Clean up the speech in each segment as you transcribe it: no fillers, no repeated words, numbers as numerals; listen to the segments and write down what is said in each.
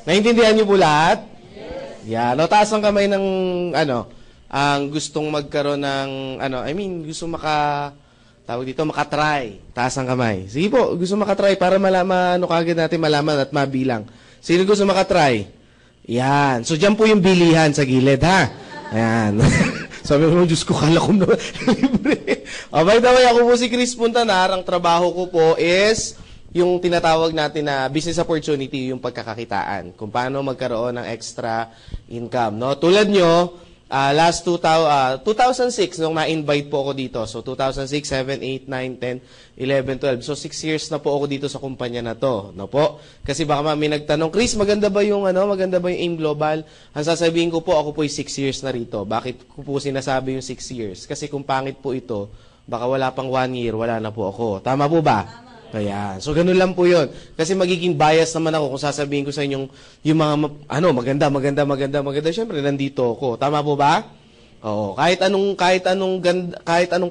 Naintindihan niyo po lahat? Yan. O, taas ang kamay ng, ang gustong magkaroon ng, gusto tawag dito, makatry. Taas ang kamay. Sige po, gusto makatry para malaman, kagad natin malaman at mabilang. Sino gusto makatry? Yan. So, dyan po yung bilihan sa gilid, ha? Ayan. Sabi ko, Diyos ko, kala ko na libre. By the way, ako po si Chris Puntanar. Ang trabaho ko po is yung tinatawag natin na business opportunity, yung pagkakakitaan. Kung paano magkaroon ng extra income. No? Tulad nyo, last 2006, nung na-invite po ako dito. So, 2006, 7, 8, 9, 10, 11, 12. So, 6 years na po ako dito sa kumpanya na to. No po? Kasi baka may nagtanong, Chris, maganda ba yung AIM Global? Ang sasabihin ko po, ako po 6 years na rito. Bakit ko po sinasabi yung 6 years? Kasi kung pangit po ito, baka wala pang 1 year, wala na po ako. Tama po ba? Tama. Ayan. So, ganun lang po yun. Kasi magiging bias naman ako kung sasabihin ko sa inyong yung mga, maganda. Siyempre, nandito ako. Tama po ba? Oo. Kahit anong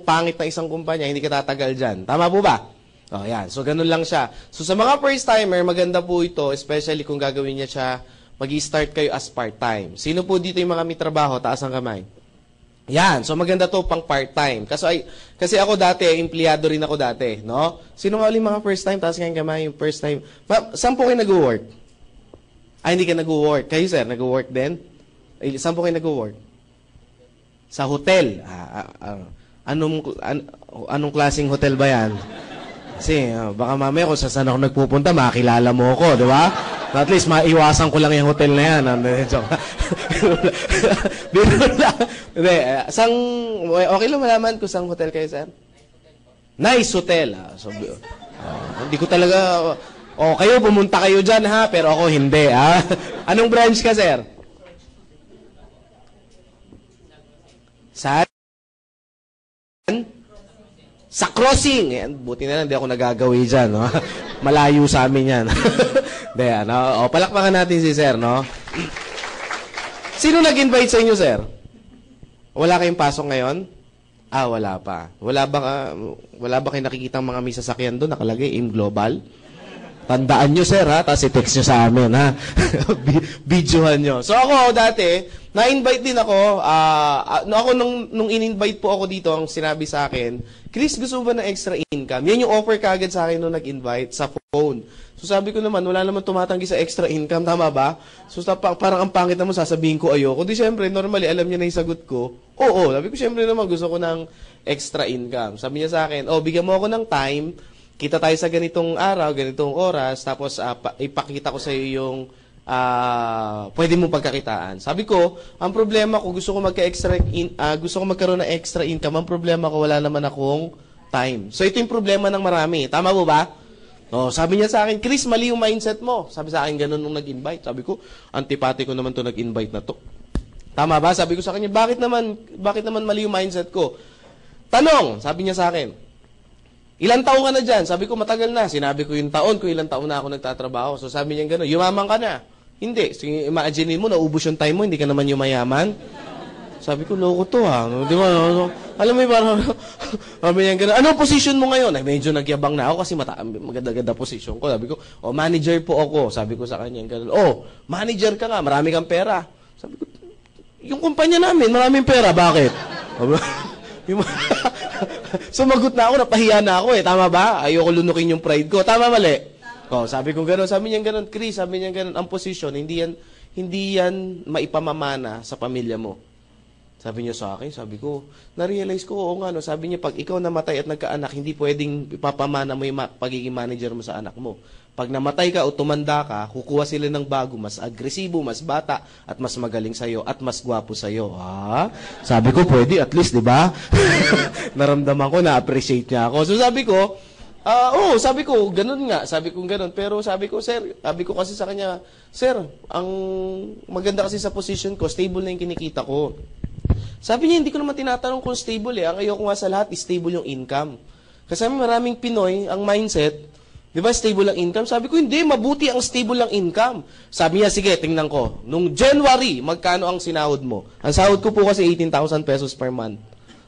pangit na isang kumpanya, hindi ka tatagal dyan. Tama po ba? O, yan. So, ganun lang siya. So, sa mga first timer, maganda po ito, especially kung gagawin niya siya, mag-i-start kayo as part-time. Sino po dito yung mga may trabaho? Taas ang kamay. Yan. So, maganda to pang part-time. Kasi ako dati, empleyado rin ako dati, no? Sino nga ulit mga first time? Taas nga yung kamay, yung first time. Saan po kayo nag-work? Hindi ka nag-work. Kayo, sir, nag-work din? Saan po kayo nag-work? Sa hotel. Anong klaseng hotel ba yan? Kasi, baka mamaya kung saan ako nagpupunta, makakilala mo ako, di ba? At least, maiwasan ko lang yung hotel na yan. Okay lang malaman kung saan hotel kayo, sir? Nice hotel. Hindi ko talaga... kayo, pumunta kayo dyan, ha? Pero ako, hindi, ha? Anong branch ka, sir? Saan? Sa crossing. Buti na lang, hindi ako nagagawi dyan, no? Malayo sa amin yan. Palakpakan natin si sir, no? Sino nag-invite sa inyo, sir? Wala kayong pasok ngayon? Wala pa. Wala ba kayo nakikitang mga may sasakyan doon, nakalagay, AIM Global? Tandaan nyo, sir, ha? Tapos i-text nyo sa amin, ha? Videohan nyo. So, ako, dati, na-invite din ako. Nung in-invite po ako dito, ang sinabi sa akin, Chris, gusto mo ba ng extra income? Yan yung offer kagad sa akin nung nag-invite sa phone. So, sabi ko naman, wala naman tumatanggi sa extra income. Tama ba? So, parang ang pangit naman, sasabihin ko ayoko. Di, syempre, normally, alam niya na yung sagot ko. Oo. Sabi ko, syempre naman, gusto ko ng extra income. Sabi niya sa akin, bigyan mo ako ng time, kita tayo sa ganitong araw, ganitong oras, tapos ipakita ko sa iyo yung pwede mong pagkakitaan. Sabi ko, ang problema ko, gusto ko magkaroon ng extra income. Ang problema ko, wala naman akong time. So, ito yung problema ng marami. Tama mo ba? Sabi niya sa akin, Chris, mali yung mindset mo. Sabi sa akin, ganun nung nag-invite. Sabi ko, antipati ko naman to nag-invite na to. Tama ba? Sabi ko sa kanya, bakit naman mali yung mindset ko? Tanong, sabi niya sa akin, ilang taon ka na dyan? Sabi ko, matagal na. Sinabi ko yung taon, kung ilang taon na ako nagtatrabaho. So sabi niya gano'n, yumaman ka na. Hindi. Sige, imagine mo, naubos yung time mo, hindi ka naman yumayaman. Sabi ko, loko to ha. Di ba? Alam mo yung parang, sabi niya gano'n, anong position mo ngayon? Medyo nagyabang na ako kasi maganda-ganda position ko. Sabi ko, manager po ako. Sabi ko sa kanya gano'n, manager ka nga, marami kang pera. Sabi ko, yung kumpanya namin, maraming pera, bakit? Sumagot na ako, napahiya na ako Tama ba? Ayoko lunukin yung pride ko. Tama, mali? Sabi ko gano'n. Sabi niya gano'n, Chris, sabi niya gano'n, ang posisyon, hindi yan maipamamana sa pamilya mo. Sabi niya sa akin, sabi ko, na-realize ko, oo nga, no? Sabi niya, pag ikaw namatay at nagkaanak, hindi pwedeng ipapamana mo yung pagiging manager mo sa anak mo. Pag namatay ka o tumanda ka, kukuha sila ng bago, mas agresibo, mas bata, at mas magaling sa'yo, at mas gwapo sa'yo. Sabi ko, pwede, at least, di ba? Naramdaman ko, na-appreciate niya ako. So sabi ko, sabi ko, ganun nga. Sabi ko, ganun. Pero sabi ko, sir, sabi ko kasi sa kanya, sir, ang maganda kasi sa position ko, stable na yung kinikita ko. Sabi niya, hindi ko naman tinatanong kung stable Ang ayoko nga sa lahat, stable yung income. Kasi maraming Pinoy, ang mindset, di ba stable ang income? Sabi ko, hindi, mabuti ang stable ang income. Sabi niya, sige, tingnan ko. Nung January, magkano ang sinahod mo? Ang sahod ko po kasi 18,000 pesos per month.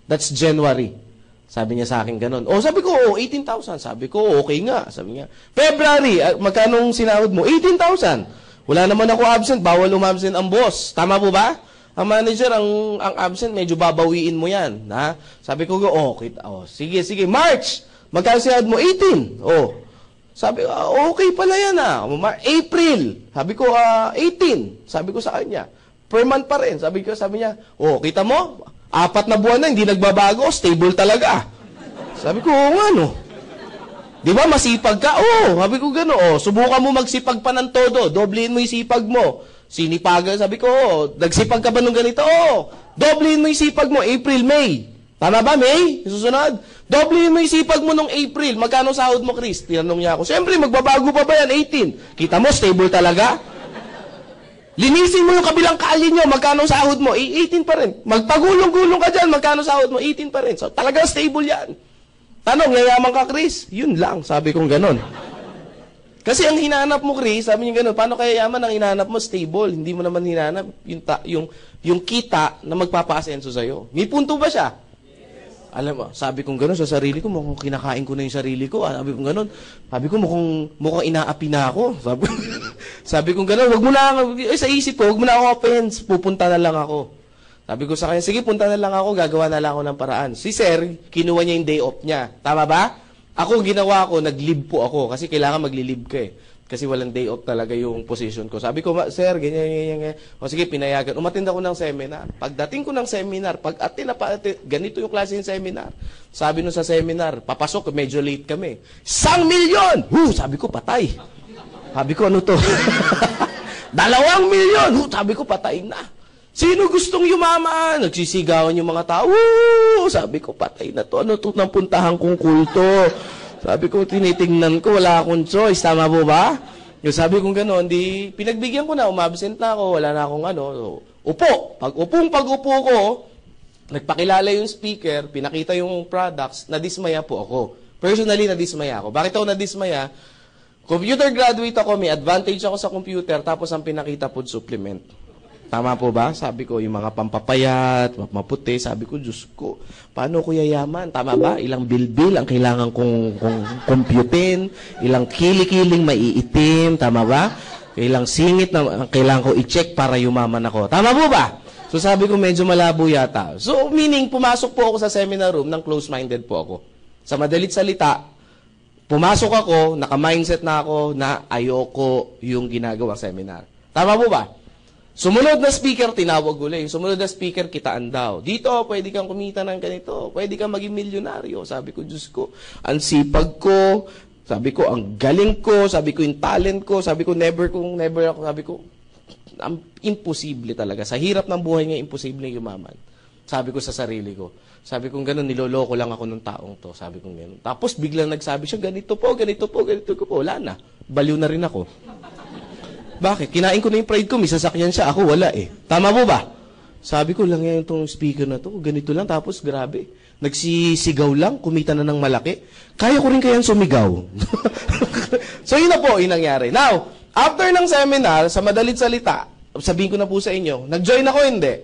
That's January. Sabi niya sa akin ganun. Sabi ko, 18,000. Sabi ko, okay nga. Sabi niya, February, magkano ang sinahod mo? 18,000. Wala naman ako absent, bawal umabsent ang boss. Tama po ba? Ang manager, ang absent, medyo babawiin mo yan. Ha? Sabi ko, sige, March! Magkano sahod mo? 18. Oh. Sabi ko, okay pala yan April. Sabi ko, 18. Sabi ko sa kanya, per month pa rin. Sabi niya, kita mo? 4 na buwan na, hindi nagbabago, stable talaga. Sabi ko, nga no. Di ba, masipag ka? Sabi ko gano'n. Subukan mo magsipag pa ng todo. Doblehin mo yung sipag mo. Sinipagan, sabi ko, nagsipag ka ba nung ganito? Doblehin mo yung sipag mo, April, May. Tama ba, May? Susunod? Doblehin mo yung sipag mo nung April. Magkano sahod mo, Chris? Tinanong niya ako. Siyempre, magbabago pa ba yan? 18. Kita mo, stable talaga? Linisin mo yung kabilang kali nyo. Magkano sahod mo? 18 pa rin. Magpagulong-gulong ka dyan. Magkano sahod mo? 18 pa rin. So, talagang stable yan. Tanong, yayaman ka, Chris? Yun lang. Sabi kong ganon. Kasi ang hinahanap mo, Chris, sabi niya gano'n, paano kaya yaman ang hinahanap mo? Stable. Hindi mo naman hinahanap yung kita na magpapaasenso sa'yo. May punto ba siya? Yes. Alam mo, sabi kong gano'n sa sarili ko, mukhang kinakain ko na yung sarili ko. Sabi kong gano'n, sabi ko mukhang inaapi na ako. Sabi kong gano'n, wag mo na, sa isip ko, wag mo na ako offense, pupunta na lang ako. Sabi ko sa kanya, sige, punta na lang ako, gagawa na lang ako ng paraan. Si Sir, kinuha niya yung day off niya. Tama ba? Ako, ginawa ko, nag-leave po ako kasi kailangan magli-leave ka Kasi walang day off talaga yung position ko. Sabi ko, sir, ganyan. O sige, pinayagan. Umattend ako ng seminar. Pagdating ko ng seminar, ganito yung klase ng seminar. Sabi nun sa seminar, papasok, medyo late kami. 1,000,000! Sabi ko, patay. Sabi ko, ano to? 2 milyon! Sabi ko, patay na. Sino gustong yumaman? Nagsisigawan yung mga tao. Sabi ko, patay na to. Ano to nang puntahan kong kulto? Sabi ko, tinitingnan ko, wala akong choice. Tama po ba? Yung sabi kong gano'n, pinagbigyan ko na, umabsent na ako, wala na akong upo. Pag-upo ko, nagpakilala yung speaker, pinakita yung products, nadismaya po ako. Personally, nadismaya ako. Bakit ako nadismaya? Computer graduate ako, may advantage ako sa computer, tapos ang pinakita food supplement. Tama po ba? Sabi ko, yung mga pampapayat, maputi, sabi ko, Diyos ko, paano ko yayaman? Tama ba? Ilang bilbil ang kailangan kong computein, ilang kili-kiling maiitim, tama ba? Ilang singit na kailangan ko i-check para yumaman ako. Tama po ba? So sabi ko, medyo malabo yata. So meaning, pumasok po ako sa seminar room ng close-minded po ako. Sa madalit salita, pumasok ako, naka-mindset na ako na ayoko yung ginagawang seminar. Tama po ba? Sumunod na speaker, tinawag ulit. Sumunod na speaker, kitaan daw. Dito, pwede kang kumita ng ganito. Pwede kang maging milyonaryo. Sabi ko, Diyos ko, ang sipag ko. Sabi ko, ang galing ko. Sabi ko, yung talent ko. Sabi ko, never ako. Sabi ko, imposible talaga. Sa hirap ng buhay nga, imposible yumaman. Sabi ko sa sarili ko. Sabi ko, gano'n, niloloko lang ako ng taong to. Sabi ko, gano'n. Tapos, biglang nagsabi siya, ganito po. Wala na. Baliw na rin ako. Bakit? Kinain ko na yung pride ko, may sasakyan siya, ako wala Tama po ba? Sabi ko lang yan itong speaker na to, ganito lang, tapos grabe. Nagsisigaw lang, kumita na ng malaki. Kaya ko rin kayang sumigaw. So yun na po, yung nangyari. Now, after ng seminar, sa madalit salita, sabihin ko na po sa inyo, nag-join ako, hindi?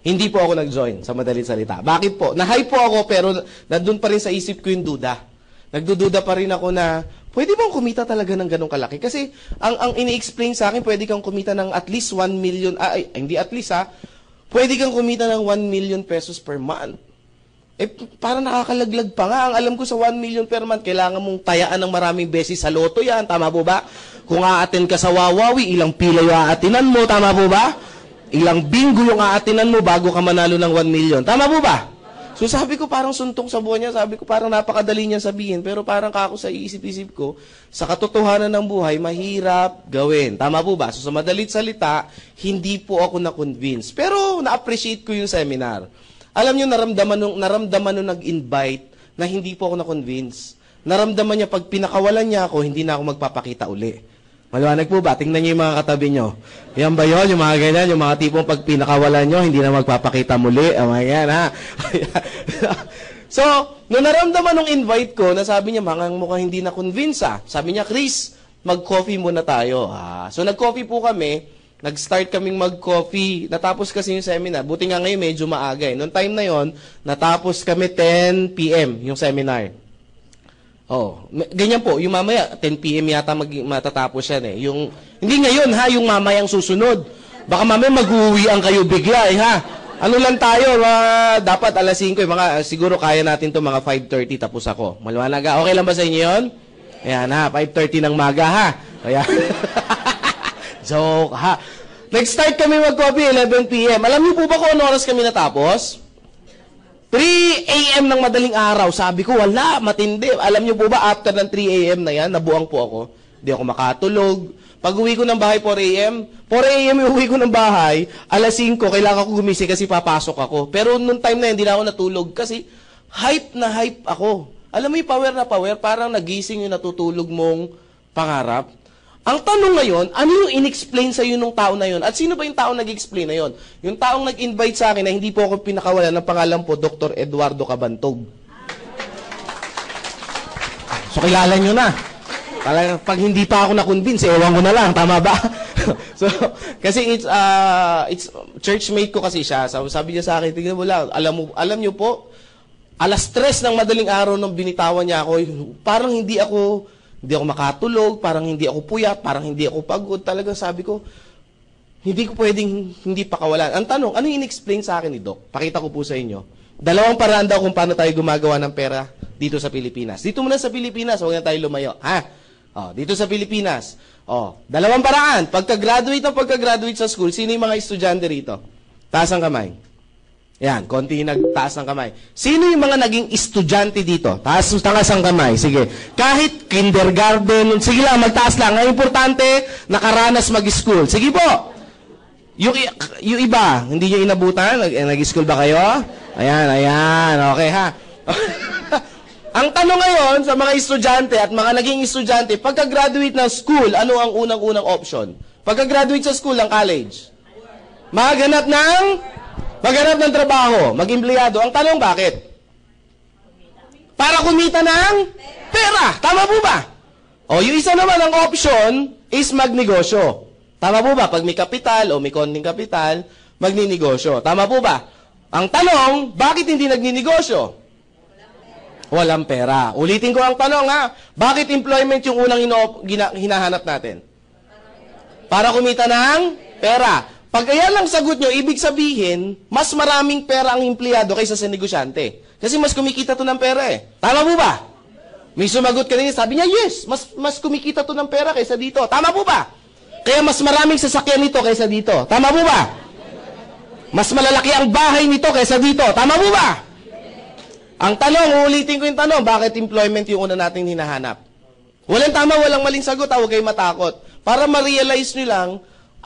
Hindi po ako nag-join sa madalit salita. Bakit po? Na-hype po ako, pero nandun pa rin sa isip ko yung duda. Nagdududa pa rin ako na, pwede bang kumita talaga ng ganong kalaki? Kasi, ang ini-explain sa akin, pwede kang kumita ng at least 1 million, hindi at least pwede kang kumita ng 1 million pesos per month. Parang nakakalaglag pa nga. Ang alam ko sa 1 million per month, kailangan mong tayaan ng maraming beses sa loto yan. Tama po ba? Kung aatin ka sa Wawawi, ilang pila yung aatinan mo. Tama po ba? Ilang bingo yung aatinan mo bago ka manalo ng 1 million. Tama po ba? So sabi ko parang suntong sa buhay niya, sabi ko parang napakadali niya sabihin, pero parang kako sa iisip-isip ko, sa katotohanan ng buhay, mahirap gawin. Tama po ba? So sa madalit salita, hindi po ako na-convince. Pero na-appreciate ko yung seminar. Alam niyo, naramdaman nung nag-invite na hindi po ako na-convince. Naramdaman niya, pag pinakawalan niya ako, hindi na ako magpapakita uli. Maliwanag po ba? Tingnan niyo yung mga katabi niyo. Yan ba yun? Yung mga ganyan, yung mga tipong pag pinakawalan niyo, hindi na magpapakita muli. Yan, ha? So, nung naramdaman nung invite ko, na sabi niya, mukhang hindi na-convince, Sabi niya, Chris, mag-coffee muna tayo. So, nag-coffee po kami. Nag-start kaming mag-coffee. Natapos kasi yung seminar. Buti nga ngayon, medyo maaga. Noong time na yon, natapos kami 10 p.m. yung seminar. Ganyan po. Yung mamaya, 10 p.m. yata matatapos yan Yung Hindi ngayon, ha? Yung mamayang susunod. Baka mamaya mag-uwian kayo bigla, ha? Ano lang tayo, dapat alas 5, siguro kaya natin to mga 5:30 tapos ako. Maliwanag, ha? Okay lang ba sa inyo yun? Ayan, ha? 5:30 ng maga, ha? Ayan. Joke, ha? Nag-start kami mag-coffee, 11 p.m. Alam niyo po ba kung ano oras kami natapos? 3 a.m. ng madaling araw. Sabi ko, wala, matindi. Alam niyo po ba, after ng 3 a.m. na yan, nabuang po ako. Hindi ako makatulog. Pag uwi ko ng bahay, 4 a.m. 4 a.m. yung uwi ko ng bahay, alas 5, kailangan ko gumising kasi papasok ako. Pero nung time na yun, hindi na ako natulog kasi hype na hype ako. Alam mo yung power na power, parang nagising yung natutulog mong pangarap. Ang tanong ngayon, ano yung in-explain sa'yo nung tao na yun? At sino ba yung taong nag-explain na yun? Yung taong nag-invite sa akin na hindi po ako pinakawalan ng pangalan po, Dr. Eduardo Cabantog. So, kilala nyo na. Talagang pag hindi pa ako na-convince, ewan ko na lang. Tama ba? So, kasi it's churchmate ko kasi siya. Sabi niya sa akin, tignan mo lang, alam niyo po, alas 3 ng madaling araw nung binitawan niya ako, parang hindi ako makatulog, parang hindi ako puyat, parang hindi ako pagod. Talagang sabi ko, hindi ko pwedeng hindi pakawalan. Ang tanong, ano yung in-explain sa akin ni Doc? Pakita ko po sa inyo. Dalawang paraan daw kung paano tayo gumagawa ng pera dito sa Pilipinas. Dito muna sa Pilipinas, huwag na tayo lumayo. Dito sa Pilipinas. Dalawang paraan. Pagka-graduate sa school, sino yung mga estudyante rito? Taas ang kamay. Yan, konti nagtaas ng kamay. Sino yung mga naging estudyante dito? Taas ang kamay. Sige. Kahit kindergarten, sige lang, magtaas lang. Ang importante, nakaranas mag-school. Sige po. Yung iba, hindi nyo inabutan? Nag-school ba kayo? Ayan. Okay, ha? Ang tanong ngayon sa mga estudyante at mga naging estudyante, pagka-graduate ng school, ano ang unang-unang option? Pagka-graduate sa school ng college? Maghanap ng trabaho, mag-empleyado. Ang tanong, bakit? Para kumita ng pera. Tama po ba? Yung isa naman ang option is magnegosyo. Tama po ba? Pag may kapital o may konting kapital, magninegosyo. Tama po ba? Ang tanong, bakit hindi nagninegosyo? Walang pera. Ulitin ko ang tanong, ha? Bakit employment yung unang hinahanap natin? Para kumita ng pera. Pag ayan lang sagot nyo, ibig sabihin, mas maraming pera ang empleyado kaysa sa negosyante. Kasi mas kumikita to ng pera eh. Tama po ba? May sumagot kanina, sabi niya, yes, mas kumikita to ng pera kaysa dito. Tama po ba? Kaya mas maraming sasakyan nito kaysa dito. Tama po ba? Mas malalaki ang bahay nito kaysa dito. Tama po ba? Ang tanong, uulitin ko yung tanong, bakit employment yung una nating hinahanap? Walang tama, walang maling sagot, huwag kayong matakot. Para ma-realize nyo lang,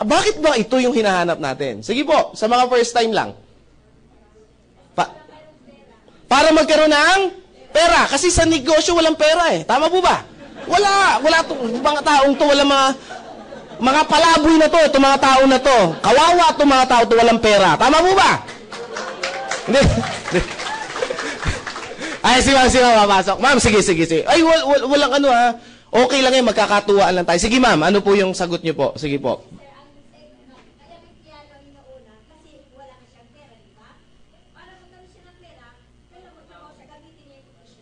bakit ba ito yung hinahanap natin? Sige po, sa mga first time lang. Para magkaroon ng pera. Kasi sa negosyo, walang pera eh. Tama po ba? Wala mga taong to, walang mga palaboy na to, itong mga tao na to. Kawawa itong mga tao to, walang pera. Tama po ba? Hindi. Ay, si ma'am, papasok. Ma'am, sige. Ay, walang ano ha. Okay lang yan, magkakatuwaan lang tayo. Sige ma'am, ano po yung sagot niyo po? Sige po.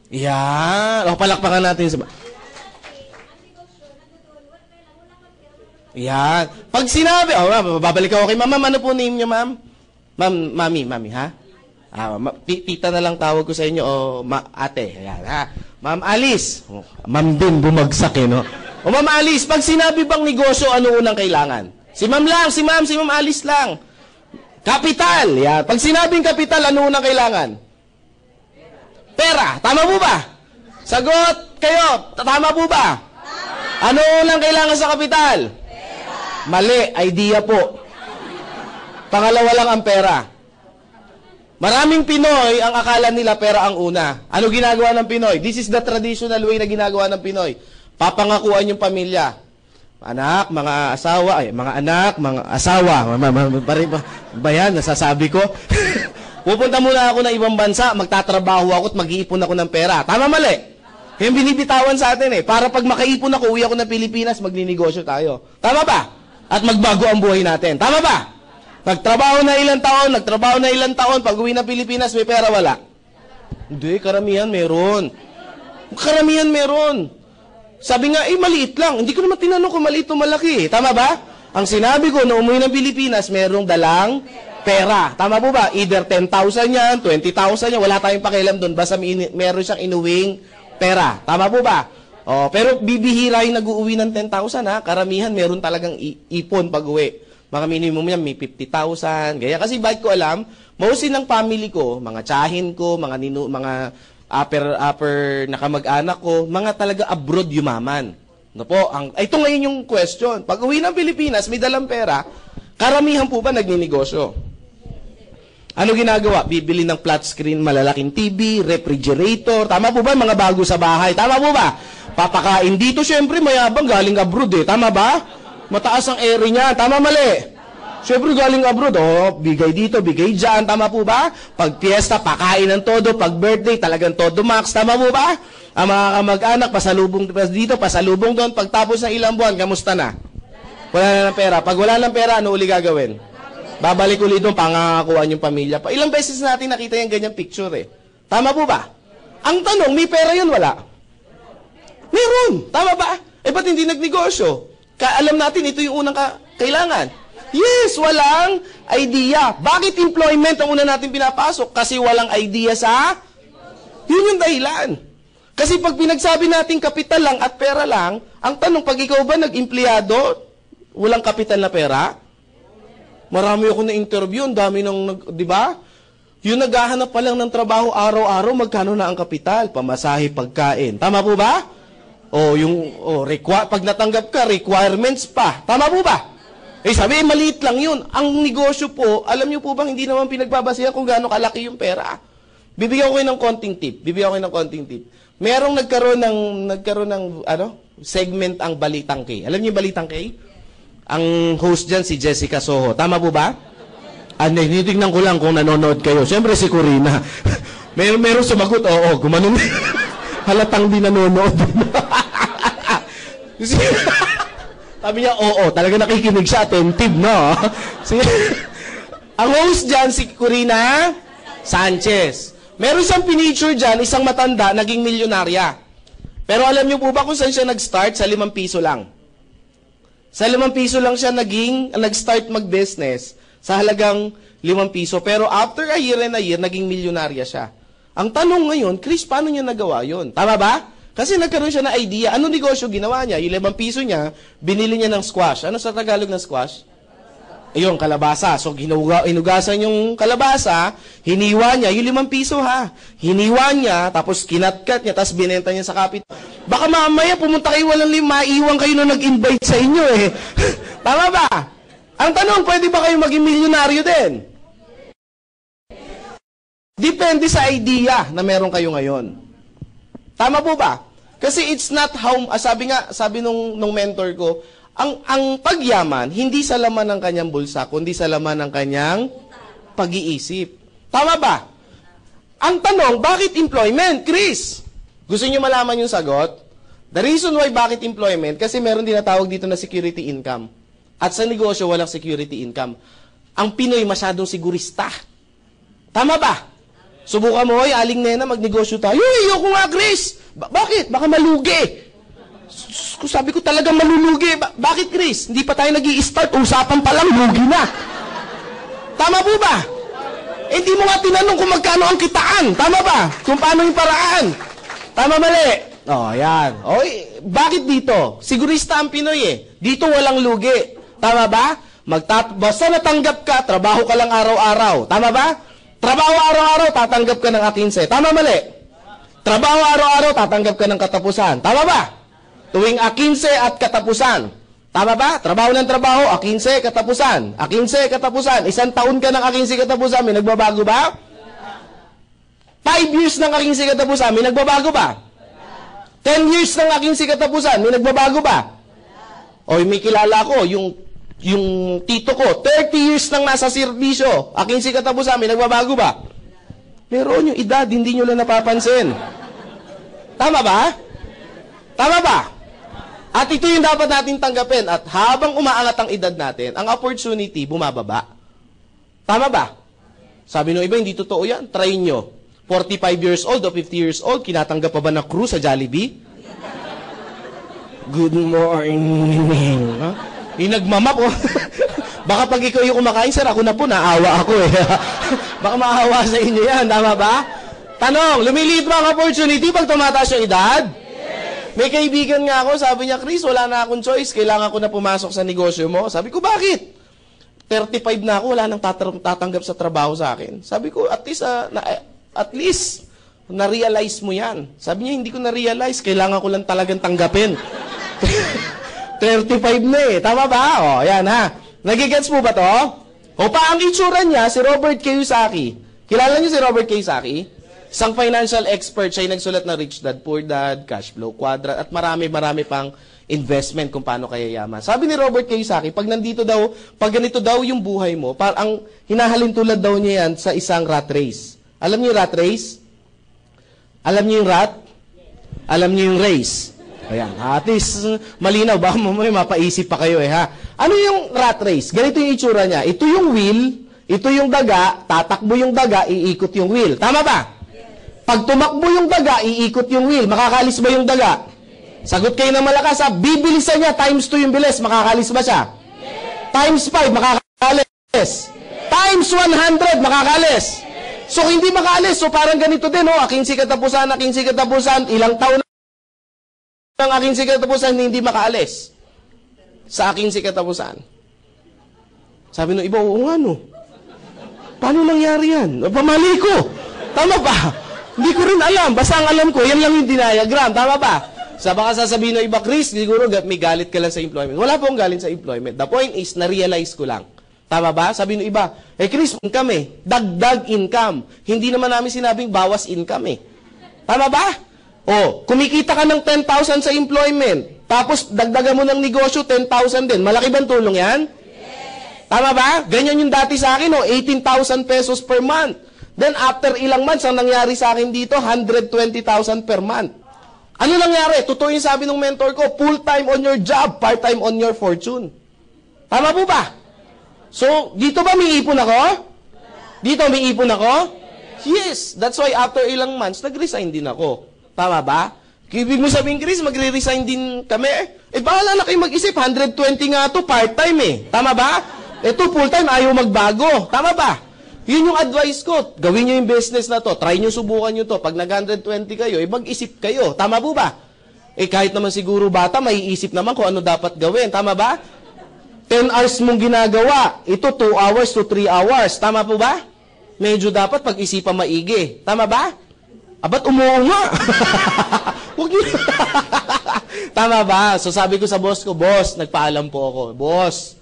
Yan. Palakpakan natin. Yan. Pag sinabi, babalik ako kay ma'am. Ano po name niyo, ma'am? Mami, ha? Tita na lang tawag ko sa inyo, ate. Ayan, ha? Ma'am Alice. Ma'am din, bumagsak eh, no? Ma'am Alice, pag sinabi bang negosyo, ano unang kailangan? Si ma'am Alice lang. Kapital. Yan. Pag sinabing kapital, ano unang kailangan? Pera. Tama po ba? Sagot kayo. Tama po ba? Tama. Ano unang kailangan sa kapital? Pera. Mali. Idea po. Pangalawa lang ang pera. Maraming Pinoy, ang akala nila pera ang una. Ano ginagawa ng Pinoy? This is the traditional way na ginagawa ng Pinoy. Papangakuan yung pamilya. Anak, mga asawa, mga anak, mga asawa. Bayan, nasasabi ko. Pupunta muna ako ng ibang bansa, magtatrabaho ako at mag-iipon ako ng pera. Tama, mali? Yung binibitawan sa atin eh. Para pag makaipon ako, uwi ako ng Pilipinas, magninegosyo tayo. Tama ba? At magbago ang buhay natin. Tama ba? Nagtrabaho na ilang taon, pag uwi ng Pilipinas, may pera, wala? Hindi, karamihan meron. Sabi nga, maliit lang. Hindi ko naman tinanong kung maliit o malaki. Tama ba? Ang sinabi ko, na umuwi ng Pilipinas, merong dalang pera. Tama po ba? Either 10,000 yan, 20,000 yan, wala tayong pakialam doon. Basta meron siyang inuwing pera. Tama po ba? Pero bibihira yung nag-uuwi ng 10,000 ha. Karamihan meron talagang ipon pag-uwi. Mga minimum yan, may 50,000. Gaya kasi bakit ko alam, mostly ng family ko, mga tsahin ko, mga upper na kamag-anak ko, mga talaga abroad yumaman. No po, ito ngayon yung question. Pag uwi ng Pilipinas, may dalang pera, karamihan po ba nagninegosyo? Ano ginagawa? Bibili ng flat screen, malalaking TV, refrigerator. Tama po ba? Mga bago sa bahay. Tama po ba? Papakain dito, syempre, mayabang galing abroad eh. Tama ba? Mataas ang area niya. Tama mali? Siyempre galing abroad, bigay dito, bigay dyan, tama po ba? Pag fiesta, pakain ng todo, pag birthday, talagang todo max, tama po ba? Ang mga kamag-anak, pasalubong dito, pasalubong doon, pagtapos ng ilang buwan, kamusta na? Wala na ng pera. Pag wala ng pera, ano uli gagawin? Babalik ulit doon, pangakakuan yung pamilya. Ilang beses natin nakita yung ganyang picture eh. Tama po ba? Ang tanong, may pera yun, wala? Meron, tama ba? Ba't hindi nagnegosyo? Alam natin, ito yung unang kailangan. Yes, walang idea. Bakit employment ang una natin pinapasok? Kasi walang idea sa... Yun yung dahilan. Kasi pag pinagsabi natin kapital lang at pera lang, ang tanong, pag ikaw ba nag-empleyado, walang kapital na pera? Marami ako na-interview, ang dami ng, di ba? Yung naghahanap pa lang ng trabaho araw-araw, magkano na ang kapital? Pamasahe, pagkain. Tama po ba? Pag natanggap ka, requirements pa. Tama po ba? Sabi, maliit lang yun. Ang negosyo po, alam niyo po bang hindi naman pinagbabasihan kung gaano kalaki yung pera? Bibigyan ko kayo ng konting tip. Merong nagkaroon ng segment ang Balitang K. Alam niyo yung Balitang K? Ang host dyan si Jessica Soho. Tama po ba? Tinitignan ko lang kung nanonood kayo. Siyempre si Corina. Meron sumagot, gumanon. Halatang di nanonood. Sabi niya, talaga nakikinig siya, attentive, no? Ang host dyan, si Corina Sanchez. Meron siyang pinicture dyan, isang matanda, naging milyonarya. Pero alam niyo po ba kung saan siya nag-start? Sa 5 piso lang. Sa 5 piso lang siya nag-start mag-business sa halagang 5 piso. Pero after a year and a year, naging milyonarya siya. Ang tanong ngayon, Chris, paano niya nagawa yun? Tama ba? Kasi nagkaroon siya ng idea. Ano negosyo ginawa niya? Yung 5 piso niya, binili niya ng squash. Ano sa Tagalog ng squash? Ayun, kalabasa. So, inugasan yung kalabasa, hiniwa niya, yung 5 piso ha. Hiniwa niya, tapos kinatkat niya, tapos binenta niya sa kapit. Baka mamaya pumunta kayo walang maiwan kayo nung nag-invite sa inyo eh. Tama ba? Ang tanong, pwede ba kayo maging milyonaryo din? Depende sa idea na meron kayo ngayon. Tama po ba? Kasi it's not how, sabi nung mentor ko, ang pagyaman, hindi sa laman ng kanyang bulsa, kundi sa laman ng kanyang pag-iisip. Tama ba? Ang tanong, bakit employment? Chris, gusto niyo malaman yung sagot? The reason why bakit employment, kasi meron din natawag dito na security income. At sa negosyo, walang security income. Ang Pinoy masyadong sigurista. Tama ba? Subukan mo, aling nena, magnegosyo tayo. Ayoko nga, Chris! Bakit? Baka malugi. Sabi ko talagang malulugi. Bakit, Chris? Hindi pa tayo nag-i-start. Usapan pa lang, lugi na. Tama po ba? Hindi mo nga tinanong kung magkano ang kitaan. Tama ba? Kung paano yung paraan. Tama mali? Yan. Bakit dito? Sigurista ang Pinoy eh. Dito walang lugi. Tama ba? Basta natanggap ka, trabaho ka lang araw-araw. Tama ba? Trabaho araw-araw, tatanggap ka ng A15. Tama mali? Trabaho araw-araw, tatanggap ka ng katapusan. Tama ba? Tuwing A15 at katapusan. Tama ba? Trabaho ng trabaho, A15, katapusan. A15, katapusan. 1 taon ka ng A15 katapusan, may nagbabago ba? 5 years ng A15 katapusan, may nagbabago ba? 10 years ng A15 katapusan, may nagbabago ba? May kilala ko, yung tito ko, 30 years nang nasa serbisyo, A15 katapusan, may nagbabago ba? Meron yung edad, hindi nyo lang napapansin. Tama ba? Tama ba? At ito yung dapat natin tanggapin. At habang umaangat ang edad natin, ang opportunity bumababa. Tama ba? Sabi nung iba, hindi totoo yan. Try nyo. 45 years old o 50 years old, kinatanggap pa ba na crew sa Jollibee? Good morning. Huh? Yung nagmamap, oh. Baka pag ikaw yung kumakain, sir, ako na po, naawa ako eh. Baka maawa sa inyo yan, tama ba? Tanong, lumiliit ba ang opportunity pag tumataas yung edad? Yes. May kaibigan nga ako, sabi niya, Chris, wala na akong choice, kailangan ko na pumasok sa negosyo mo. Sabi ko, bakit? 35 na ako, wala nang tatanggap sa trabaho sa akin. Sabi ko, at least, na-realize mo yan. Sabi niya, hindi ko na-realize, kailangan ko lang talagang tanggapin. 35 na eh, tama ba? O, yan ha. Nagigets mo ba to? O pa ang itsura niya, si Robert Kiyosaki. Kilala niyo si Robert Kiyosaki? Isang financial expert, siya yung nagsulat ng Rich Dad, Poor Dad, Cash Flow Quadrant, at marami pang investment kung paano kaya yaman. Sabi ni Robert Kiyosaki, pag ganito daw yung buhay mo, parang hinahalin tulad daw niya yan sa isang rat race. Alam niyo yung rat race? Alam niyo yung rat? Alam niyo yung race? Ayan, at least malinaw, baka may mapaisip pa kayo eh ha. Ano yung rat race? Ganito yung itsura niya. Ito yung wheel, ito yung daga, tatakbo yung daga, iikot yung wheel. Tama ba? Pag tumakbo yung daga, iikot yung wheel. Makakalis ba yung daga? Sagot kayo ng malakas ha. Bibilisan niya, times 2 yung bilis. Makakalis ba siya? Times 5, makakalis. Times 100, makakalis. So, hindi makaalis. So, parang ganito din, oh. Aking katapusan, ilang taon ang aking katapusan, hindi makaalis. Sa aking katapusan. Sabi nung iba, oo nga, no. Paano nangyari yan? Pamali ko. Tama ba? Hindi ko rin alam. Basta ang alam ko, yan lang yung diagram. Tama ba? Sa baka sasabihin ng iba, Chris, siguro may galit ka lang sa employment. Wala pong galit sa employment. The point is, na-realize ko lang. Tama ba? Sabi ng iba, Chris, income eh. Dagdag income. Hindi naman namin sinabing bawas income eh. Tama ba? O, kumikita ka ng 10,000 sa employment. Tapos, dagdagan mo ng negosyo, 10,000 din. Malaki bang tulong yan? Yes. Tama ba? Ganyan yung dati sa akin, 18,000 pesos per month. Then, after ilang months, ang nangyari sa akin dito, 120,000 per month. Ano nangyari? Totoo yung sabi ng mentor ko, full-time on your job, part-time on your fortune. Tama po ba? So, dito ba may ipon ako? Dito may ipon ako? Yes. That's why after ilang months, nag-resign din ako. Tama ba? Ibig mo sabihin, Chris, magre-resign din kami? Bahala na kayo mag-isip. 120 nga to part-time eh. Tama ba? Ito, full-time, ayaw magbago. Tama ba? Yun yung advice ko. Gawin nyo yung business na to. Try nyo, subukan nyo to. Pag nag-120 kayo, mag-isip kayo. Tama po ba? Kahit naman siguro bata, maiisip naman kung ano dapat gawin. Tama ba? 10 hours mong ginagawa. Ito, 2 hours to 3 hours. Tama po ba? Medyo dapat pag-isipan maigi. Tama ba? Abat umuunga. Huwag niyo. Tama ba? So sabi ko sa boss ko, boss, nagpaalam po ako. Boss,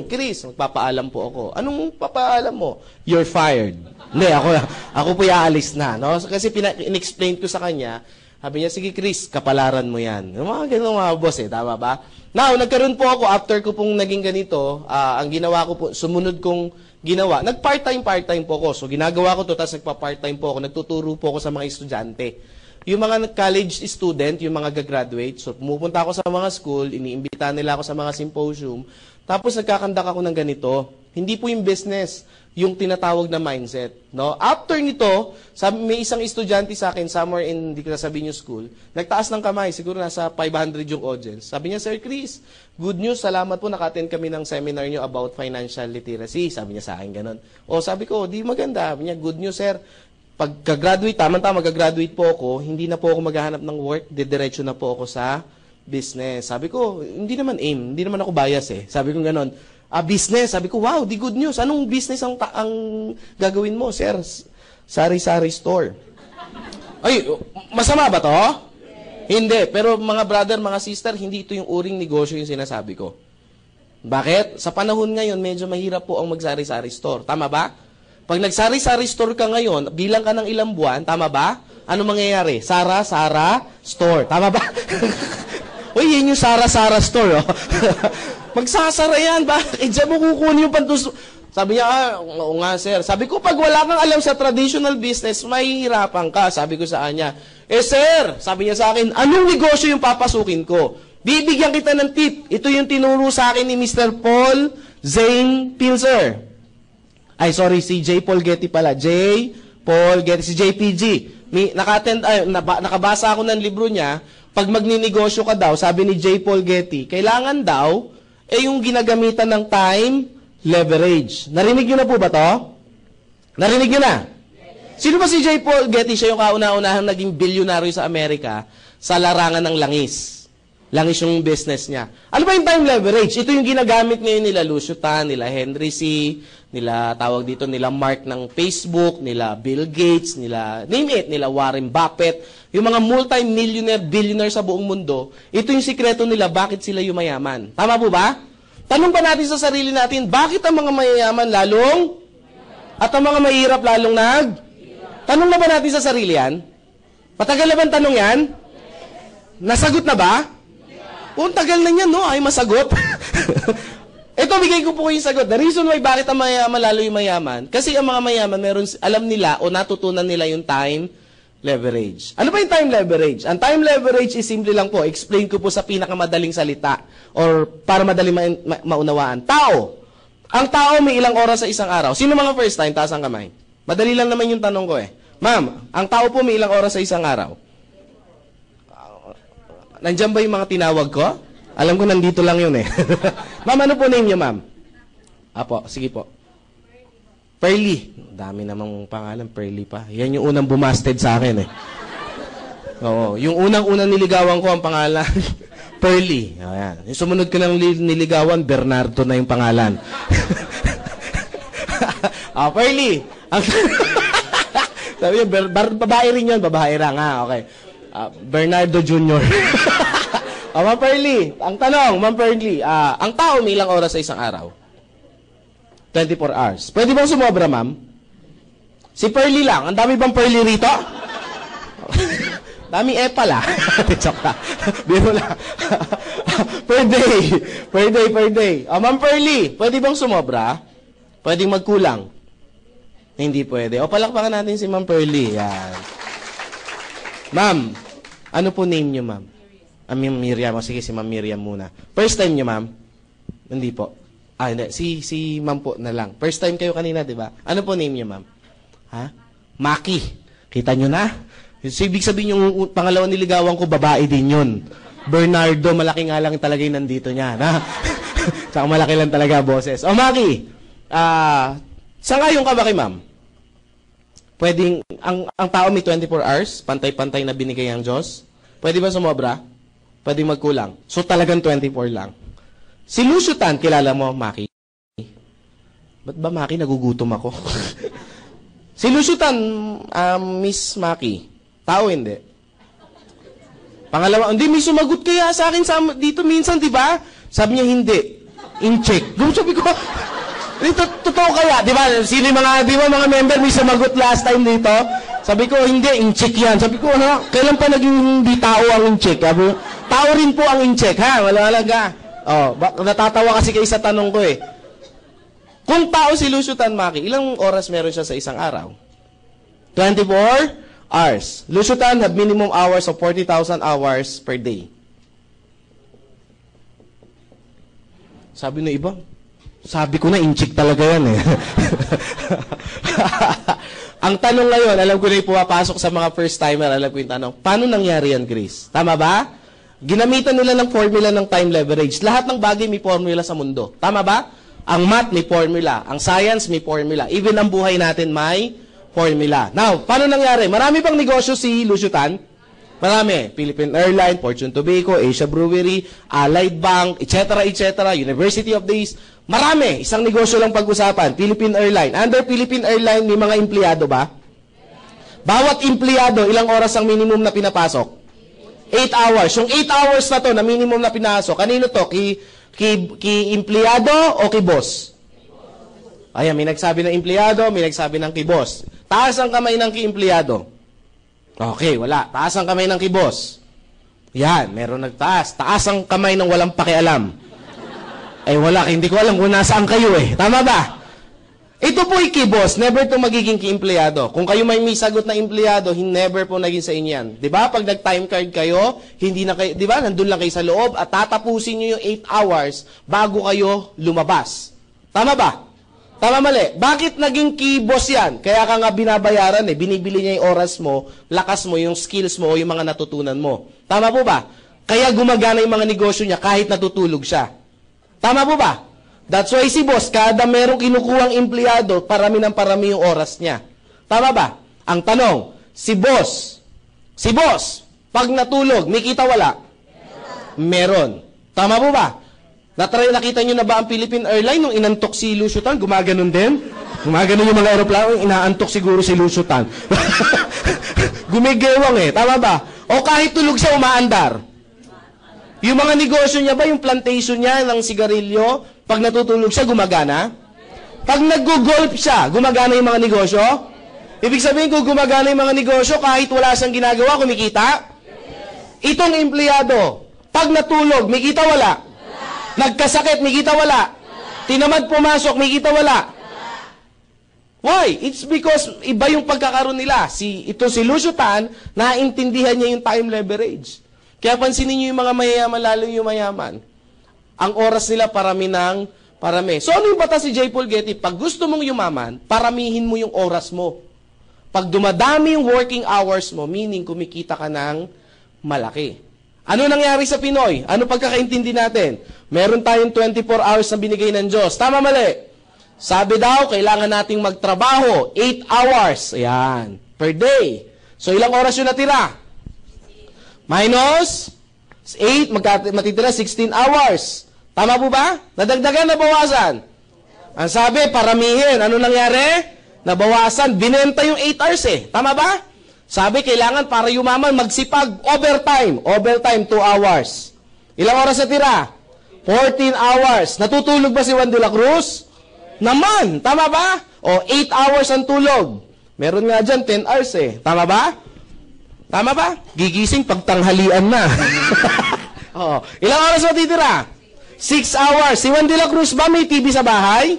Chris, magpapaalam po ako. Anong papaalam mo? You're fired. Hindi, ako po iaalis na. No? Kasi in-explain ko sa kanya, sabi niya, sige Chris, kapalaran mo yan. Mga ganun mga boss eh, tama ba? Now, nagkaroon po ako, after ko pong naging ganito, ang ginawa ko po, sumunod kong ginawa, nag-part-time po ako. So, ginagawa ko to, tapos nagpa-part-time po ako, nagtuturo po ako sa mga estudyante. Yung mga college student, yung mga gagraduate, so pumupunta ako sa mga school, iniimbita nila ako sa mga symposium, tapos nagkakandak ako ng ganito. Hindi po yung business, yung tinatawag na mindset. No? After nito, may isang estudyante sa akin, somewhere in, hindi ko nasabihin yung school, nagtaas ng kamay, siguro nasa 500 yung audience. Sabi niya, Sir Chris, good news, salamat po, naka-attend kami ng seminar niyo about financial literacy. Sabi niya sa akin ganun. O sabi ko, di maganda. Sabi niya, good news, sir. Pagka-graduate, tama-tama, mag-graduate po ako, hindi na po ako maghahanap ng work, didiretso na po ako sa business. Sabi ko, hindi naman aim, hindi naman ako bias eh. Sabi ko ganun, business. Sabi ko, wow, di good news. Anong business ang gagawin mo, sir? Sari-sari store. Ay, masama ba to? Hindi. Pero mga brother, mga sister, hindi ito yung uring negosyo yung sinasabi ko. Bakit? Sa panahon ngayon, medyo mahirap po ang mag-sari-sari store. Tama ba? Pag nag-sari-sari store ka ngayon, bilang ka ng ilang buwan, tama ba? Ano mangyayari? Sara store. Tama ba? Uy, yun yung Sara store. Oh. Magsasara yan. Bakit? Diyan mo kukunin yung pantus... Sabi niya, oo nga sir. Sabi ko, pag wala kang alam sa traditional business, mahihirapan ka. Sabi ko sa kanya, sir, sabi niya sa akin, anong negosyo yung papasukin ko? Bibigyan kita ng tip. Ito yung tinuro sa akin ni Mr. Paul Zane Pilzer. Ay, sorry, si J. Paul Getty pala. J. Paul Getty, si JPG. Nakabasa ako ng libro niya, pag magninegosyo ka daw, sabi ni J. Paul Getty, kailangan daw, yung ginagamitan ng time leverage. Narinig nyo na po ba to? Narinig nyo na? Sino ba si J. Paul Getty? Siya yung kauna-unahang naging bilyonaryo sa Amerika sa larangan ng langis. Langis yung business niya. Ano ba yung time leverage? Ito yung ginagamit ngayon nila Lucio Tan, nila Henry C., nila tawag dito, nila Mark ng Facebook, nila Bill Gates, nila name it, nila Warren Buffett, yung mga multi-millionaire, billionaire sa buong mundo, ito yung sikreto nila bakit sila yumayaman. Tama po ba? Tanong pa natin sa sarili natin, bakit ang mga mayayaman lalong at ang mga mahirap lalong Tanong na ba natin sa sarili yan? Matagal na ba ang tanong yan? Nasagot na ba? Oo, tagal na yan, no? Ay, masagot. Ito, bigay ko po yung sagot. The reason why bakit ang mayaman lalo yung mayaman, kasi ang mga mayaman, alam nila o natutunan nila yung time leverage. Ano ba yung time leverage? Ang time leverage is simple lang po. Explain ko po sa pinakamadaling salita or para madaling maunawaan. Tao. Ang tao may ilang oras sa isang araw. Sino mga first time? Taas ang kamay. Madali lang naman yung tanong ko eh. Ma'am, ang tao po may ilang oras sa isang araw? Nandiyan ba yung mga tinawag ko? Alam ko nandito lang yun eh. Ma'am, ano po name niyo, ma'am? Apo, sige po. Pearly. Dami namang pangalan, Pearly pa. Yan yung unang bumasted sa akin eh. Oo, yung unang-unang niligawan ko ang pangalan, Pearly. Ayan. Yung sumunod ko ng niligawan, Bernardo na yung pangalan. Pearly. Sabi niya, babae rin yun, babae lang. Okay. Bernardo Jr. Ma'am Pearly, ang tanong, Ma'am Pearly, ang tao may ilang oras sa isang araw? 24 hours. Pwede bang sumobra, ma'am? Si Pearly lang. Ang dami bang Pearly rito? Dami pala. Joke lang. Biro lang. Per day. Ma'am Pearly, pwede bang sumobra? Pwede magkulang? Hindi pwede. O, palakpakan natin si Ma'am Pearly. Yan. Ma'am, ano po name niyo, ma'am? Miriam. Sige, si Ma'am Miriam muna. First time niyo, ma'am? Hindi po. Hindi. Si ma'am po na lang. First time kayo kanina, di ba? Ano po name niyo, ma'am? Ha? Maki. Kita niyo na? So, ibig sabihin yung pangalawang niligawan ko, babae din yun. Bernardo, malaki nga lang talaga yung nandito niya. Na? Tsaka malaki lang talaga, boses. O, Maki, sangayon ka ba kay ma'am? Pwedeng, ang tao may 24 hours, pantay-pantay na binigay ang Diyos. Pwede ba sumobra? Pwede magkulang. So talagang 24 lang. Si Lucio Tan, kilala mo, Maki? Ba't ba, Maki, nagugutom ako? Si Lucio Tan, Miss Maki, tao hindi. Pangalawa, hindi, may sumagot kaya sa akin dito minsan, di ba? Sabi niya, hindi. In-check. Sabi ko, totoo kaya? Di ba? Sino mga member may sumagot last time dito? Sabi ko, hindi, in-check yan. Sabi ko, kailan pa naging hindi tao ang in-check? Tao rin po ang in-check, ha? Wala natatawa kasi kayo sa tanong ko eh. Kung tao si Lucio Tan, Maki, ilang oras meron siya sa isang araw? 24 hours. Lucio Tan have minimum hours of 40,000 hours per day. Sabi ng iba, sabi ko na, in-check talaga yan eh. Ang tanong ngayon, alam ko na yung pumapasok sa mga first-timer, alam ko yung tanong, paano nangyari yan, Chris? Tama ba? Ginamitan nila ng formula ng time leverage. Lahat ng bagay may formula sa mundo. Tama ba? Ang math may formula. Ang science may formula. Even ang buhay natin may formula. Now, paano nangyari? Marami pang negosyo si Lucio Tan. Marami. Philippine Airlines, Fortune Tobacco, Asia Brewery, Allied Bank, etc., University of the East. Marami. Isang negosyo lang pag-usapan. Philippine Airlines. Under Philippine Airlines, may mga empleyado ba? Bawat empleyado, ilang oras ang minimum na pinapasok? 8 hours. Yung 8 hours na to, na minimum na pinasok, kanino to? Ki empleyado o ki boss? Ayan, may nagsabi ng empleyado, may nagsabi ng ki boss. Taas ang kamay ng ki empleyado. Okay, wala. Taas ang kamay ng ki boss. Yan, meron nagtaas. Taas ang kamay ng walang pakialam. Wala, hindi ko alam kung nasaan kayo eh. Tama ba? Ito po boss, never to magiging ki-empleyado. Kung kayo may sagot na empleyado, never po naging sa inyo yan. Di ba? Pag nag-time card kayo, hindi na kayo, di ba? Nandun lang kayo sa loob at tatapusin nyo yung 8 hours bago kayo lumabas. Tama ba? Tama mali. Bakit naging key boss yan? Kaya ka nga binabayaran eh. Binibili niya yung oras mo, lakas mo, yung skills mo, o yung mga natutunan mo. Tama po ba? Kaya gumagana yung mga negosyo niya kahit natutulog siya. Tama po ba? That's why si boss, kada merong kinukuhang empleyado, parami ng parami yung oras niya. Tama ba? Ang tanong, si boss, pag natulog, may kita wala? Meron. Tama po ba? Nakita nyo na ba ang Philippine Airlines nung inantok si Lucio Tan? Gumaganon din? Gumaganon yung mga aeroplano, inaantok siguro si Lucio Tan. Gumigewang eh. Tama ba? O kahit tulog siya, umaandar. Yung mga negosyo niya ba, yung plantation niya ng sigarilyo, pag natutulog siya, gumagana? Pag nag-golf siya, gumagana yung mga negosyo? Ibig sabihin kung gumagana yung mga negosyo, kahit wala siyang ginagawa, kumikita? Itong empleyado, pag natulog, may kita wala? Nagkasakit, may kita wala? Tinamad pumasok, may kita wala? Why? It's because iba yung pagkakaroon nila. Ito si Lucio Tan, naintindihan niya yung time leverage. Kaya pansinin niyo yung mga mayayaman, lalo yung mayaman. Ang oras nila parami ng parami. So ano yung batas si J. Paul Getty? Pag gusto mong yumaman, paramihin mo yung oras mo. Pag dumadami yung working hours mo, meaning kumikita ka ng malaki. Ano nangyari sa Pinoy? Ano pagkakaintindi natin? Meron tayong 24 hours na binigay ng Diyos. Tama mali? Sabi daw, kailangan nating magtrabaho 8 hours. Ayan. Per day. So ilang oras yung natira? Minus 8, matitira 16 hours. Tama po ba? Nadagdagan, nabawasan? Ang sabi, paramihin. Ano nangyari? Nabawasan. Binenta yung 8 hours eh. Tama ba? Sabi, kailangan para yumaman, magsipag, overtime. Overtime, 2 hours. Ilang oras na tira? 14 hours. Natutulog ba si Juan de la Cruz? Naman. Tama ba? O, 8 hours ang tulog. Meron nga dyan, 10 hours eh. Tama ba? Tama ba? Gigising pagtanghalian na. O, ilang oras matitira? 6 hours. Si Juan de la Cruz ba may TV sa bahay?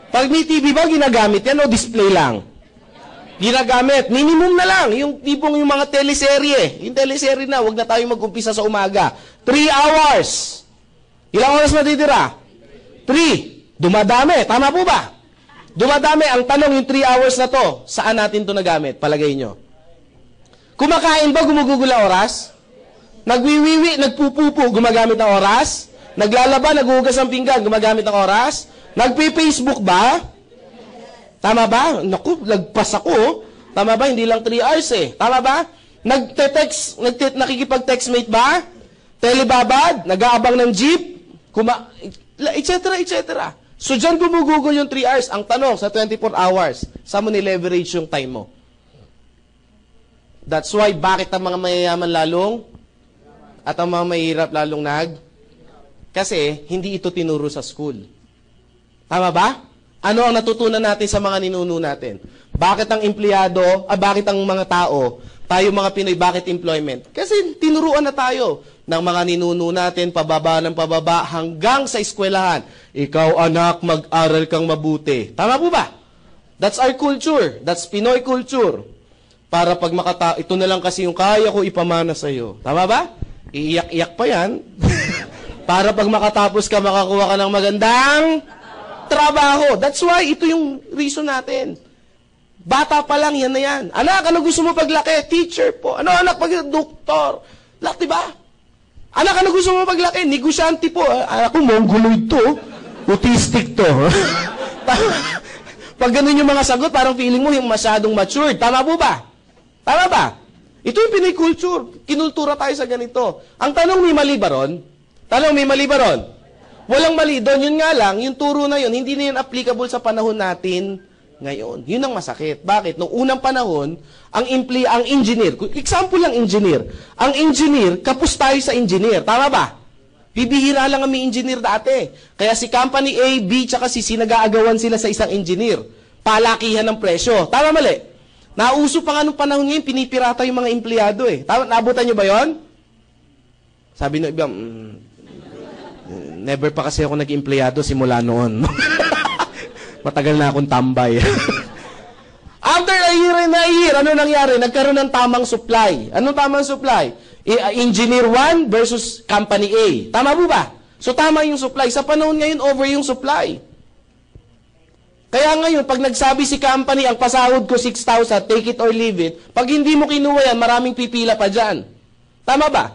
Pag may TV ba, ginagamit yan o display lang? Ginagamit. Minimum na lang. Yung tipong yung mga teleserye. Yung teleserye na, wag na tayo mag-umpisa sa umaga. 3 hours. Ilang oras matitira? 3. Dumadami. Tama po ba? Dumadami. Ang tanong, yung 3 hours na to, saan natin to nagamit? Palagay nyo. Kumakain ba, gumugugol ang oras? Nagwiwiwi, nagpupupo, gumagamit ng oras? Naglalaba, naghuhugas ng pinggan, gumagamit ng oras? Nagpi-Facebook ba? Tama ba? Naku, lagpas ako. Tama ba? Hindi lang 3 hours eh. Tama ba? Nagte-text, nakikipag-textmate ba? Telebabad? Nag-aabang ng jeep? Etc. etc. So, dyan gumugugol yung 3 hours. Ang tanong, sa 24 hours, saan mo ni-leverage yung time mo? That's why, bakit ang mga mayayaman lalong at ang mga mahirap lalong Kasi, hindi ito tinuro sa school. Tama ba? Ano ang natutunan natin sa mga ninuno natin? Bakit ang empleyado, bakit ang mga tao, tayo mga Pinoy, bakit employment? Kasi tinuruan na tayo ng mga ninuno natin, pababa ng pababa, hanggang sa eskwelahan. Ikaw anak, mag-aral kang mabuti. Tama po ba? That's our culture. That's Pinoy culture. Para pag ito na lang kasi yung kaya ko ipamana sa iyo. Tama ba? Iiyak-iyak pa yan. Para pag makatapos ka, makakuha ka ng magandang trabaho. That's why, ito yung reason natin. Bata pa lang, yan na yan. Anak, ano gusto mo paglaki? Teacher po. Ano anak, doktor? Lak, diba? Anak, ano gusto mo paglaki? Negosyante po. Ako, mongoloid to. Autistic to. Pag ganun yung mga sagot, parang feeling mo yung masyadong matured. Tama po ba? Tama ba? Ito yung Pinoy culture. Kinultura tayo sa ganito. Ang tanong, may mali ba ron? Tanong, may mali ba ron? Walang mali doon. Yun nga lang, yung turo na yun, hindi na yun applicable sa panahon natin ngayon. Yun ang masakit. Bakit? Noong unang panahon, ang engineer, example lang engineer, ang engineer, kapos tayo sa engineer. Tama ba? Bibihira lang ang may engineer dati. Kaya si company A, B, tsaka si C, nag-aagawan sila sa isang engineer. Palakihan ng presyo. Tama mali? Nauso pa nga nung panahon ngayon, pinipirata yung mga empleyado eh. Tama, naabutan nyo ba yon? Sabi ng iba, never pa kasi ako nag-empleyado simula noon. Matagal na akong tambay. After a year, ano nangyari? Nagkaroon ng tamang supply. Anong tamang supply? Engineer 1 versus company A. Tama po ba? So tama yung supply. Sa panahon ngayon, over yung supply. Kaya ngayon, pag nagsabi si company, ang pasahod ko 6,000, take it or leave it, pag hindi mo kinuha yan, maraming pipila pa dyan. Tama ba?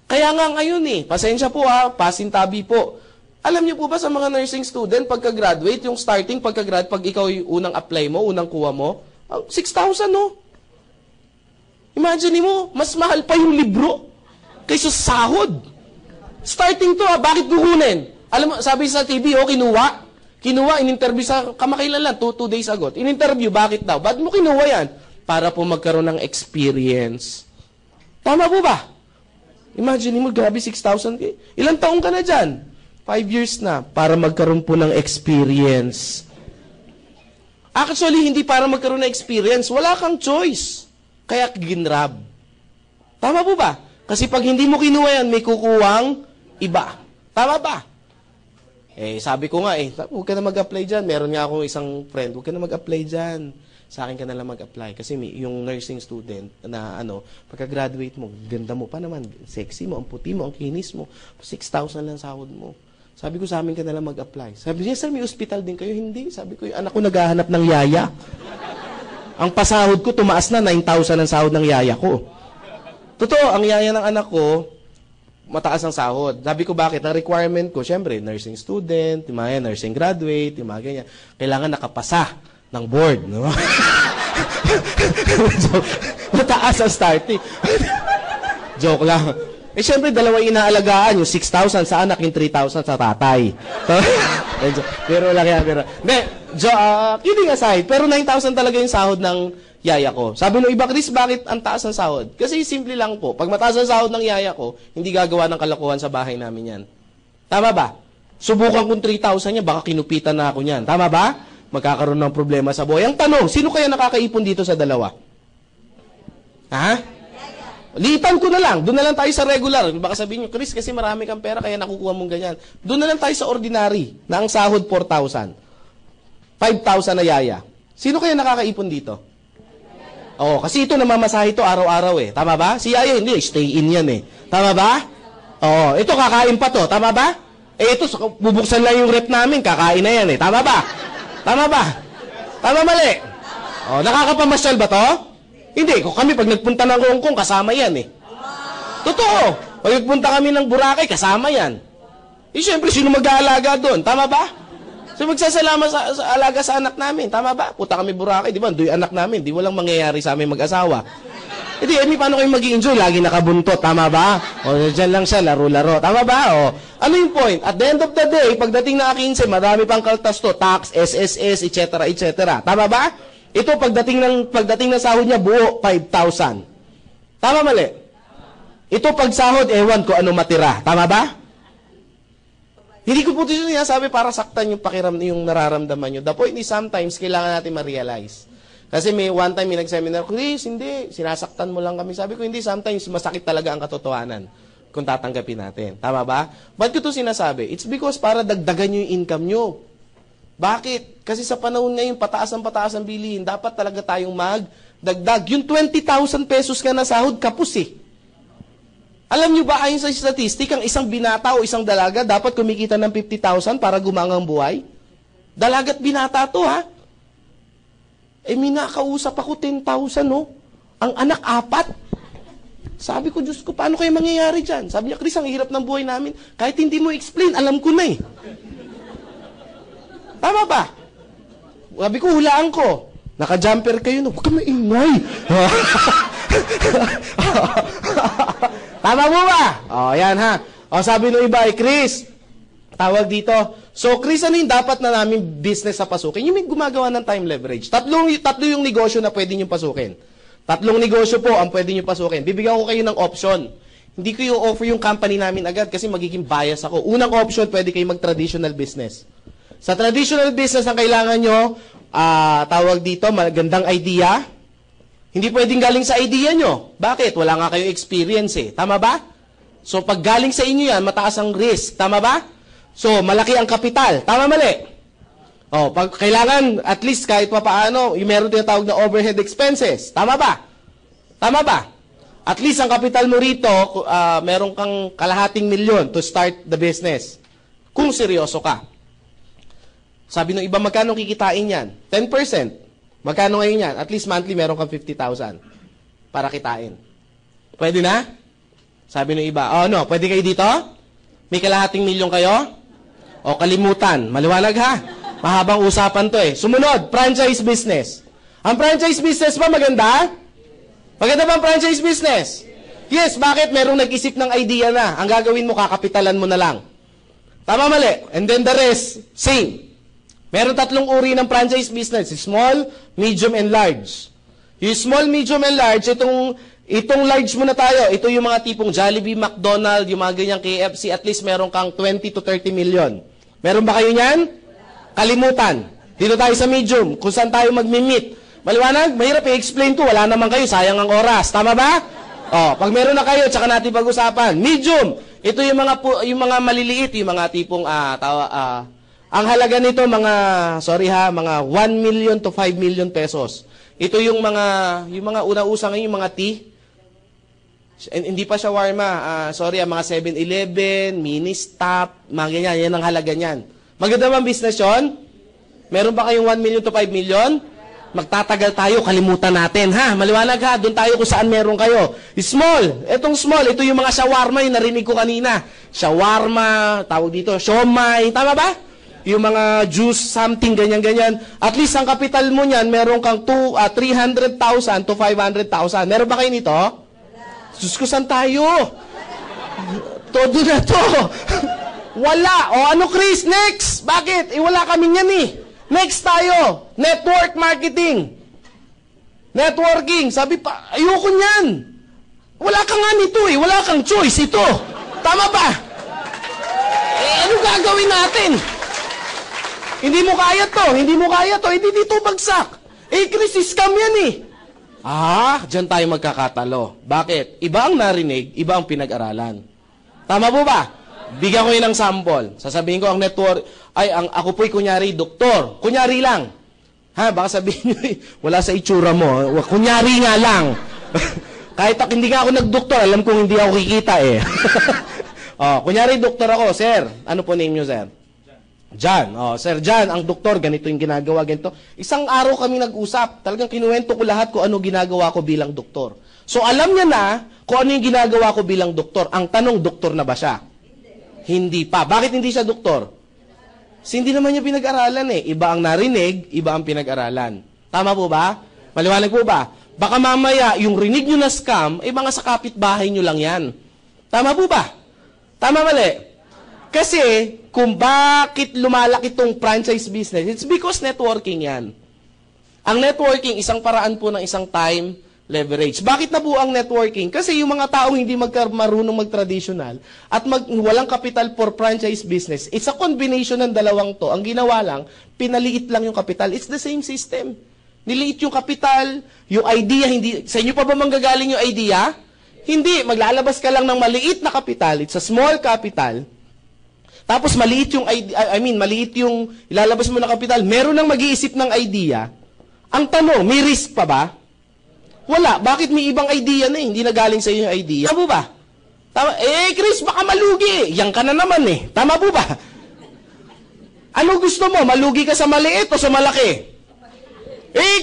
Kaya nga ngayon pasensya po pasintabi po. Alam niyo po ba sa mga nursing student, pagka-graduate, yung starting pagka-grad, pag ikaw yung unang apply mo, unang kuha mo, 6,000 no? Imagine mo, mas mahal pa yung libro kaysa sahod. Starting to bakit kukunin? Alam mo, sabi sa TV, kinuha, in-interview sa kamakailan lang, 2 days ago. In-interview, bakit daw? Bakit mo kinuha yan? Para po magkaroon ng experience. Tama po ba? Imagine mo, grabe 6,000. Ilang taong ka na dyan? 5 years na, para magkaroon po ng experience. Actually, hindi para magkaroon ng experience. Wala kang choice. Kaya ginrab. Tama po ba? Kasi pag hindi mo kinuha yan, may kukuwang iba. Tama ba? Sabi ko nga huwag ka na mag-apply dyan. Meron nga akong isang friend, huwag ka na mag-apply dyan. Sa akin ka na lang mag-apply. Kasi yung nursing student na pagka-graduate mo, ganda mo pa naman, sexy mo, ang puti mo, ang kinis mo, 6,000 lang sahod mo. Sabi ko, sa amin ka na lang mag-apply. Sabi niya, sir, may hospital din kayo? Hindi. Sabi ko, yung anak ko naghahanap ng yaya. Ang pasahod ko, tumaas na 9,000 ang sahod ng yaya ko. Totoo, ang yaya ng anak ko, mataas ang sahod. Sabi ko, bakit? Ang requirement ko, syempre, nursing student, yung mga nursing graduate, yung mga ganyan. Kailangan nakapasa ng board. No? So, mataas ang starting. Joke lang. Syempre, dalawa inaalagaan. Yung 6,000 sa anak, yung 3,000 sa tatay. Pero lang yan. Kidding aside, pero 9,000 talaga yung sahod ng yaya ko. Sabi ng iba, Chris, bakit ang taas ng sahod? Kasi simple lang po. Pag mataas ang sahod ng yaya ko, hindi gagawa ng kalokohan sa bahay namin yan. Tama ba? Subukan kong 3,000 niya, baka kinupitan na ako niyan. Tama ba? Magkakaroon ng problema sa buhay. Ang tanong, sino kaya nakakaipon dito sa dalawa? Ha? Liitan ko na lang. Doon na lang tayo sa regular. Baka sabihin nyo, Chris, kasi marami kang pera, kaya nakukuha mong ganyan. Doon na lang tayo sa ordinary, na ang sahod 4,000. 5,000 na yaya. Sino kaya nakakaipon dito? Kasi ito namamasahe ito araw-araw Tama ba? Si yaya, hindi. Stay in yan Tama ba? Ito kakain pa to. Tama ba? Ito, bubuksan lang yung rep namin, kakain na yan Tama ba? Tama ba? Tama mali? Nakakapamasyal ba to? Hindi. Kami pag nagpunta ng Hong Kong, kasama yan Totoo. Pag nagpunta kami ng Boracay, kasama yan. Siyempre, sino mag-aalaga doon? Tama ba? So, magsasalamat sa alaga sa anak namin. Tama ba? Puta kami Boracay, di ba? Do'y anak namin. Di walang mangyayari sa aming mag-asawa. Hindi, paano kayo mag-i-enjoy? Lagi nakabuntot. Tama ba? Dyan lang siya, laro-laro. Tama ba? Ano yung point? At the end of the day, pagdating na 15, marami pang kaltas to. Tax, SSS, etc., etc. Tama ba? Ito, pagdating ng sahod niya, buo, 5,000. Tama mali? Ito, pag sahod, ewan ko ano matira. Tama ba? Hindi ko po ito sinasabi para saktan yung yung nararamdaman nyo. The point is, sometimes, kailangan natin ma-realize. Kasi one time, may nag-seminar, Chris, hindi, sinasaktan mo lang kami. Sabi ko, hindi, sometimes, masakit talaga ang katotohanan kung tatanggapin natin. Tama ba? Ba't ko ito sinasabi? It's because para dagdagan nyo yung income nyo. Bakit? Kasi sa panahon ngayon, pataas ang bilihin, dapat talaga tayong magdagdag. Yung 20,000 pesos ka na sahod, kapus Alam nyo ba, ayon sa statistic, ang isang binata o isang dalaga dapat kumikita ng 50,000 para gumangang buhay? Dalagat binata to, ha? May nakausap ako 10,000, no? Ang anak, 4. Sabi ko, Diyos ko, paano kayo mangyayari dyan? Sabi niya, Chris, ang hirap ng buhay namin. Kahit hindi mo explain, alam ko na Tama ba? Sabi ko, hulaan ko. Naka-jumper kayo, no? Huwag ka maingay. Tama mo ba? Yan ha. Sabi ng iba, Chris, tawag dito. So, Chris, ano yung dapat na namin business sa pasukin? Yung may gumagawa ng time leverage. Tatlo yung negosyo na pwede nyo pasukin. 3 negosyo po ang pwede nyo pasukin. Bibigyan ko kayo ng option. Hindi ko yung offer yung company namin agad kasi magiging bias ako. Unang option, pwede kayo mag-traditional business. Sa traditional business, ang kailangan nyo, tawag dito, magandang idea. Hindi pwedeng galing sa idea nyo. Bakit? Wala nga kayo experience Tama ba? So, pag galing sa inyo yan, mataas ang risk. Tama ba? So, malaki ang kapital. Tama mali? Pag kailangan, at least kahit pa paano, yung meron tinatawag na overhead expenses. Tama ba? Tama ba? At least ang kapital mo rito, meron kang kalahating milyon to start the business. Kung seryoso ka. Sabi ng iba, magkano kikitain yan? 10%. Magkano ngayon yan? At least monthly, meron kang 50,000 para kitain. Pwede na? Sabi ng iba, no, pwede kayo dito? May kalahating milyon kayo? O kalimutan. Maliwanag ha? Mahabang usapan to eh. Sumunod, franchise business. Ang franchise business ba maganda? Maganda ba ang franchise business? Yes, bakit? Merong nag-isip ng idea na. Ang gagawin mo, kakapitalan mo na lang. Tama, mali. And then the rest, same. Meron 3 uri ng franchise business. Small, medium, and large. Yung small, medium, and large, itong large muna tayo. Ito yung mga tipong Jollibee, McDonald's, yung mga ganyang KFC, at least meron kang 20 to 30 million. Meron ba kayo niyan? Kalimutan. Dito tayo sa medium, kung saan tayo magmi-meet. Maliwanag? Mahirap i-explain to. Wala naman kayo, sayang ang oras. Tama ba? Pag meron na kayo, tsaka natin pag-usapan. Medium. Ito yung mga maliliit, yung mga tipong, ang halaga nito, mga 1 million to 5 million pesos. Ito yung mga una-usa ngayon, yung mga tea. Hindi pa shawarma. Mga 7-Eleven, mini-stop, mga ganyan. Yan ang halaga niyan. Maganda bang business yun? Meron ba kayong 1 million to 5 million? Magtatagal tayo, kalimutan natin, ha? Maliwanag ha, doon tayo kung saan meron kayo. Small, etong small, ito yung mga shawarma, yung narinig ko kanina. Shawarma, tawag dito, siomai, tama ba? Yung mga juice, something, ganyan-ganyan. At least ang kapital mo niyan, meron kang 300,000 to 500,000. Meron ba kayo nito? Diyos ko, saan tayo? Todo na to. Wala. Ano, Chris? Next. Bakit? Wala kami niyan eh. Next tayo. Network marketing. Networking. Sabi pa, ayoko niyan. Wala ka nga nito eh. Wala kang choice ito. Tama ba? Ano gagawin natin? Hindi mo kaya to. Hindi mo kaya to. Hindi dito bagsak. Chris, scam yan eh. Diyan tayo magkakatalo. Bakit? Iba ang narinig, iba ang pinag-aralan. Tama po ba? Bigyan ko yun ng sample. Sasabihin ko ang network, ako po'y kunyari doktor. Kunyari lang. Baka sabihin nyo, wala sa itsura mo. Kunyari nga lang. Kahit hindi nga ako nagdoktor, alam kong hindi ako kikita eh. Kunyari doktor ako, sir. Ano po name nyo, sir? John. Sir John, ang doktor, ganito yung ginagawa, ganito. Isang araw kami nag-usap. Talagang kinuwento ko lahat kung ano ginagawa ko bilang doktor. So alam niya na kung ano yung ginagawa ko bilang doktor. Ang tanong, doktor na ba siya? Hindi pa. Bakit hindi siya doktor? Kasi hindi naman niya pinag-aralan eh. Iba ang narinig, iba ang pinag-aralan. Tama po ba? Maliwanag po ba? Baka mamaya, yung rinig nyo na scam, mga sa kapitbahay nyo lang yan. Tama po ba? Tama mali? Kasi, kung bakit lumalaki itong franchise business, it's because networking yan. Ang networking, isang paraan po ng isang time leverage. Bakit na po ang networking? Kasi yung mga taong hindi marunong mag-traditional at walang capital for franchise business, it's a combination ng dalawang to. Ang ginawa lang, pinaliit lang yung capital. It's the same system. Niliit yung capital, yung idea, hindi, sa inyo pa ba manggagaling yung idea? Hindi, maglalabas ka lang ng maliit na capital, it's a small capital. Tapos maliit yung maliit yung ilalabas mo na capital, meron nang mag-iisip ng idea. Ang tanong, may risk pa ba? Wala. Bakit may ibang idea na hindi na galing sa iyo yung idea? Tama po ba? Tama. Chris, baka malugi. Yan ka na naman eh. Tama po ba? Ano gusto mo? Malugi ka sa maliit o sa malaki?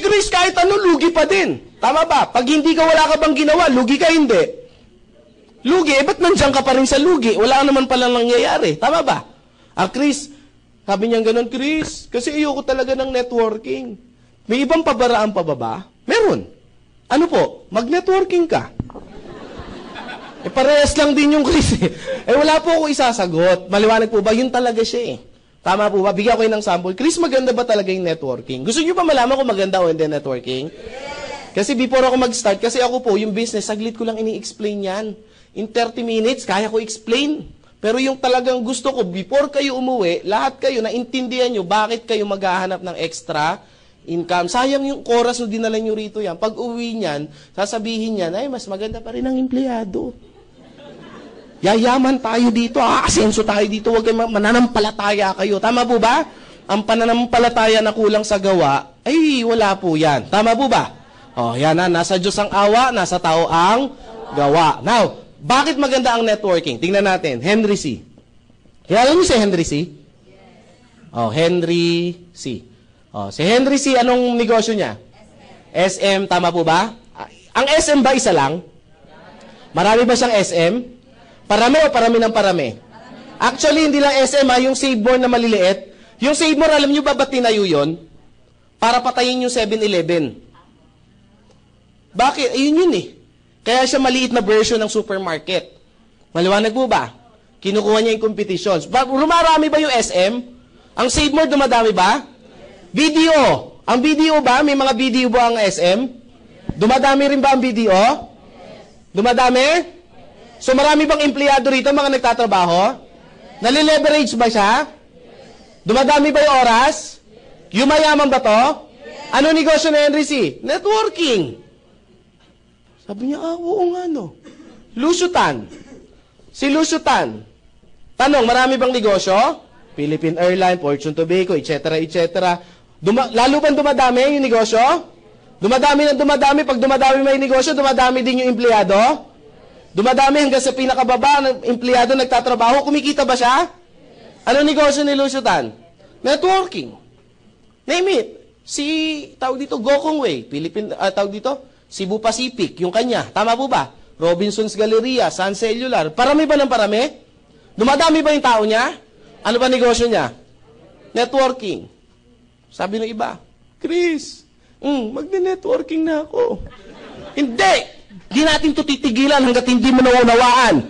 Chris, kahit ano, lugi pa din. Tama ba? Pag hindi ka, wala ka bang ginawa, lugi ka hindi. Lugi, ba't nandiyan ka pa rin sa lugi? Wala naman palang nangyayari. Tama ba? Chris, sabi niya ganun, Chris, kasi ayoko talaga ng networking. May ibang pabaraan pa ba? Meron. Ano po? Mag-networking ka. Parehas lang din yung Chris eh. Wala po ako isasagot. Maliwanag po ba? Yun talaga siya eh. Tama po ba? Bigyan ko yun ng sample. Chris, maganda ba talaga yung networking? Gusto niyo ba malaman kung maganda o hindi networking? Kasi before ako mag-start, kasi ako po, yung business, saglit ko lang ini-explain yan. In 30 minutes, kaya ko explain. Pero yung talagang gusto ko, before kayo umuwi, lahat kayo, naintindihan nyo, bakit kayo maghahanap ng extra income. Sayang yung oras na dinala nyo rito yan. Pag uwi niyan, sasabihin niyan, mas maganda pa rin ang empleyado. Yayaman tayo dito, asenso tayo dito, huwag kayo mananampalataya kayo. Tama po ba? Ang pananampalataya na kulang sa gawa, wala po yan. Tama po ba? Yan na, nasa Diyos ang awa, nasa tao ang gawa. Now, bakit maganda ang networking? Tingnan natin, Henry C. Kilala niyo si Henry C? Oh, Henry C. Oh, si Henry C, anong negosyo niya? SM, tama po ba? Ang SM ba isa lang? Marami ba siyang SM? Parami o parami ng parami? Actually, hindi lang SM yung Save More na maliliit. Yung Save More, alam nyo ba ba't tinayo yun? Para patayin yung 7-Eleven. Bakit? Ayun yun eh. Kaya siya maliit na version ng supermarket. Maliwanag po ba? Kinukuha niya yung competitions. Rumarami ba yung SM? Ang Save More, dumadami ba? Video. Ang video ba? May mga video ba ang SM? Dumadami rin ba ang video? Dumadami? So marami bang empleyado rito, mga nagtatrabaho? Nalileverage ba siya? Dumadami ba yung oras? Yumayaman ba to? Ano negosyo na Henry C? Networking. Sabi niya, oo nga no. Lusutan. Si Lusutan. Tanong, marami bang negosyo? Philippine Airlines, Fortune Tobacco, etc. etc. Lalo bang dumadami yung negosyo? Dumadami ng dumadami. Pag dumadami may negosyo, dumadami din yung empleyado. Dumadami hanggang sa pinakababa ng empleyado nagtatrabaho. Kumikita ba siya? Ano negosyo ni Lusutan? Networking. Name it. Si, tawag dito, Gokong Way. Tawag dito, Cebu Pacific. Yung kanya. Tama po ba? Robinson's Galleria, Sun Cellular. Parami ba ng parami? Dumadami ba yung tao niya? Ano ba negosyo niya? Networking. Sabi ng iba, Chris, magne-networking na ako. Hindi! Di natin ito titigilan hanggat hindi mo naunawaan.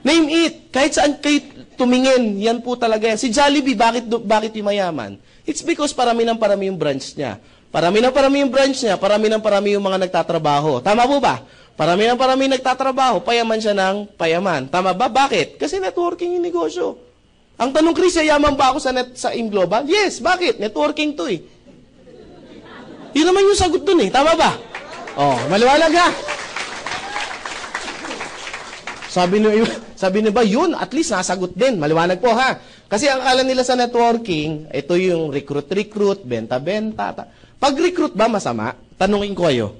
Name it. Kahit saan kayo tumingin, yan po talaga yan. Si Jollibee, bakit yung mayaman? It's because parami ng parami yung branch niya. Parami ng parami yung branch niya, parami ng parami yung mga nagtatrabaho. Tama po ba? Parami ng parami nagtatrabaho, payaman siya ng payaman. Tama ba? Bakit? Kasi networking yung negosyo. Ang tanong, Chris, yaman ba ako sa InGlobal? Yes, bakit? Networking to eh. Yun naman yung sagot dun eh. Tama ba? Oh, maliwanag ha? Sabi niyo ba, yun, at least nasagot din. Maliwanag po ha? Kasi ang akala nila sa networking, ito yung recruit, benta-benta. Pag-recruit ba masama? Tanungin ko kayo.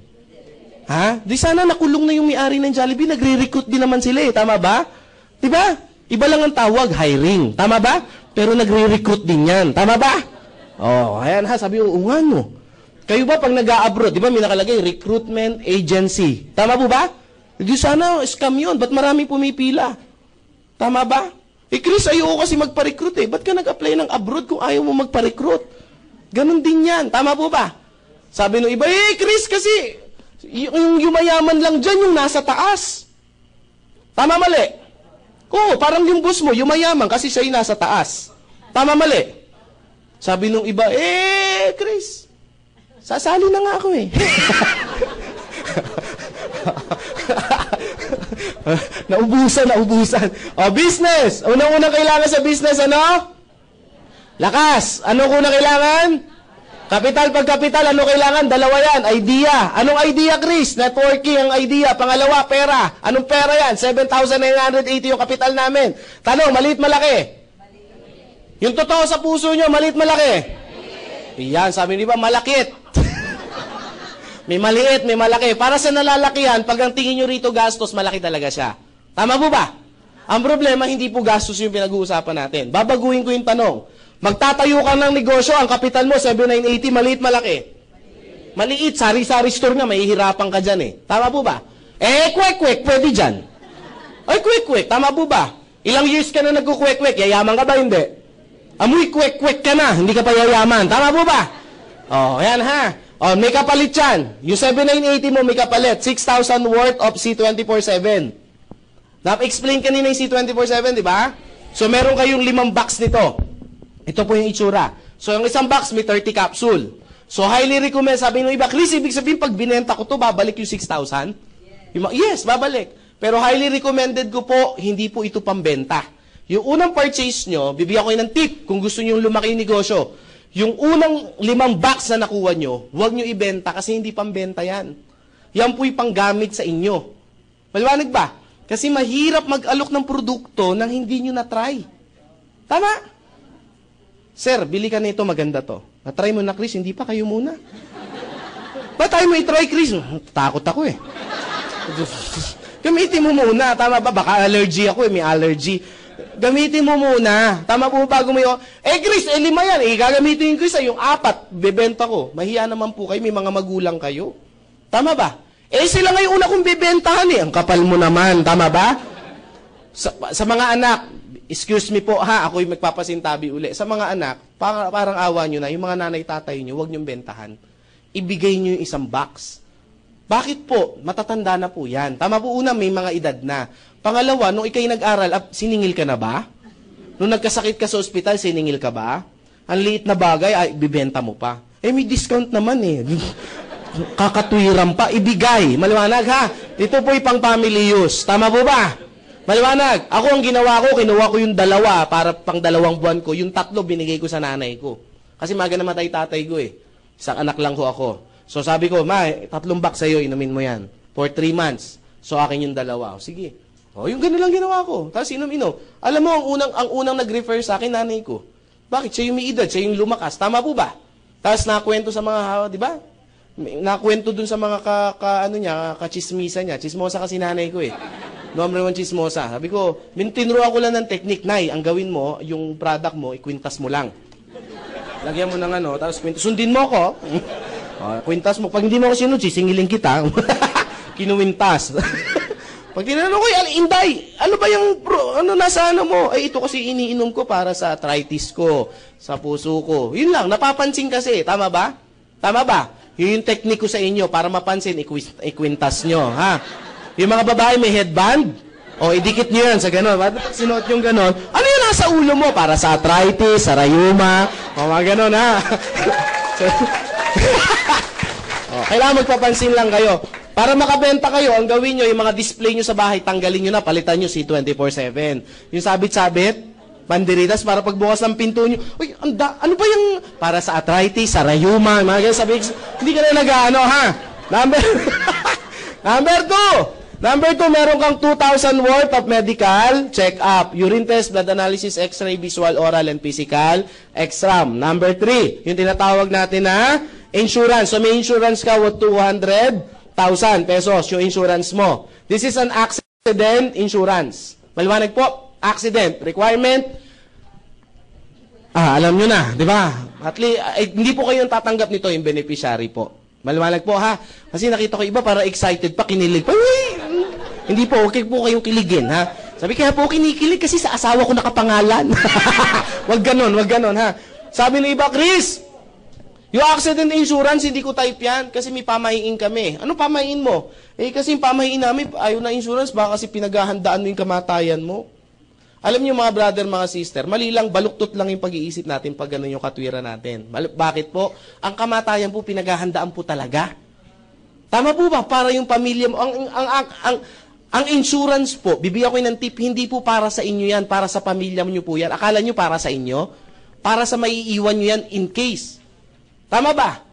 Ha? Di sana nakulong na yung may-ari ng Jollibee, nagre-recruit din naman sila eh. Tama ba? Diba? Iba lang ang tawag, hiring. Tama ba? Pero nagre-recruit din yan. Tama ba? Oh, ayan ha, sabi ko, nga no. Kayo ba pag nag-a-abroad, di ba may nakalagay, recruitment agency. Tama po ba? Di sana, scam yun. Ba't marami pumipila? Tama ba? Eh Chris, ayoko kasi magpa-recruit eh. Ba't ka nag-apply ng abroad kung ayaw mo magpa-recruit? Ganon din yan. Tama po ba? Sabi nung iba, eh Chris, kasi yung yumayaman lang dyan, yung nasa taas. Tama mali? Oo, parang yung boss mo, yumayaman kasi siya yung nasa taas. Tama mali? Sabi nung iba, eh Chris, sasali na nga ako eh. Naubusan. O, business. Unang-unang kailangan sa business, ano? Lakas. Ano unang kailangan? Kapital. Pag-kapital, ano kailangan? Dalawa yan. Idea. Anong idea, Chris? Networking ang idea. Pangalawa, pera. Anong pera yan? 7,980 yung kapital namin. Tanong, maliit, malaki? Yung totoo sa puso nyo, maliit, malaki? Iyan, sabi niyo ba, malakit. May maliit, may malaki. Para sa nalalakihan, pag ang tingin nyo rito gastos, malaki talaga siya. Tama po ba? Ang problema, hindi po gastos yung pinag-uusapan natin. Babaguhin ko yung tanong. Magtatayo ka ng negosyo, ang kapital mo, 7,980, maliit, malaki? Maliit, sari-sari store nga, mahihirapan ka dyan eh. Tama po ba? Eh, kwek-kwek, pwede dyan. Ay, kwek-kwek, tama po ba? Ilang years ka na nagkukwek-kwek, yayaman ka ba? Hindi. Amoy kwek-kwek ka na, hindi ka pa yayaman. Tama po ba? Oh, ayan ha. Oh, may kapalit yan. Yung 7,980 mo, may kapalit. 6,000 worth of C24/7. Nap-explain kanina yung C24/7, di ba? So, meron kayong 5 box nito. Ito po yung itsura. So, yung isang box, may 30 capsule. So, highly recommend. Sabi ng iba, Chris, ibig sabihin, pag binenta ko to, babalik yung 6,000? Yes, babalik. Pero highly recommended ko po, hindi po ito pambenta. Yung unang purchase nyo, bibigyan ko yun ng tip kung gusto nyo lumaki yung negosyo. Yung unang 5 box na nakuha nyo, huwag nyo ibenta kasi hindi pambenta yan. Yan po'y panggamit sa inyo. Maliwanag ba? Kasi mahirap mag-alok ng produkto nang hindi nyo na-try. Tama? Sir, bili ka nito, maganda to. Na-try mo na, Chris, hindi pa kayo muna. Ba't tayo mo i-try, Chris? Takot ako eh. Gamitin mo muna, tama ba? Baka allergy ako eh, may allergy. Gamitin mo muna. Tama po bago mo yung, Chris, 5 yan. Gagamitin ko isa, yung 4, bebenta ko. Mahiya naman po kayo, may mga magulang kayo. Tama ba? Sila ngayon una kong bibentahan Ang kapal mo naman. Tama ba? Sa mga anak, excuse me po ako'y magpapasintabi uli. Sa mga anak, parang awa nyo na, yung mga nanay-tatay nyo, huwag nyong bentahan. Ibigay nyo yung isang box. Bakit po? Matatanda na po yan. Tama po una, may mga edad na. Pangalawa, nung ikay nag-aral, siningil ka na ba? Nung nagkasakit ka sa ospital, siningil ka ba? Ang liit na bagay, bibenta mo pa. May discount naman Kakatwiran pa, ibigay. Maliwanag ha? Ito po'y pang family use. Tama po ba? Maliwanag. Ako ang ginawa ko, kinuha ko yung 2 para pang 2 buwan ko. Yung 3 binigay ko sa nanay ko. Kasi maga namatay tatay ko Isang anak lang ko ako. So sabi ko, 3 box sa'yo, inumin mo yan. For 3 months. So akin yung 2. Sige. Yung gano'n lang ginawa ko. Tapos inom-inom. Alam mo, ang unang nag-refer sa akin, nanay ko. Bakit? Siya yung may edad, siya yung lumakas. Tama po ba? Tapos nakwento sa mga, di ba? Nakwento dun sa mga kachismisa niya. Chismosa kasi nanay ko Number 1 chismosa. Sabi ko, tinuro ako lang ng technique. Nay, ang gawin mo, yung product mo, ikwintas mo lang. Lagyan mo ng tapos sundin mo ko. Kwintas mo. Pag hindi mo ako sinunod, sisingilin kita. Kinuwintas. Pag tinanong ko, Inday, ano ba yung, nasa mo? Ito kasi iniinom ko para sa arthritis ko, sa puso ko. Yun lang, napapansin kasi. Tama ba? Tama ba? Yun yung technique ko sa inyo, para mapansin, ikwintas nyo, ha? Yung mga babae may headband, idikit nyo yan sa gano'n. Pag sinuot yung gano'n, ano yun nasa ulo mo? Para sa arthritis, sa rayuma, mga gano'n, ha? Kailangan magpapansin lang kayo. Para makabenta kayo, ang gawin nyo, yung mga display nyo sa bahay, tanggalin nyo na, palitan nyo si 24/7. Yung sabit-sabit, banderitas, para pagbukas ng pinto nyo, ano ba yung, para sa arthritis, sa rayuma, mga ganyan, sabi, hindi ka na nag-ano, ha? Number 2, meron kang 2,000 worth of medical check-up, urine test, blood analysis, x-ray, visual, oral, and physical exam. Number 3, yung tinatawag natin na insurance. So may insurance ka worth 200,000 pesos yung insurance mo. This is an accident insurance. Maliwanag po, accident requirement. Alam nyo na, di ba? At least, hindi po kayo tatanggap nito yung beneficiary po. Maliwanag po ha. Kasi nakita ko iba para excited pa, kinilig pa. Hindi po, okay po kayong kiligin ha. Sabi kaya po kinikilig kasi sa asawa ko nakapangalan. Wag ganon ha. Sabi ng iba, Chris, yung accident insurance, hindi ko type yan kasi may pamahiin kami. Ano pamahiin mo? Kasi yung pamahiin namin, ayaw na insurance, baka kasi pinaghahandaan mo yung kamatayan mo. Alam niyo mga brother, mga sister, mali lang, baluktot lang yung pag-iisip natin pag gano'n yung katwiran natin. Bakit po? Ang kamatayan po, pinaghahandaan po talaga. Tama po ba? Para yung pamilya mo, ang insurance po, bibigyan ko ng tip, hindi po para sa inyo yan, para sa pamilya niyo po yan. Akala niyo para sa inyo? Para sa maiiwan niyo yan in case. Tama ba?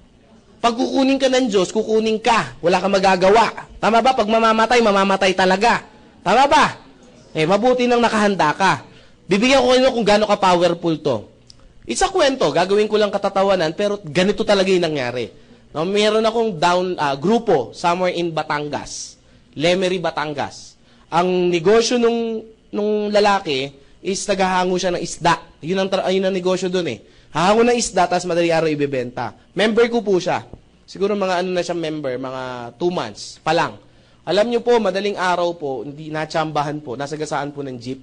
Pag kukunin ka ng Diyos, kukunin ka. Wala kang magagawa. Tama ba? Pag mamamatay talaga. Tama ba? Mabuti nang nakahanda ka. Bibigyan ko kayo kung gaano ka-powerful to. It's a kwento. Gagawin ko lang katatawanan, pero ganito talaga yung nangyari. No, meron akong grupo somewhere in Batangas. Lemery, Batangas. Ang negosyo nung lalaki is naghahango siya ng isda. Yun ang negosyo dun Hahango ng isda, tapos madali araw ibebenta. Member ko po siya. Siguro mga na siya member, mga 2 months pa lang. Alam niyo po, madaling araw po, hindi natsambahan po, nasagasaan po ng jeep.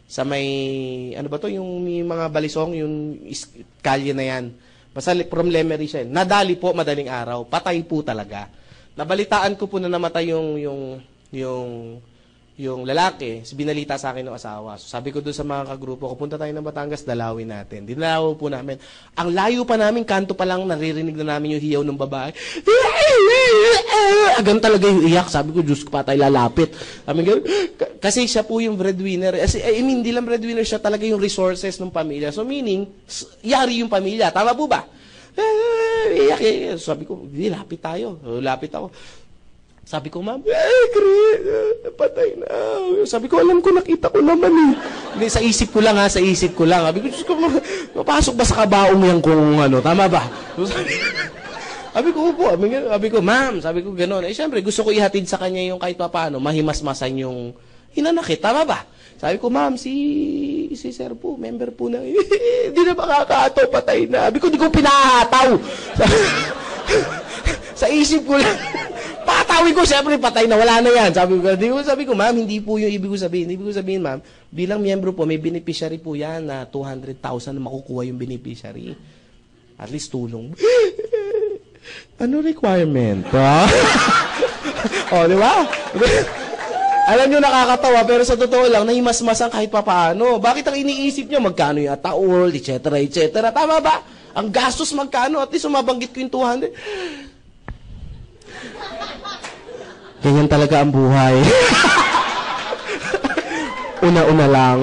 Sa may, ano ba to, yung may mga balisong, yung kalye na yan. Basta from Lemery siya. Nadali po, madaling araw. Patay po talaga. Nabalitaan ko po na namatay yung lalaki, binalita sa akin ng asawa. So, sabi ko doon sa mga kagrupo ko, punta tayo ng Batangas, dalawin natin. Dinalaw po namin. Ang layo pa namin, kanto pa lang, naririnig na namin yung hiyaw ng babae. Agan talaga yung iyak. Sabi ko, Diyos ko pa tayo lalapit. Kasi siya po yung breadwinner. Hindi lang breadwinner, siya talaga yung resources ng pamilya. So meaning, yari yung pamilya. Tama po ba? Iyak. Sabi ko, lapit tayo. Lapit ako. Sabi ko, ma'am, Chris, patay na. Sabi ko, alam ko, nakita ko naman Hindi, sa isip ko lang sa isip ko lang. Sabi ko, mapasok ba sa kabaong yan kung tama ba? Sabi ko, upo. Sabi ko, ma'am, sabi ko gano'n. Siyempre, gusto ko ihatid sa kanya yung kahit pa paano, mahimasmasan yung hinanakit. Tama ba? Sabi ko, ma'am, si sir po, member po na, hindi na makakataw, patay na. Sabi ko, di ko pinahataw. Sa isip ko lang, patawin ko, syempre, patay na, wala na yan. Sabi ko, ma'am, hindi po yung ibig ko sabihin. Ibig ko sabihin, ma'am, bilang miyembro po, may beneficiary po yan na 200,000 na makukuha yung beneficiary. At least tulong. Ano requirement? O, di ba? Alam nyo, nakakatawa, pero sa totoo lang, nahimasmasan kahit papaano. Bakit ang iniisip nyo? Magkano yung ataol, etc., etc. Tama ba? Ang gastos magkano? At least umabanggit ko yung 200. Ganyan talaga ang buhay. Una-una lang.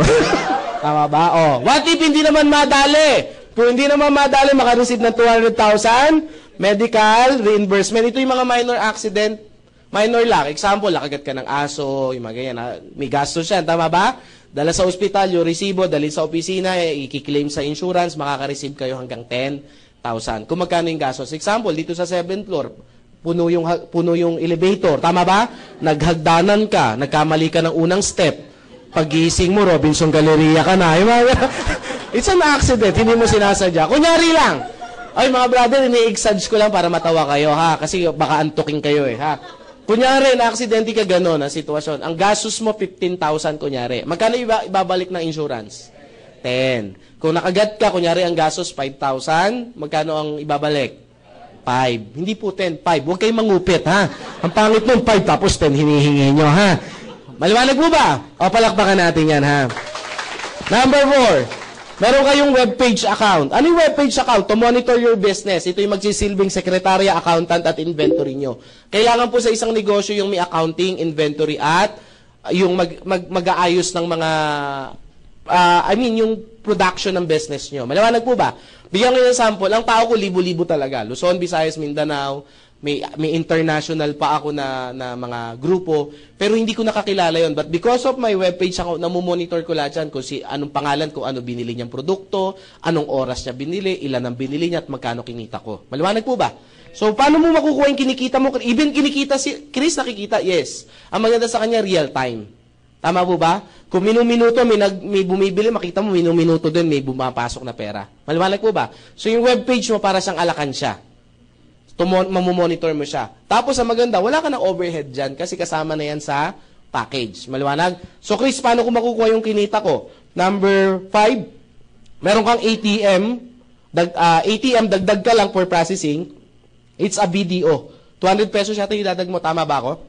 Tama ba? Oh, what if hindi naman madali? Kung hindi naman madali, makareceive ng 200,000, medical, reimbursement. Ito yung mga minor accident, minor lang. Example, nakagat ka ng aso, yung mga ganyan. May gastos yan, tama ba? Dala sa ospital, yung resibo, dalhin sa opisina, i-claim sa insurance, makaka-receive kayo hanggang 10,000. Kung magkano yung gastos. Example, dito sa 7th floor, puno yung elevator, tama ba? Naghagdanan ka, nagkamali ka ng unang step. Pag-gising mo, Robinson Galleria ka na. It's an accident, hindi mo sinasadya. Kunyari lang. Ay, mga brother, ini-exage ko lang para matawa kayo, ha? Kasi baka antukin kayo, ha? Kunyari, na-aksidente ka gano'n ang sitwasyon. Ang gastos mo, 15,000, kunyari. Magkano ibabalik ng insurance? 10. Kung nakagat ka, kunyari, ang gastos, 5,000, magkano ang ibabalik? 5. Hindi po 10, 5. Huwag kayong mangupit, ha? Ang pangit nun, 5, tapos 10, hinihingi nyo, ha? Maliwanag po ba? O, palakpakan natin yan, ha? Number 4. Meron kayong webpage account. Ano yung webpage account? To monitor your business. Ito yung magsisilbing sekretarya, accountant, at inventory nyo. Kailangan po sa isang negosyo yung may accounting, inventory, at yung mag-aayos ng mga, yung production ng business nyo. Maliwanag po ba? Bigyan ko ng sample. Ang tao ko, libo-libo talaga. Luzon, Visayas, Mindanao. May international pa ako na mga grupo, pero hindi ko nakakilala yon. But because of my webpage account, namumonitor ko lahat dyan kung anong pangalan, kung ano binili niyang produkto, anong oras niya binili, ilan ang binili niya, at magkano kinita ko. Maliwanag po ba? So, paano mo makukuha yung kinikita mo? Even kinikita si Chris, nakikita? Yes. Ang maganda sa kanya, real time. Tama po ba? Kung minuto, may bumibili, makita mo, minuto din, may bumapasok na pera. Maliwanag po ba? So, yung webpage mo, para siyang alakansya. Mamumonitor mo siya. Tapos, ang maganda, wala ka ng overhead dyan kasi kasama na yan sa package. Maliwanag? So, Chris, paano ko makukuha yung kinita ko? Number 5, meron kang ATM. ATM, dagdag ka lang for processing. It's a BDO. 200 pesos yata yung dadag mo. Tama ba ako?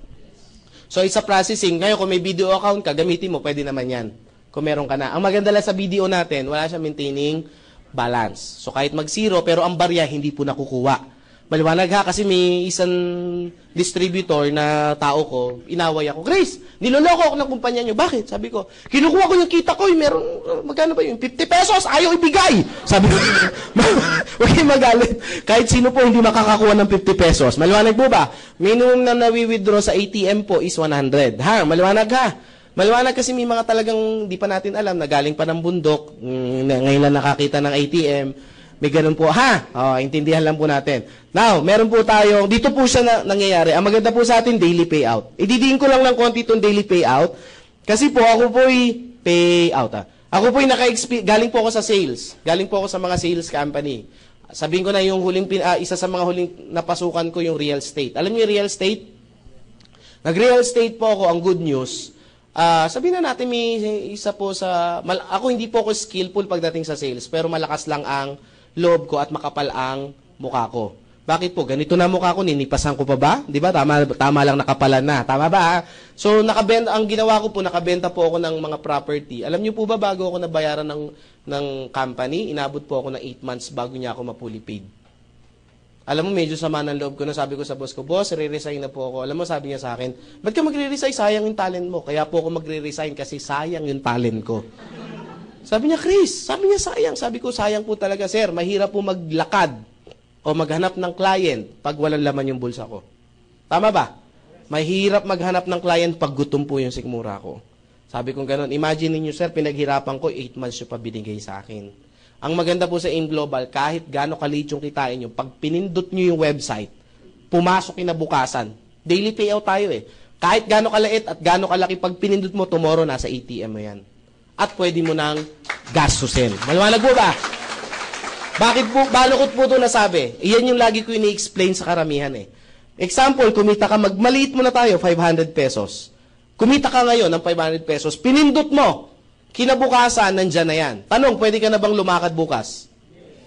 So, it's a processing. Ngayon, kung may BDO account ka, gamitin mo. Pwede naman yan. Kung meron ka na. Ang maganda lang sa BDO natin, wala siya maintaining balance. So, kahit mag-zero, pero ang barya, hindi po nakukuha. Maliwanag ha, kasi may isang distributor na tao ko, inaway ako, Chris, niloloko ako ng kumpanya nyo. Bakit? Sabi ko, kinukuha ko yung kita ko, meron, magkano ba yun? 50 pesos, ayaw ibigay. Sabi ko, huwag kayong magalit. Kahit sino po hindi makakakuha ng 50 pesos. Maliwanag po ba? Minimum na nawi-withdraw sa ATM po is 100. Ha? Maliwanag ha? Maliwanag kasi may mga talagang di pa natin alam na galing pa ng bundok, ngayon lang nakakita ng ATM. May ganun po, ha? Intindihan lang po natin. Now, meron po tayo, dito po siya nangyayari. Ang maganda po sa atin, daily payout. Ididiin ko lang ng konti itong daily payout. Kasi po, ako po'y payout. Ako po'y galing po ako sa sales. Galing po ako sa mga sales company. Sabihin ko na yung isa sa mga huling napasukan ko, yung real estate. Alam niyo yung real estate? Nag-real estate po ako, ang good news. Sabihin na natin, may isa po ako hindi po ako skillful pagdating sa sales, pero malakas lang ang loob ko at makapal ang mukha ko. Bakit po? Ganito na mukha ko, ninipasan ko pa ba? Di ba? Tama lang nakapalan na. Tama ba? So, ang ginawa ko po, nakabenta po ako ng mga property. Alam niyo po ba, bago ako nabayaran ng company, inabot po ako ng 8 months bago niya ako mapuli paid. Alam mo, medyo sama ng loob ko na sabi ko sa boss ko, boss, re-resign na po ako. Alam mo, sabi niya sa akin, ba't ka magre-resign? Sayang yung talent mo. Kaya po ako magre-resign kasi sayang yung talent ko. Sabi niya, Chris, sabi niya sayang. Sabi ko, sayang po talaga, sir. Mahirap po maglakad o maghanap ng client pag walang laman yung bulsa ko. Tama ba? Mahirap maghanap ng client pag gutom po yung sikmura ko. Sabi ko gano'n, imagine niyo sir, pinaghirapan ko, 8 months yung pabinigay sa akin. Ang maganda po sa AIM Global, kahit gaano kaliit yung kitain nyo, pag pinindot nyo yung website, pumasok kinabukasan. Daily payout tayo eh. Kahit gaano kalait at gaano kalaki, pag pinindot mo, tomorrow nasa ATM mo yan. at pwede mo nang gastusin. Maliwanag po ba? Bakit po, balukot po ito nasabi? Iyan yung lagi ko ini-explain sa karamihan eh. Example, kumita ka, maliit mo na tayo, 500 pesos. Kumita ka ngayon ng 500 pesos, pinindot mo, kinabukasan, nandyan na yan. Tanong, pwede ka na bang lumakad bukas?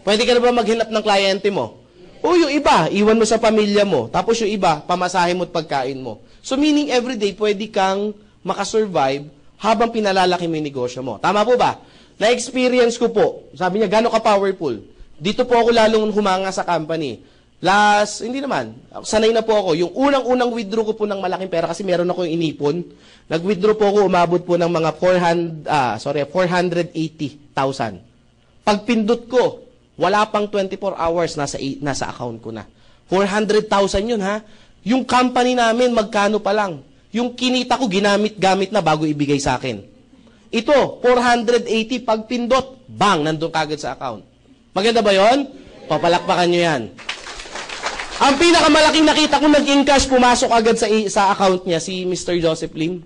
Pwede ka na ba maghanap ng kliyente mo? O yung iba, iwan mo sa pamilya mo. Tapos yung iba, pamasahe mo at pagkain mo. So meaning everyday, pwede kang makasurvive habang pinalalaki mo yung negosyo mo. Tama po ba? Na-experience ko po. Sabi niya, gano'n ka powerful? Dito po ako lalong humanga sa company. Hindi naman. Sanay na po ako. Yung unang-unang withdraw ko po ng malaking pera kasi meron ako yung inipon. Nag-withdraw po ako, umabot po ng mga 480,000. Pagpindot ko, wala pang 24 hours nasa account ko na. 400,000 yun ha. Yung company namin, magkano pa lang. Yung kinita ko, ginamit-gamit na bago ibigay sa akin. Ito, 480, pagpindot, bang, nandun kagad sa account. Maganda ba yon? Papalakpakan nyo yan. Ang pinakamalaking nakita ko nag-encash, pumasok agad sa account niya, si Mr. Joseph Lim.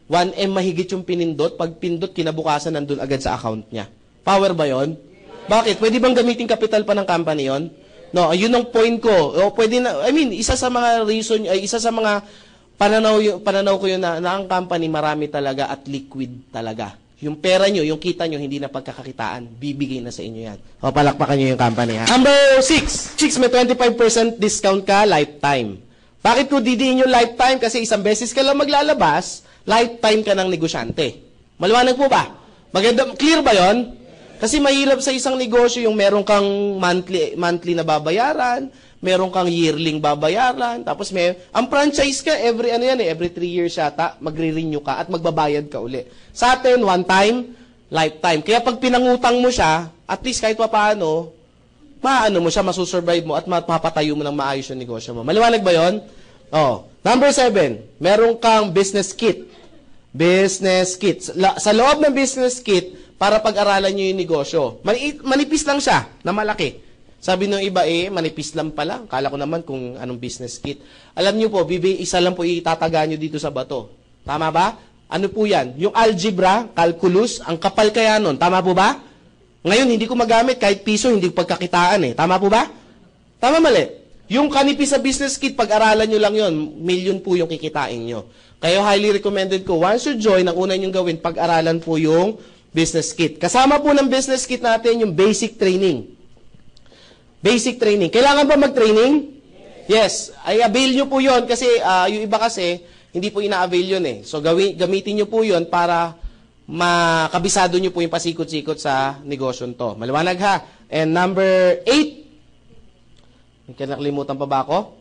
1M mahigit yung pinindot, pagpindot, kinabukasan, nandun agad sa account niya. Power ba yon? Bakit? Pwede bang gamitin capital pa ng company yon? No, yun ang point ko. O, pwede na, isa sa mga reason, isa sa mga pananaw ko yun na ang company marami talaga at liquid talaga. Yung pera nyo, yung kita nyo, hindi na pagkakakitaan. Bibigay na sa inyo yan. O, palakpakan nyo yung company, ha? Number 6. Chicks, may 25% discount ka, lifetime. Bakit ko didiin yung lifetime? Kasi isang beses ka lang maglalabas, lifetime ka ng negosyante. Maliwanag po ba? Maganda, clear ba yon? Kasi mahirap sa isang negosyo yung meron kang monthly na babayaran, meron kang yearling babayaran, tapos ang franchise ka, every 3 years yata, magre-renew ka at magbabayad ka uli. Sa atin, one time, lifetime. Kaya pag pinangutang mo siya, at least kahit paano, mo siya, masusurvive mo at mapapatayo mo ng maayos yung negosyo mo. Maliwanag ba yon? Oh. Number 7, meron kang business kit. Business kit. Sa loob ng business kit, para pag-aralan nyo yung negosyo. Manipis lang siya, na malaki. Sabi nung iba, manipis lang pala. Kala ko naman kung anong business kit. Alam nyo po, isa lang po itataga nyo dito sa bato. Tama ba? Ano po yan? Yung algebra, calculus, ang kapal kaya nun. Tama po ba? Ngayon, hindi ko magamit. Kahit piso, hindi ko pagkakitaan eh. Tama po ba? Tama mali. Yung kanipis sa business kit, pag-aralan nyo lang yon, million po yung kikitain nyo. Kaya highly recommended ko, once you join, ang una nyong gawin, pag-aralan po yung business kit. Kasama po ng business kit natin yung basic training. Basic training. Kailangan ba mag-training? Yes. Ay, avail nyo po yun kasi yung iba kasi, hindi po ina-avail yun eh. So, gamitin nyo po yun para makabisado nyo po yung pasikot-sikot sa negosyo to. Maliwanag ha. And number 8. May nakalimutan pa ba ako?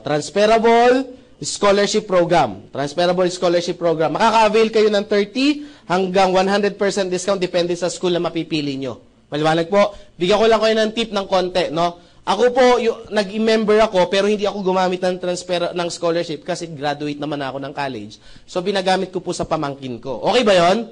Transferable Scholarship Program. Transferable Scholarship Program. Makaka-avail kayo ng 30 hanggang 100% discount depende sa school na mapipili nyo. Maliwanag po. Bigyan ko lang kayo ng tip ng konti, no? Ako po, nag-member ako, pero hindi ako gumamit ng scholarship kasi graduate naman ako ng college. So, binagamit ko po sa pamangkin ko. Okay ba yon?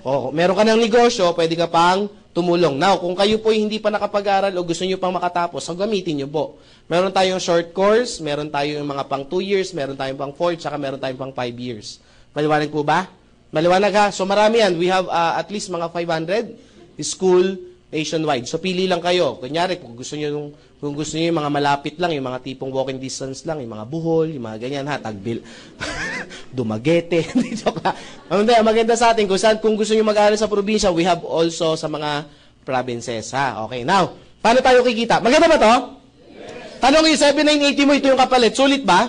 O, meron ka ng negosyo, pwede ka pang tumulong. Now, kung kayo po hindi pa nakapag-aral o gusto nyo pang makatapos, so gamitin nyo po. Meron tayong short course, meron tayong mga pang 2 years, meron tayong pang 4, tsaka meron tayong pang 5 years. Maliwanag po ba? Maliwanag ha? So marami yan. We have at least mga 500 school nationwide. So pili lang kayo. Kunyari, kung gusto nyo yung mga malapit lang, yung mga tipong walking distance lang, yung mga Bohol, yung mga ganyan ha, Tagbil, Dumaguete. Maganda sa atin, kung gusto nyo mag-aaral sa probinsya, we have also sa mga provinces ha. Okay, now, paano tayo kikita? Maganda ba to? Yes. Tanong yung 7980 mo, ito yung kapalit. Sulit ba?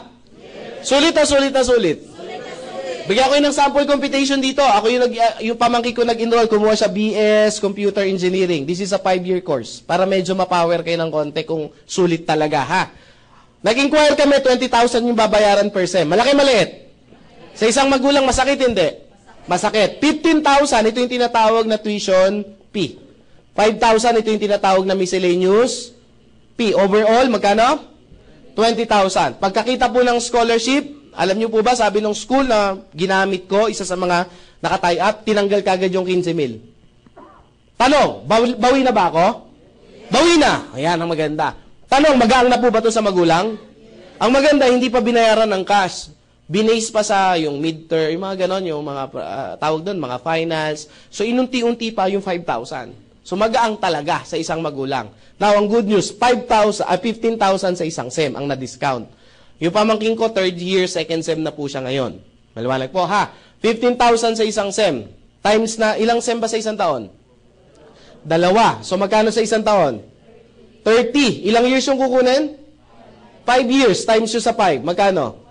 Yes. Sulit. Bigyan ko yun ng sample computation dito. Ako yung pamangkin ko nag-enroll, kumuha siya BS Computer Engineering. This is a 5-year course. Para medyo ma-power kayo ng konti kung sulit talaga, ha? Nag-inquire kami, 20,000 yung babayaran per sem. Malaki, maliit? Sa isang magulang, masakit, hindi? Masakit. 15,000, ito yung tinatawag na tuition fee. 5,000, ito yung tinatawag na miscellaneous fee. Overall, magkano? 20,000. Pagkakita po ng scholarship, alam niyo po ba, sabi ng school na ginamit ko, isa sa mga naka-tie up, tinanggal kagad yung 15,000. Tanong, bawi na ba ako? Bawi na. Ayan, ang maganda. Tanong, magaang na po ba ito sa magulang? Ang maganda, hindi pa binayaran ng cash. Binase pa sa yung midterm, yung mga ganon, yung mga tawag doon, mga finance. So, inunti-unti pa yung 5,000. So, magaang talaga sa isang magulang. Now, ang good news, 15,000 sa isang SEM ang na-discount. Yung pamangking ko, third year, second SEM na po siya ngayon. Maliwanag po, ha? 15,000 sa isang SEM. Times na, ilang SEM ba sa isang taon? 2. So, magkano sa isang taon? 30. Ilang years yung kukunin? 5 years times yung sa 5. Magkano?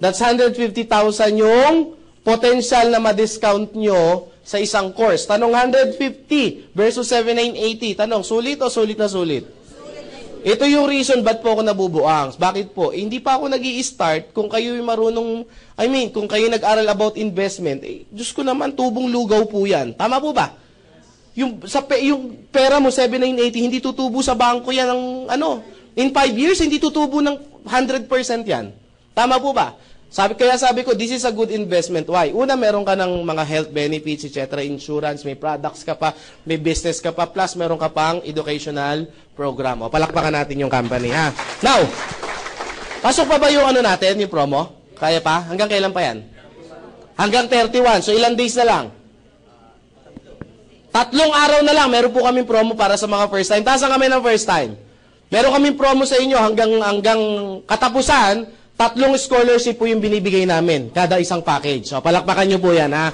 That's 150,000 yung potential na ma-discount nyo sa isang course. Tanong 150 versus 7,980. Tanong, sulit o sulit na sulit? Ito yung reason ba't po ako nabubuang. Bakit po? Hindi pa ako nag-i-start kung kayo yung marunong, kung kayo nag-aral about investment. Diyos ko naman, tubong lugaw po yan. Tama po ba? Yung pera mo, 7,980, hindi tutubo sa bangko yan ng, in 5 years, hindi tutubo ng 100% yan. Tama po ba? Kaya sabi ko, this is a good investment. Why? Una, meron ka ng mga health benefits, etc., insurance, may products ka pa, may business ka pa, plus meron ka pang educational program. O, palakpakan natin yung company, ha? Now, pasok pa ba yung natin, yung promo? Kaya pa? Hanggang kailan pa yan? Hanggang 31. So, ilang days na lang? 3 araw na lang, meron po kaming promo para sa mga first time. Tasan kami ng first time. Meron kaming promo sa inyo hanggang katapusan, 3 scholarship po yung binibigay namin, kada isang package. So, palakpakan nyo po yan, ha?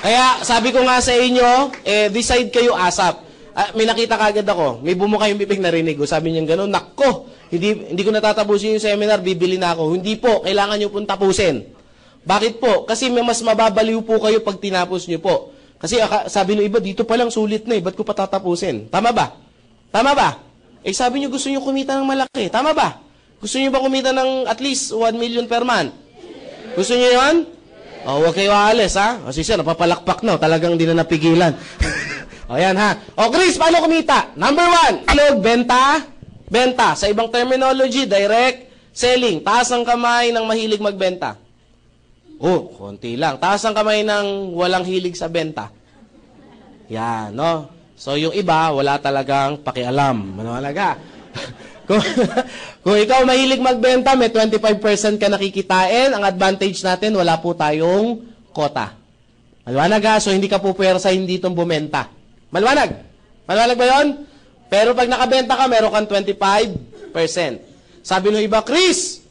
Kaya, sabi ko nga sa inyo, decide kayo ASAP. May nakita kagad ako, may bumuka yung bibig narinig ko. Sabi niya gano'n, nakko, hindi ko natatapusin yung seminar, bibili na ako. Hindi po, kailangan nyo pong tapusin. Bakit po? Kasi may mas mababaliw po kayo pag tinapos nyo po. Kasi sabi ng iba, dito pa lang sulit na ba't ko pa tatapusin? Tama ba? Tama ba? Sabi nyo gusto nyo kumita ng malaki. Tama ba? Gusto nyo ba kumita ng at least 1 million per month? Gusto nyo yun? O, huwag kayo aalis, ha? O, siya, napapalakpak na. Talagang di na napigilan. O, yan, ha? O, Chris, paano kumita? Number 1, ilog, benta. Benta. Sa ibang terminology, direct selling. Taas ang kamay ng mahilig magbenta. Oh, konti lang. Taas ang kamay ng walang hilig sa benta. Yan, no? So, yung iba, wala talagang pakialam. Manawalaga. Kung ikaw mahilig magbenta, may 25% ka nakikitain. Ang advantage natin, wala po tayong kota. Maliwanag, ha? So, hindi ka po pwersa, hindi itong bumenta. Maliwanag? Maliwanag ba yun? Pero pag nakabenta ka, meron kang 25%. Sabi ng iba, Chris,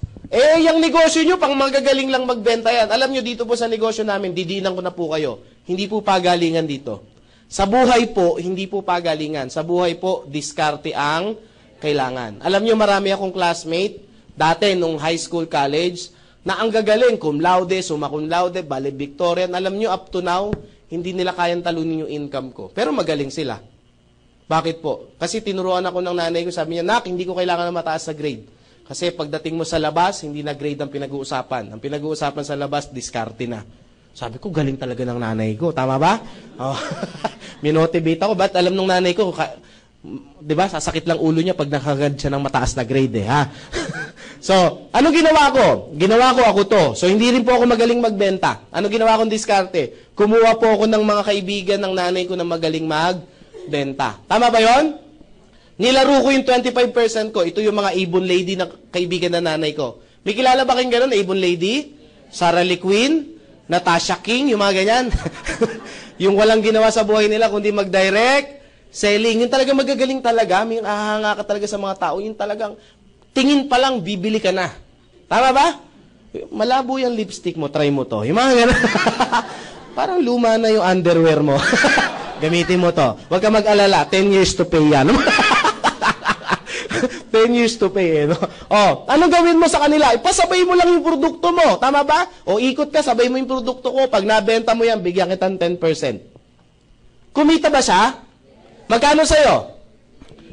yung negosyo nyo, pang magagaling lang magbenta yan. Alam nyo, dito po sa negosyo namin, didinan ko na po kayo. Hindi po pagalingan dito. Sa buhay po, hindi po pagalingan. Sa buhay po, diskarte ang kailangan. Alam nyo, marami akong classmate, dati nung high school, college, na ang gagaling, cum laude, summa cum laude, valedictorian. Alam nyo, up to now, hindi nila kayang talunin yung income ko. Pero magaling sila. Bakit po? Kasi tinuruan ako ng nanay ko, sabi niya, Nak, hindi ko kailangan na mataas sa grade. Kasi pagdating mo sa labas, hindi na grade ang pinag-uusapan. Ang pinag-uusapan sa labas, diskarte na. Sabi ko, galing talaga ng nanay ko. Tama ba? Oh. Minotivate ako. Ba't alam ng nanay ko, di ba, sasakit lang ulo niya pag nakagad siya ng mataas na grade, ha? So, anong ginawa ko? Ginawa ko ako to. So, hindi rin po ako magaling magbenta. Anong ginawa kong diskarte? Kumuha po ako ng mga kaibigan ng nanay ko na magaling magbenta. Tama ba yon? Nilaro ko yung 25% ko. Ito yung mga Avon Lady na kaibigan ng nanay ko. May kilala ba kayong gano'n? Avon Lady? Sarah Lee Quinn? Natasha King? Yung mga ganyan? Yung walang ginawa sa buhay nila kundi mag-direct selling. Yung talaga magagaling talaga. May ahanga ka talaga sa mga tao. Yung talagang tingin pa lang, bibili ka na. Tama ba? Malabo yung lipstick mo. Try mo to. Yung mga ganyan. Parang luma na yung underwear mo. Gamitin mo to. Huwag ka mag-alala. 10 years to pay yan. 10 years to pay, no? Oh, anong gawin mo sa kanila? Ipasabay mo lang yung produkto mo. Tama ba? O ikot ka, sabay mo yung produkto ko. Pag nabenta mo yan, bigyan kita ng 10%. Kumita ba siya? Magkano sa'yo?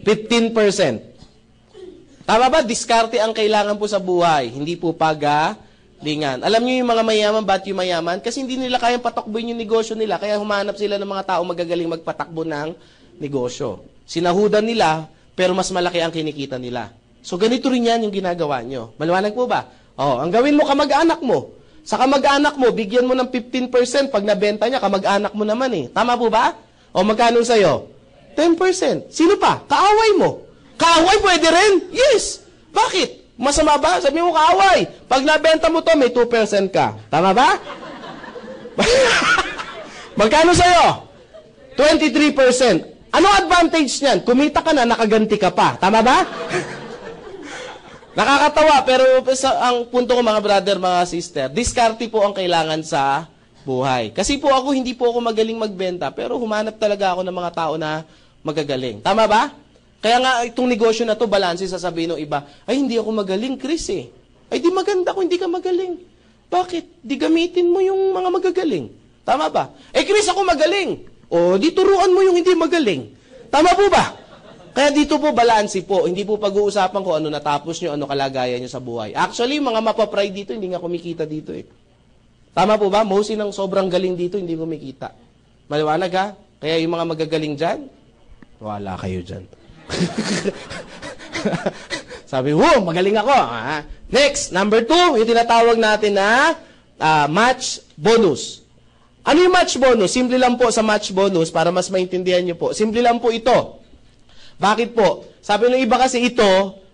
15%. Tama ba? Diskarte ang kailangan po sa buhay. Hindi po pagalingan. Alam niyo yung mga mayaman, ba't yung mayaman? Kasi hindi nila kayang patakbuhin yung negosyo nila. Kaya humanap sila ng mga tao magagaling magpatakbo ng negosyo. Sinahudan nila, pero mas malaki ang kinikita nila. So, ganito rin yan yung ginagawa nyo. Maliwanag po ba? Oh, ang gawin mo, kamag-anak mo. Sa kamag-anak mo, bigyan mo ng 15%. Pag nabenta niya, kamag-anak mo naman eh. Tama po ba? O, magkano sa'yo? 10%. Sino pa? Kaaway mo. Kaaway pwede rin? Yes. Bakit? Masama ba? Sabi mo kaaway. Pag nabenta mo to, may 2% ka. Tama ba? Magkano sa'yo? 23%. Anong advantage niyan? Kumita ka na, nakaganti ka pa. Tama ba? Nakakatawa, pero ang punto ko mga brother, mga sister, diskarte po ang kailangan sa buhay. Kasi po ako, hindi po ako magaling magbenta, pero humanap talaga ako ng mga tao na magagaling. Tama ba? Kaya nga, itong negosyo na to, balanse, sasabihin ng iba, ay, hindi ako magaling, Chris eh. Ay, di maganda kung hindi ka magaling. Bakit? Di gamitin mo yung mga magagaling. Tama ba? Eh, Chris, ako magaling. O, di turuan mo yung hindi magaling. Tama po ba? Kaya dito po, balanse po. Hindi po pag-uusapan kung ano natapos nyo, ano kalagayan nyo sa buhay. Actually, mga mapapride dito, hindi nga kumikita dito eh. Tama po ba? Mostly ng sobrang galing dito, hindi kumikita. Maliwanag ha? Kaya yung mga magagaling dyan, wala kayo dyan. Sabi, magaling ako. Ha? Next, number 2, yung tinatawag natin na match bonus. Ano yung match bonus? Simple lang po sa match bonus para mas maintindihan nyo po. Simple lang po ito. Bakit po? Sabi ng iba kasi ito,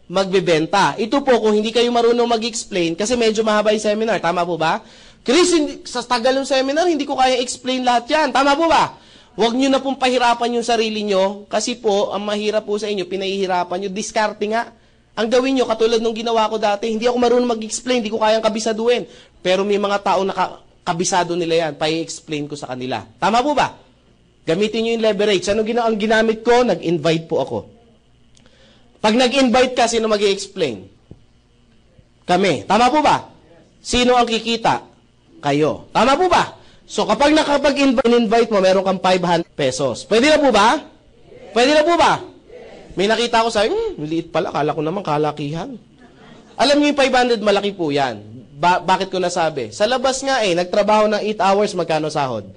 magbebenta. Ito po, kung hindi kayo marunong mag-explain, kasi medyo mahaba yung seminar. Tama po ba? Chris, sa tagal ng seminar, hindi ko kaya explain lahat yan. Tama po ba? Huwag nyo na pong pahirapan yung sarili nyo kasi po, ang mahirap po sa inyo, pinahihirapan nyo, diskarte nga. Ang gawin nyo, katulad nung ginawa ko dati, hindi ako marunong mag-explain, hindi ko kayang kabisaduhin. Pero may mga tao na kabisado nila yan, pa-explain ko sa kanila. Tama po ba? Gamitin nyo yung leverage. Ano ang ginamit ko? Nag-invite po ako. Pag nag-invite ka, sino mag-i-explain? Kami. Tama po ba? Sino ang kikita? Kayo. Tama po ba? So, kapag nakapag-invite mo, meron kang 500 pesos. Pwede na po ba? Pwede na po ba? May nakita ko sa liit pala. Kala ko naman kalakihan. Alam niyo yung 500, malaki po yan. Bakit ko nasabi? Sa labas nga nagtrabaho ng 8 hours, magkano sahod?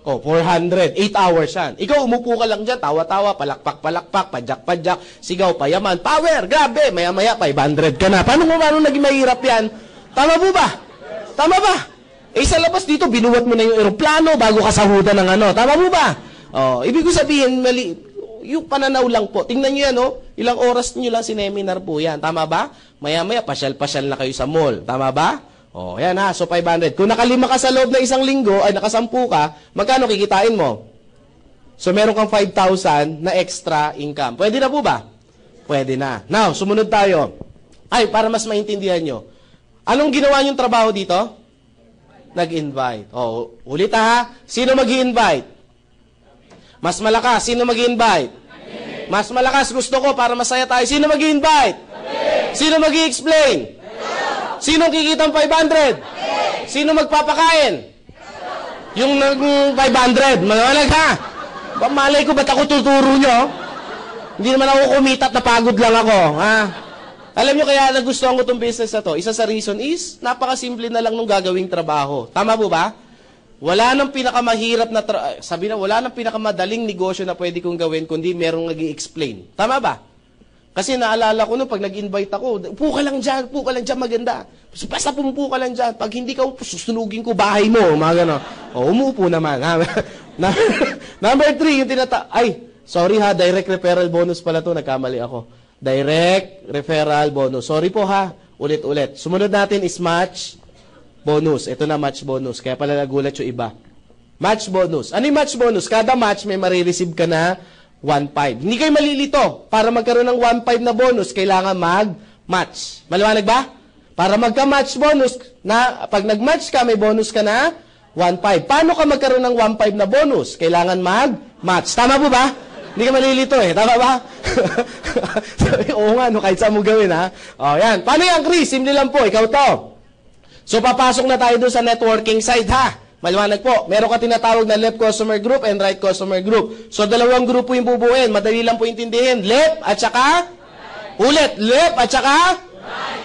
400. 8 hours yan. Ikaw, umupo ka lang dyan, tawa-tawa, palakpak-palakpak, padyak-padyak, sigaw, payaman, power, grabe, maya-maya, 500 ka na. Paano naging mahirap yan? Tama po ba? Tama ba? Sa labas dito, binuwat mo na yung eroplano bago ka sahudan ng ano. Tama po ba? Ibig ko sabihin, mali, yung pananaw lang po. Tingnan nyo yan, ilang oras nyo lang sineminar po yan. Tama ba? Maya-maya, pasyal-pasyal na kayo sa mall. Tama ba? Yan ha, so 500. Kung nakalima ka sa loob ng isang linggo, ay nakasampu ka, magkano kikitain mo? So meron kang 5,000 na extra income. Pwede na po ba? Pwede na. Now, sumunod tayo. Ay, para mas maintindihan nyo. Anong ginawa nyong trabaho dito? Nag-invite. Ulit ha. Sino mag-i-invite? Mas malakas. Sino mag-i-invite? Mas malakas gusto ko para masaya tayo. Sino mag-i-invite? Sino mag-i-explain? Sino kikitang 500? Sino magpapakain? Yung 500. Manawalag ha. Malay ko ba't ako tuturo nyo? Hindi naman ako kumita at napagod lang ako. Ha? Alam nyo kaya nagustuhan ko itong business na to? Isa sa reason is, napakasimple na lang nung gagawing trabaho. Tama po ba? Wala nang pinakamahirap na, wala nang pinakamadaling negosyo na pwede kong gawin kundi merong nag-i-explain. Tama ba? Kasi naalala ko nung pag nag-invite ako, upo ka lang dyan, maganda. Basta pumupo ka lang dyan. Pag hindi ka upo, susunugin ko bahay mo. Mga gano'n. Umupo naman. Number 3, yung sorry ha, direct referral bonus pala to. Nagkamali ako. Direct referral bonus. Sorry po ha. Ulit-ulit. Sumunod natin is match bonus. Ito na match bonus. Kaya pala nagulat yung iba. Match bonus. Ano yung match bonus? Kada match may marireceive ka na 1.5. Hindi kayo malilito. Para magkaroon ng 1.5 na bonus, kailangan mag-match. Maliwanag ba? Para magka-match bonus, pag nag-match ka, may bonus ka na 1.5. Paano ka magkaroon ng 1.5 na bonus? Kailangan mag-match. Tama po ba? Hindi ka malilito Tama ba? Oo nga, kahit saan mo gawin ha. Yan. Paano yan, Chris? Simple lang po. Ikaw to. So, papasok na tayo doon sa networking side ha. Maliwanag po. Meron ka tinatawag na left customer group and right customer group. So, dalawang grupo yung bubuin. Madali lang po intindihin. Left at saka? Ulit. Left at saka?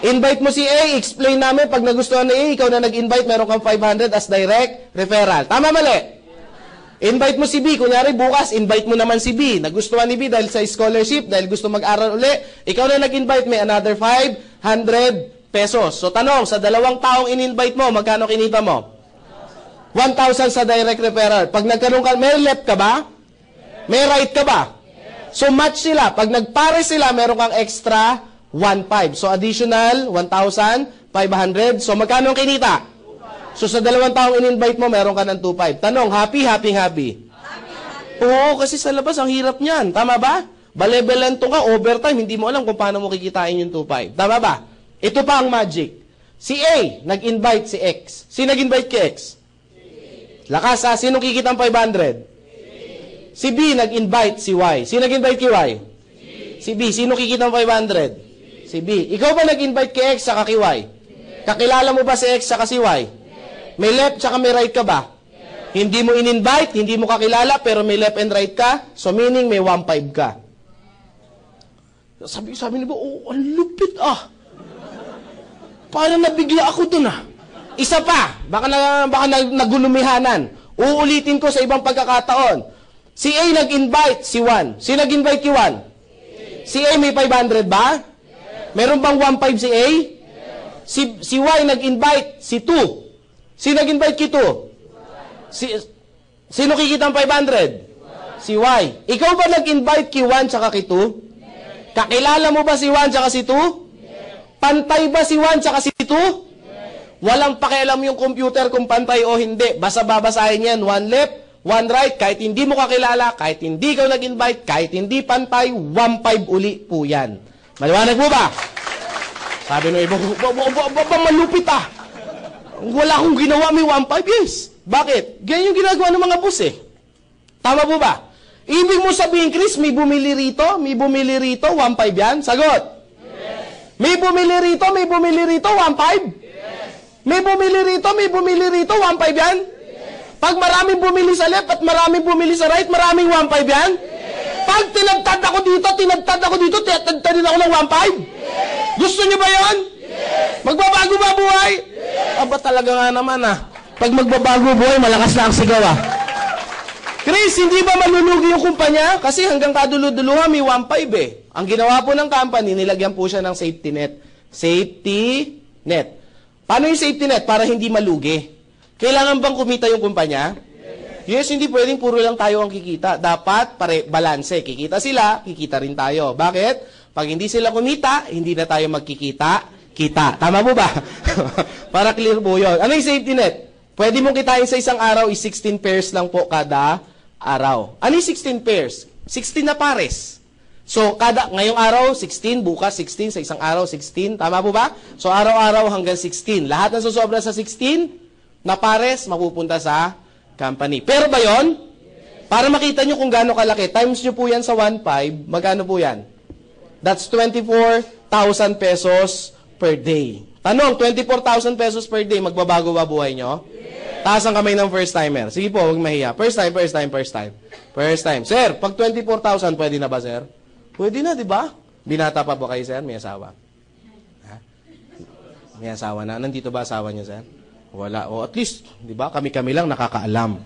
Invite mo si A. Explain namin. Pag nagustuhan na A, ikaw na nag-invite, meron kang 500 as direct referral. Tama, mali? Invite mo si B. Kunyari bukas, invite mo naman si B. Nagustuhan ni B dahil sa scholarship, dahil gusto mag-aral uli. Ikaw na nag-invite, may another 500 pesos. So, tanong, sa dalawang taong in-invite mo, magkano kinita mo? 1,000 sa direct referral. Pag nagkaroon ka, may left ka ba? May right ka ba? So, match sila. Pag nagpare sila, meron kang extra 1.5. So, additional, 1,500. So, magkano ang kinita? So, sa 2 taong in-invite mo, meron ka ng 2.5. Tanong, happy? Oo, kasi sa labas, ang hirap niyan. Tama ba? Balebelento ka, overtime, hindi mo alam kung paano mo kikitain yung 2.5. Tama ba? Ito pa ang magic. Si A, nag-invite si X. Sino nag-invite kay X? Lakas ha, sino kikita ang 500? Si B, nag-invite si Y. Sino nag-invite kay Y? Si B, sino kikita ang 500? Si B. Ikaw ba nag-invite kay X saka kay Y? Kakilala mo ba si X saka si Y? May left saka may right ka ba? Hindi mo in-invite, hindi mo kakilala, pero may left and right ka, so meaning may 1.5 ka. Sabi ni ba, oh, ang lupit ah. Parang nabigla ako dun ah. Isa pa, baka nagulumihanan. Uulitin ko sa ibang pagkakataon. Si A nag-invite si Juan. Si nag-invite kay Juan? Si A may 500 ba? Meron bang 1.5 si A? Si Y nag-invite si 2. Si nag-invite kay 2? Sino kikita ang 500? Si Y. Ikaw ba nag-invite kay 1 tsaka kay 2? Kakilala mo ba si 1 tsaka si 2? Pantay ba si 1 tsaka si 2? Walang pakialam yung computer kung pantay o hindi. Basta babasahin yan. 1 left, 1 right. Kahit hindi mo kakilala, kahit hindi ikaw nag-invite, kahit hindi pantay, 1.5 uli po yan. Maliwanag mo ba? Sabi ng iba, malupit ah. Wala akong ginawa, may 1.5. Yes. Bakit? Ganyan yung ginagawa ng mga boss eh. Tama po ba? Ibig mo sabihin, Chris, may bumili rito, 1.5 yan? Sagot. Yes. May bumili rito, 1.5? Yes. May bumili rito, 1.5 yan? Yes. Pag maraming bumili sa left at maraming bumili sa right, maraming 1.5 yan? Yes. Pag tinagtad ako dito, tinagtad din ako ng 1.5? Yes. Gusto niyo ba yan? Yes. Magbabago ba buhay? Yes. Aba talaga nga naman ah. Pag magbabago buhay, malakas na ang sigaw ah. Chris, hindi ba malulugi yung kumpanya? Kasi hanggang kaduluduluhan may 1.5 eh. Ang ginawa po ng company, nilagyan po siya ng safety net. Safety net. Paano yung safety net? Para hindi malugi. Kailangan bang kumita yung kumpanya? Yes, hindi pwedeng puro lang tayo ang kikita. Dapat balanse. Kikita sila, kikita rin tayo. Bakit? Pag hindi sila kumita, hindi na tayo magkikita. Tama po ba? Para clear po yun. Ano yung safety net? Pwede mong kitain sa isang araw is 16 pairs lang po kada araw. Ano yung 16 pairs? 16 na pares. So, ngayong araw, 16, bukas 16, sa isang araw, 16. Tama po ba? So, araw-araw hanggang 16. Lahat na susobra sa 16 na pares, mapupunta sa company. Pero ba yun? Para makita nyo kung gaano kalaki, times nyo po yan sa 1.5, magkano po yan? That's 24,000 pesos per day. Tanong, 24,000 pesos per day, magbabago ba buhay nyo? Taas ang kamay ng first timer. Sige po, huwag mahiya. First time. Sir, pag 24,000, pwede na ba, sir? Pwede na, di ba? Binata pa po kayo, sir? May asawa? Ha? May asawa na? Nandito ba asawa niyo, sir? Wala. O at least, di ba? Kami-kami lang nakakaalam.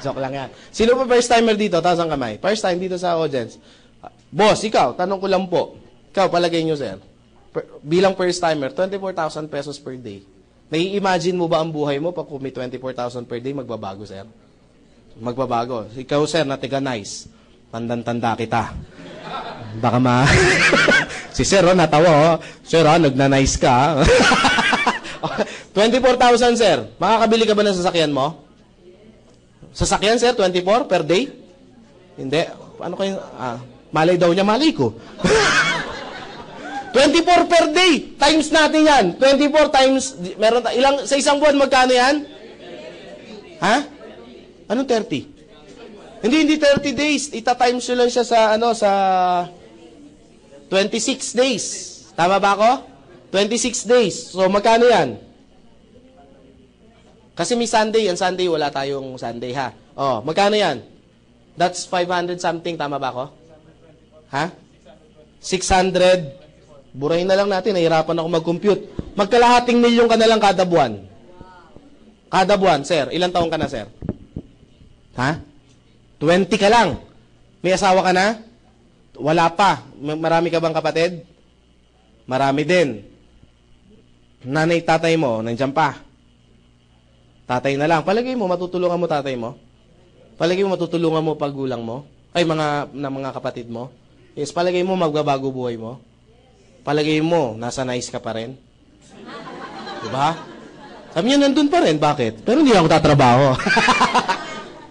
Joke lang yan. Sino pa first timer dito? Taas ang kamay. First time dito sa audience. Boss, ikaw, tanong ko lang po. Ikaw, palagay niyo, sir. Bilang first timer, 24,000 pesos per day. Nai-imagine mo ba ang buhay mo pag kung may 24,000 per day, magbabago, sir? Magbabago. Ikaw, sir, na tiga-nice. Tandang-tanda kita. Baka si sir, natawa, Sir, nagna-nice ka. 24,000, sir. Makakabili ka ba ng sasakyan mo? Sasakyan, sir, 24 per day? Hindi. Ano kayo? Malay daw niya, malay ko. 24 per day. Times natin yan. 24 times, meron sa isang buwan, magkano yan? Ha? Anong 30? Hindi 30 days. Ita-times nyo lang siya sa 26 days. Tama ba ako? 26 days. So, magkano yan? Kasi may Sunday. Ang Sunday, wala tayong Sunday, ha? Oh, magkano yan? That's 500 something. Tama ba ako? Ha? 600. Burahin na lang natin, nahihirapan ako mag-compute. Magkalahating milyon ka na lang kada buwan. Kada buwan, sir. Ilang taong ka na, sir? Ha? 20 ka lang. May asawa ka na? Wala pa. Marami ka bang kapatid? Marami din. Nanay, tatay mo, nandiyan pa. Tatay na lang. Palagay mo, matutulungan mo tatay mo? Palagay mo, matutulungan mo paggulang mo? Ay, mga kapatid mo? Yes, palagay mo, magbabago buhay mo? palagay mo, nasa nice ka pa rin? Diba? Sabi niya, nandun pa rin. Bakit? Pero hindi ako tatrabaho.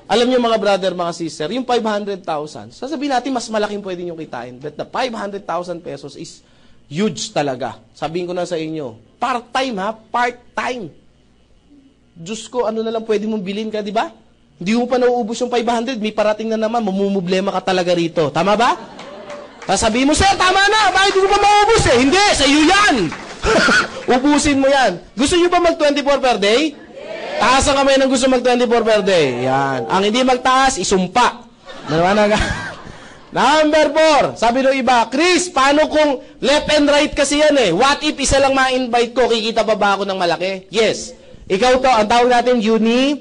Alam niyo mga brother, mga sister, yung 500,000, sasabihin natin mas malaking pwede nyo kitain. But the 500,000 pesos is huge talaga. Sabihin ko na sa inyo, part-time ha, part-time. Diyos ko, ano na lang pwede mong bilhin ka, di ba? Hindi mo pa nauubos yung 500, may parating na naman, mamumblema ka talaga rito. Tama ba? Sasabihin mo, sir, tama na, bakit hindi ko pa maubos eh? Hindi, sa iyo yan! Ubusin mo yan. Gusto nyo ba mag-24 per day? Taas ang kamay ng gusto mag-24 per day. Yan. Ang hindi magtaas, isumpa. Nalaman ka? Number 4. Sabi ng iba, Chris, paano kung left and right kasi yan eh? What if isa lang ma-invite ko, kikita pa ba ako ng malaki? Yes. Ikaw to, ang tawag natin uni-level.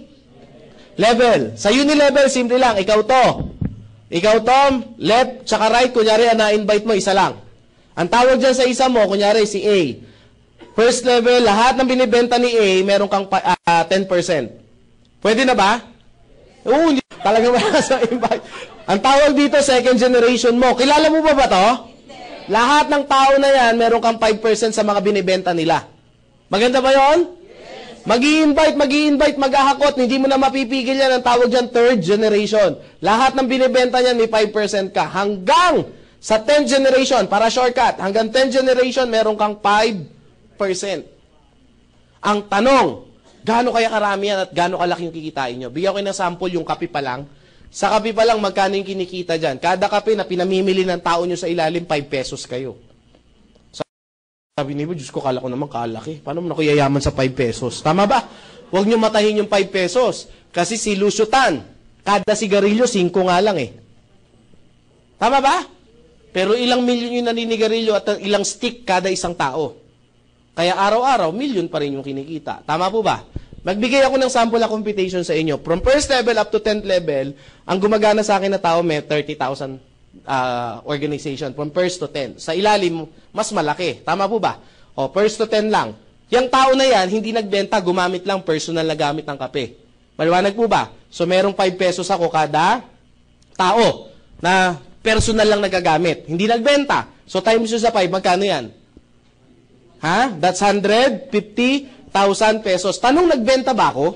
Sa uni-level, simple lang, ikaw to. Ikaw Tom, left, tsaka right, kunyari, na-invite mo, isa lang. Ang tawag dyan sa isa mo, kunyari, si A. First level, lahat ng binibenta ni A, meron kang 10%. Pwede na ba? Oo, talaga ba sa invite? Ang tawag dito, second generation mo. Kilala mo ba to? Lahat ng tao na yan, meron kang 5% sa mga binibenta nila. Maganda ba yon? Mag-i-invite, maghahakot, hindi mo na mapipigil yan. Ang tawag dyan, third generation. Lahat ng binibenta niyan, may 5% ka. Hanggang sa 10th generation, para shortcut, hanggang 10th generation, meron kang 5%. Ang tanong, gaano kaya karami yan at gaano kalaki yung kikitain nyo? Bigyan ko ng sample, yung kape pa lang. Sa kape pa lang, magkano yung kinikita dyan? Kada kape na pinamimili ng tao nyo sa ilalim, 5 pesos kayo. Sabi niyo, Diyos ko, kala ko naman kalaki. Paano mo na yayaman sa 5 pesos? Tama ba? Huwag nyo matahin yung 5 pesos. Kasi si Lucio Tan, kada sigarilyo, 5 nga lang eh. Tama ba? Pero ilang milyon yung naninigarilyo at ilang stick kada isang tao. Kaya araw-araw, milyon pa rin yung kinikita. Tama po ba? Magbigay ako ng sample na computation sa inyo. From first level up to 10th level, ang gumagana sa akin na tao may 30,000 organization. From first to 10. Sa ilalim, mas malaki. Tama po ba? O, first to 10 lang. Yung tao na yan, hindi nagbenta, gumamit lang personal na gamit ng kape. Maliwanag po ba? So, merong 5 pesos ako kada tao na personal lang nagagamit. Hindi nagbenta. So, times nyo sa 5, magkano yan? Ha? That's 150,000 pesos. Tanong, nagbenta ba ako?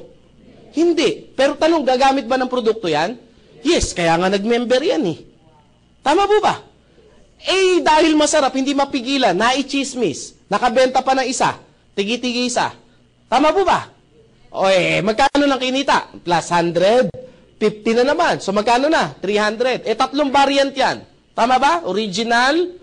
Hindi. Pero tanong, gagamit ba ng produkto yan? Yes, kaya nga nag-member yan eh. Tama po ba? Eh, dahil masarap, hindi mapigilan, naichismis, nakabenta pa ng isa, tigi-tigi isa. Tama po ba? O eh, magkano lang kinita? Plus 150 na naman. So magkano na? 300. Eh, tatlong variant yan. Tama ba? Original,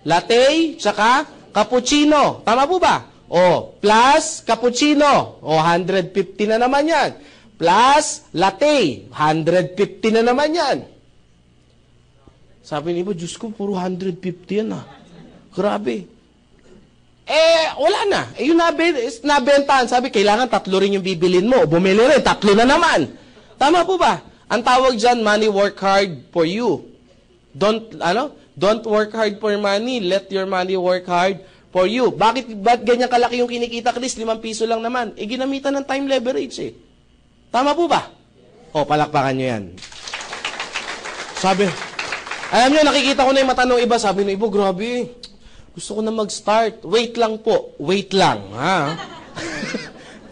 latte, tsaka cappuccino. Tama po ba? O, plus cappuccino. O, 150 na naman yan. Plus latte, 150 na naman yan. Sabi ni iba, Diyos ko, puro 150 yan ah. Grabe. Eh, wala na. Eh, yung nabentahan, sabi, kailangan 3 rin yung bibilin mo. Bumili rin, 3 na naman. Tama po ba? Ang tawag dyan, money work hard for you. Don't work hard for money. Let your money work hard for you. Ba't ganyan kalaki yung kinikita, Chris? 5 piso lang naman. Eh, ginamitan ng time leverage eh. Tama po ba? O, palakpakan nyo yan. Sabi, alam nyo, nakikita ko na yung mata ng iba. Sabi ng iba, grabe, gusto ko na mag-start. Wait lang po. Wait lang, ha?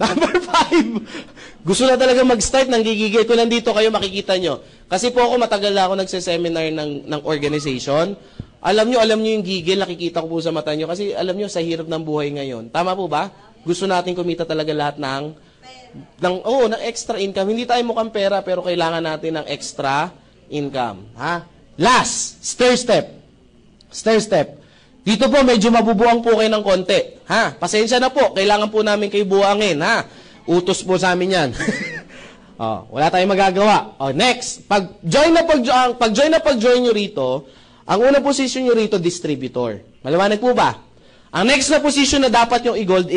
Number 5. Gusto na talaga mag-start, nanggigigil. Kung nandito kayo, makikita nyo. Kasi po ako, matagal na ako nagseseminar ng organization. Alam nyo yung gigil, nakikita ko po sa mata nyo. Kasi alam nyo, sa hirap ng buhay ngayon. Tama po ba? Gusto natin kumita talaga lahat ng extra income. Hindi tayo mukhang pera, pero kailangan natin ng extra income. Ha? Last, stair step. Stair step. Dito po, medyo mabubuang po kayo ng konti. Ha? Pasensya na po. Kailangan po namin kayo buwangin. Ha? Utos po sa amin yan. Wala tayong magagawa. Next, pag-join nyo rito, ang unang position nyo rito, distributor. Maliwanag po ba? Ang next na position na dapat yung i-gold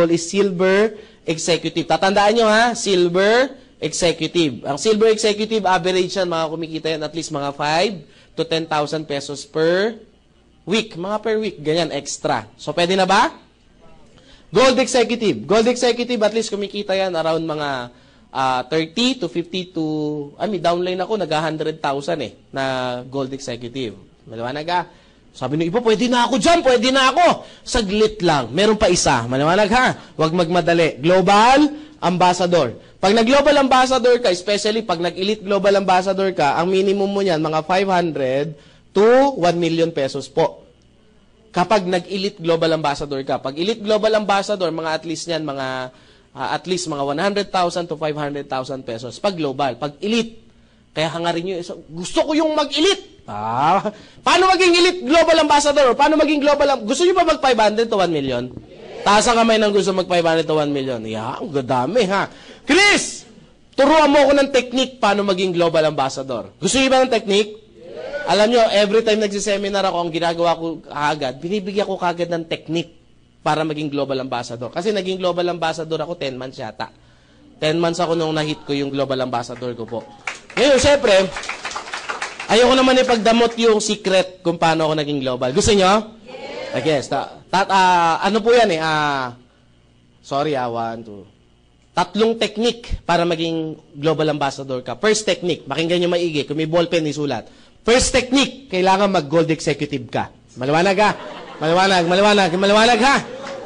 is silver executive. Tatandaan nyo ha, silver executive. Ang silver executive, average yan, mga kumikita yan at least mga 5 to 10,000 pesos per week. Mga per week, ganyan, extra. So, pwede na ba? Gold executive. Gold executive, at least kumikita yan around mga 30 to 50 to, downline ako, nag 100,000 na gold executive. Maliwanag Sabi ng iba, pwede na ako dyan, pwede na ako. Saglit lang. Meron pa isa. Maliwanag ha? Huwag magmadali. Global Ambassador. Pag nag-Global Ambassador ka, especially pag nag-Elite Global Ambassador ka, ang minimum mo niyan, mga 500 to 1 million pesos po. Kapag nag-Elite Global Ambassador ka. Pag Elite Global Ambassador, mga at least niyan, mga at least mga 100,000 to 500,000 pesos. Pag global, pag elite. Kaya hangarin nyo, gusto ko yung mag-elite. Paano maging elite global ambassador? Paano maging global? Gusto nyo ba mag 500 to 1 million? Taas ang kamay ng gusto mag 500 to 1 million. Ang gadami ha. Chris, turuan mo ako ng technique paano maging global ambassador. Gusto nyo ba ng technique? Alam nyo, every time nagsiseminar ako, ang ginagawa ko agad, binibigyan ko kagad ng technique para maging global ambassador. Kasi naging global ambassador ako 10 months yata. 10 months ako nung na-hit ko yung global ambassador ko po. Ngayon, syempre, ayoko naman ipagdamot yung secret kung paano ako naging global. Gusto nyo? Yes. Ano po yan eh? Sorry, 1, 2. 3 technique para maging global ambassador ka. First technique, pakinggan nyo maigi. Kung may ballpen, isulat. First technique, kailangan mag-gold executive ka. Maliwanag ha? Maliwanag ha?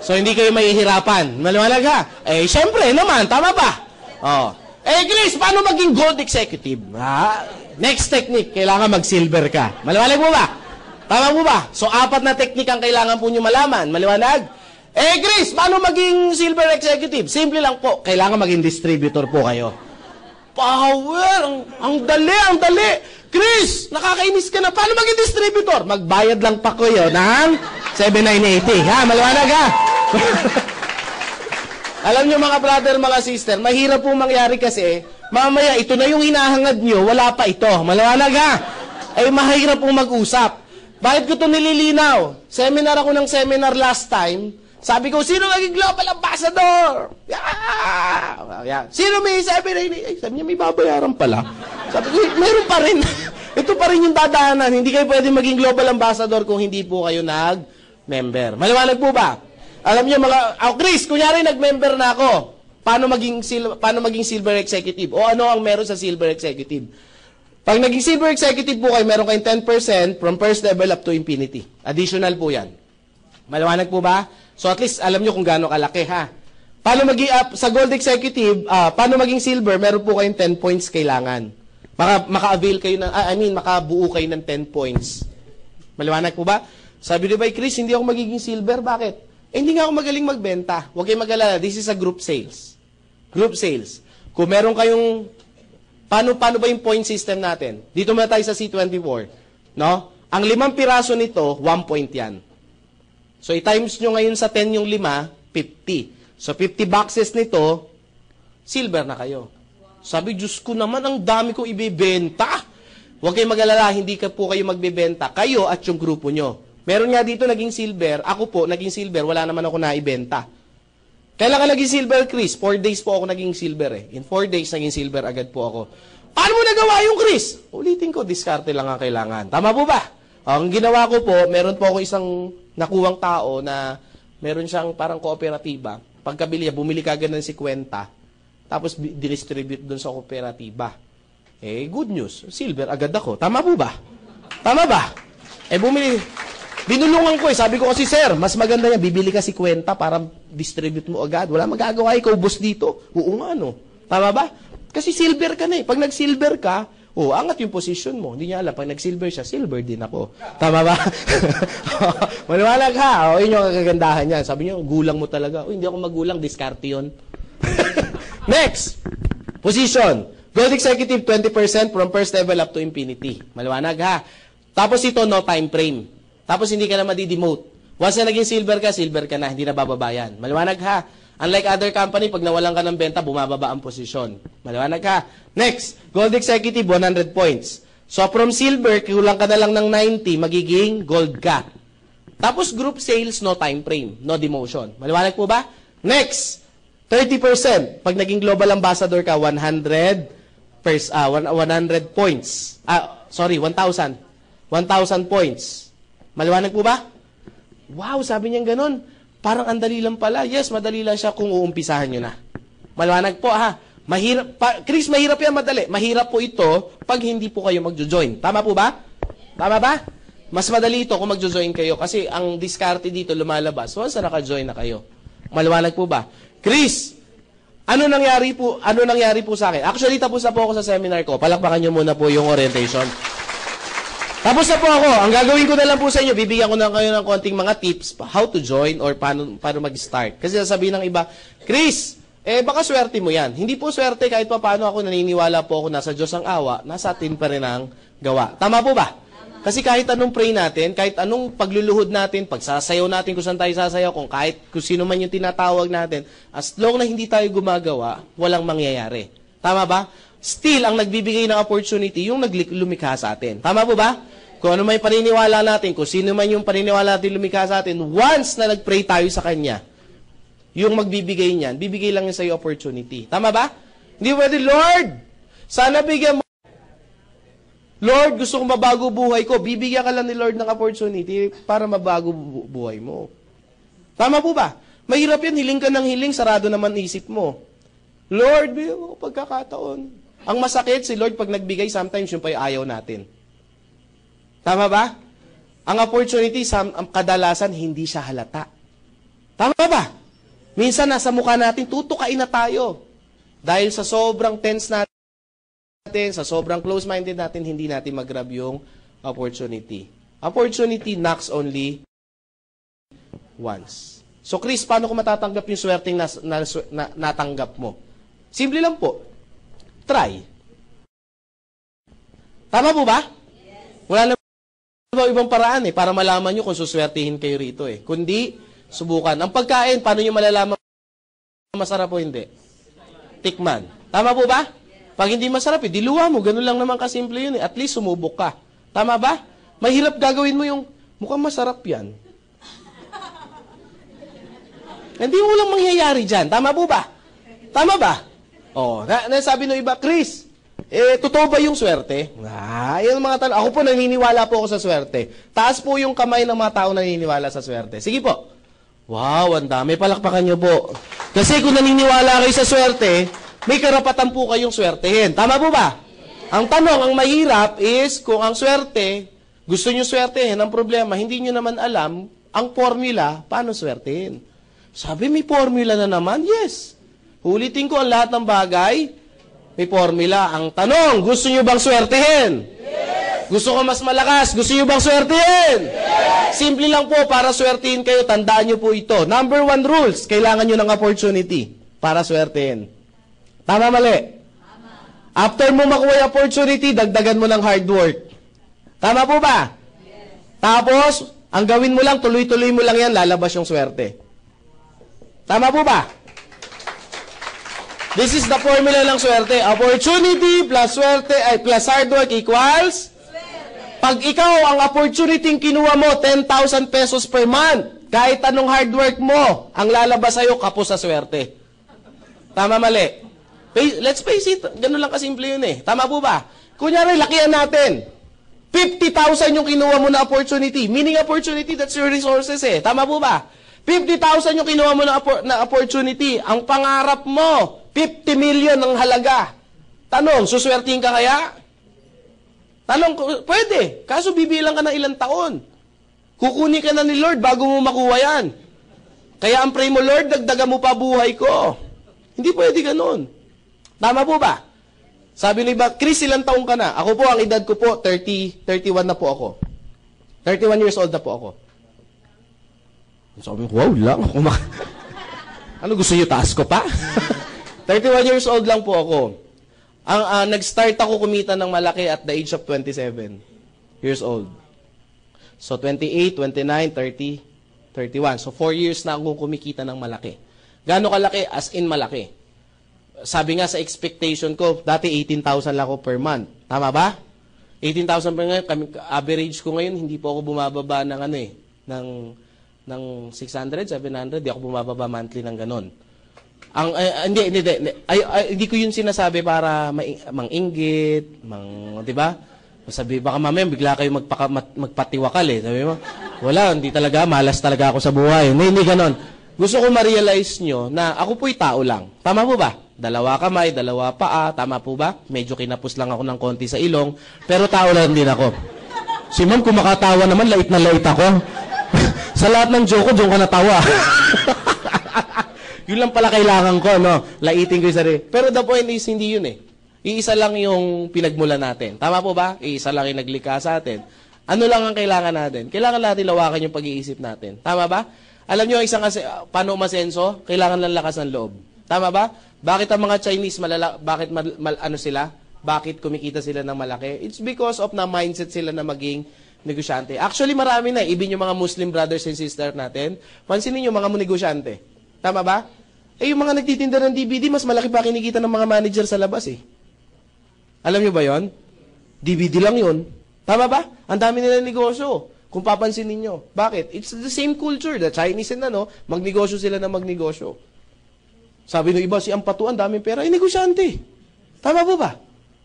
So, hindi kayo mahihirapan. Maliwanag ha? Syempre naman, tama ba? Chris, paano maging gold executive? Next technique, kailangan mag-silver ka. Maliwanag mo ba? Tama mo ba? So, 4 na technique ang kailangan po nyo malaman. Maliwanag? Chris, paano maging silver executive? Simple lang po, kailangan maging distributor po kayo. Power! Ang dali! Chris, nakakainis ka na. Paano maging distributor? Magbayad lang pa ko yun ng 7,980. Ha? Maliwanag ha? Alam nyo mga brother, mga sister, mahirap po mangyari kasi, mamaya ito na yung hinahangad nyo, wala pa ito. Maliwanag ha? Mahirap pong mag-usap. Bakit ko ito nililinaw? Seminar ako ng seminar last time. Sabi ko, sino maging global ambassador? Sino may 7,980? Sabi niya, may babayaran pala. Sabi ko, meron pa rin. Ito pa rin yung dadahanan. Hindi kayo pwede maging global ambassador kung hindi po kayo nag-member. Maliwanag po ba? Alam niyo Chris, kunyari nag-member na ako. Paano maging silver executive? O ano ang meron sa silver executive? Pag naging silver executive po kayo, meron kayong 10% from first level up to infinity. Additional po yan. Maliwanag po ba? So at least alam nyo kung gaano kalaki ha. Paano maging sa gold executive, paano maging silver, meron po kayong 10 points kailangan. Maka-avail kayo ng, makabuo kayo ng 10 points. Maliwanag po ba? Sabi ni Chris, hindi ako magiging silver. Bakit? Hindi nga ako magaling magbenta. Huwag kayong mag-alala. This is a group sales. Group sales. Kung meron kayong, paano ba yung point system natin? Dito muna tayo sa C24. No? Ang 5 piraso nito, 1 point yan. So, i-times nyo ngayon sa 10 yung 5, 50. So, 50 boxes nito, silver na kayo. Sabi, Diyos ko naman, ang dami kong ibibenta. Huwag kayong mag-alala, hindi po kayo magbibenta. Kayo at yung grupo nyo. Meron nga dito naging silver. Ako po, naging silver. Wala naman ako naibenta. Kailan ka naging silver, Chris? 4 days po ako naging silver eh. In 4 days, naging silver agad po ako. Paano mo nagawa yung Chris? Ulitin ko, diskarte lang ang kailangan. Tama po ba? Ang ginawa ko po, meron po ako isang nakuwang tao na meron siyang parang kooperatiba. Pagkabili niya, bumili kagad ng 50, tapos distribute doon sa kooperatiba. Good news. Silver agad ako. Tama po ba? Tama ba? Binulungan ko Sabi ko kasi, sir, mas maganda niya, bibili ka 50 para distribute mo agad. Wala magagawa, ikaw boss dito. Oo nga, no? Tama ba? Kasi silver ka na eh. Pag nag-silver ka, angat yung position mo. Hindi niya alam. Pag nag-silver siya, silver din ako. Tama ba? Maliwanag ha. Yun yung kagandahan niya. Sabi niyo, gulang mo talaga. Hindi ako magulang. Diskarte yun. Next. Position. Gold executive, 20% from first level up to infinity. Maliwanag ha. Tapos ito, no time frame. Tapos hindi ka na madi-demote. Once na naging silver ka na. Hindi na bababayan. Maliwanag ha. Unlike other company, pag nawalan ka ng benta, bumababa ang posisyon. Maliwanag ka. Next, gold executive, 100 points. So, from silver, kulang ka na lang ng 90, magiging gold ka. Tapos, group sales, no time frame, no demotion. Maliwanag po ba? Next, 30%. Pag naging global ambassador ka, 100 points. 1,000. 1,000 points. Maliwanag po ba? Wow, sabi niya ganun. Parang andali lang pala. Yes, madali lang siya kung uumpisahan nyo na. Maliwanag po ha. Chris, mahirap yan madali. Mahirap po ito pag hindi po kayo magjo-join. Tama po ba? Tama ba? Mas madali ito kung magjo-join kayo kasi ang diskarte dito lumalabas once na naka-join na kayo. Maliwanag po ba? Chris, ano nangyari po sa akin? Actually, tapos na po ako sa seminar ko. Palakpakan niyo muna po yung orientation. Tapos na po ako. Ang gagawin ko na lang po sa inyo, bibigyan ko na kayo ng konting mga tips how to join or paano mag-start. Kasi sasabihin ng iba, Chris, baka swerte mo yan. Hindi po swerte kahit pa paano ako naniniwala po ako nasa Diyos ang awa, nasa atin pa rin ang gawa. Tama po ba? Kasi kahit anong pray natin, kahit anong pagluluhod natin, pagsasayaw natin kung saan tayo sasayaw, kung sino man yung tinatawag natin, as long na hindi tayo gumagawa, walang mangyayari. Tama ba? Still, ang nagbibigay ng opportunity, yung lumikha sa atin. Tama po ba? Kung ano may paniniwala natin, kung sino man yung paniniwala natin lumikha sa atin, once na nag-pray tayo sa Kanya, yung magbibigay niyan, bibigay lang niya sa iyo opportunity. Tama ba? Hindi pwede, Lord, sana bigyan mo. Lord, gusto kong mabago buhay ko. Bibigyan ka lang ni Lord ng opportunity para mabago buhay mo. Tama po ba? Mahirap yan, hiling ka ng hiling, sarado naman isip mo. Lord, bigyan mo pagkakataon. Ang masakit, si Lord pag nagbigay, sometimes yung pa ayaw natin. Tama ba? Ang opportunity, kadalasan, hindi siya halata. Tama ba? Minsan, nasa mukha natin, tutukain na tayo. Dahil sa sobrang tense natin, sa sobrang close-minded natin, hindi natin mag-grab yung opportunity. Opportunity knocks only once. So, Chris, paano ko matatanggap yung swerteng natanggap mo? Simple lang po. Try. Tama po ba? Yes. Wala na ibang paraan para malaman nyo kung suswertihin kayo rito Kundi, subukan. Ang pagkain, paano nyo malalaman masarap o hindi? Tikman. Tama po ba? Pag hindi masarap, diluwa mo. Ganun lang naman kasimple yun At least sumubok ka. Tama ba? Mahirap gagawin mo yung, mukhang masarap yan. Hindi mo lang mangyayari dyan. Tama po ba? Tama ba? Nasabi ng iba, Chris, totoo ba yung swerte? Yan mga tanong. Ako po, naniniwala po ako sa swerte. Taas po yung kamay ng mga tao naniniwala sa swerte. Sige po. Wow, ang dami. Palakpakan nyo po. Kasi kung naniniwala kayo sa swerte, may karapatan po kayong swertehin. Tama po ba? Ang tanong, ang mahirap is, kung ang swerte, gusto nyo swertehin, ang problema, hindi nyo naman alam ang formula, paano swertehin. Sabi, may formula na naman? Yes. Ulitin ko ang lahat ng bagay, may formula. Ang tanong, gusto nyo bang swertehin? Yes. Gusto ko mas malakas, gusto nyo bang swertehin? Yes. Simple lang po, para swertehin kayo, tandaan nyo po ito. Number 1 rules, kailangan nyo ng opportunity para swertehin. Tama, mali? Tama. After mo makuha yung opportunity, dagdagan mo ng hard work. Tama po ba? Yes. Tapos, ang gawin mo lang, tuloy-tuloy mo lang yan, lalabas yung swerte. Tama po ba? This is the formula ng swerte. Opportunity plus swerte, plus hard work equals? Swerte. Pag ikaw, ang opportunity kinuha mo, 10,000 pesos per month, kahit anong hard work mo, ang lalabas sa'yo, kapos sa swerte. Tama, mali? Let's face it, ganun lang kasimple yun Tama po ba? Kunyari, lakihan natin. 50,000 yung kinuha mo na opportunity. Meaning opportunity, that's your resources Tama po ba? 50,000 yung kinuha mo na opportunity. Ang pangarap mo, 50 million ang halaga. Tanong, suswertihin ka kaya? Tanong, pwede. Kaso bibilang ka ng ilang taon. Kukunin ka na ni Lord bago mo makuha yan. Kaya ang pray mo, Lord, dagdagan mo pa buhay ko. Hindi pwede ganun. Tama po ba? Sabi ni ba, Chris, ilang taong ka na? Ako po, ang edad ko po, 31 na po ako. 31 years old na po ako. Sabi ko, wow lang. Ano gusto niyo, taas ko pa? 31 years old lang po ako. Nag-start ako kumita ng malaki at the age of 27 years old. So, 28, 29, 30, 31. So, 4 years na akong kumikita ng malaki. Gaano kalaki? As in malaki. Sabi nga sa expectation ko, dati 18,000 lang ako per month. Tama ba? 18,000 per month. Average ko ngayon, hindi po ako bumababa ng ng 600, 700. Di ako bumababa monthly ng ganon. Hindi ko yun sinasabi para mang-inggit, di ba? Sabi, baka mamaya bigla kayo magpatiwakal Sabi mo, wala, hindi talaga, malas talaga ako sa buhay. Hindi ganon. Gusto ko ma-realize nyo na ako po'y tao lang. Tama po ba? 2 kamay, 2 paa. Tama po ba? Medyo kinapos lang ako ng konti sa ilong. Pero tao lang din ako. Si ma'am, kung makatawa naman, lait na lait ako. Sa lahat ng joke ko, doon ka natawa. Yun lang pala kailangan ko, no? Laitin ko yung sarili. Pero the point is, hindi yun eh. Iisa lang yung pinagmula natin. Tama po ba? Iisa lang yung naglikha sa atin. Ano lang ang kailangan natin? Kailangan natin lawakan yung pag-iisip natin. Tama ba? Alam nyo, isang paano umasenso? Kailangan lang lakas ng loob. Tama ba? Bakit ang mga Chinese bakit ano sila? Bakit kumikita sila ng malaki? It's because of na mindset sila na maging negosyante. Actually, marami na. Even yung mga Muslim brothers and sisters natin, pansinin nyo mga negosyante. Tama ba? Eh, yung mga nagtitinda ng DVD, mas malaki pa kinikita ng mga manager sa labas eh. Alam nyo ba yon? DVD lang yun. Tama ba? Ang dami nila negosyo. Kung papansin ninyo. Bakit? It's the same culture. The Chinese and magnegosyo sila na magnegosyo. Sabi ng iba, si Ampatu, ang daming pera, negosyante. Tama po ba?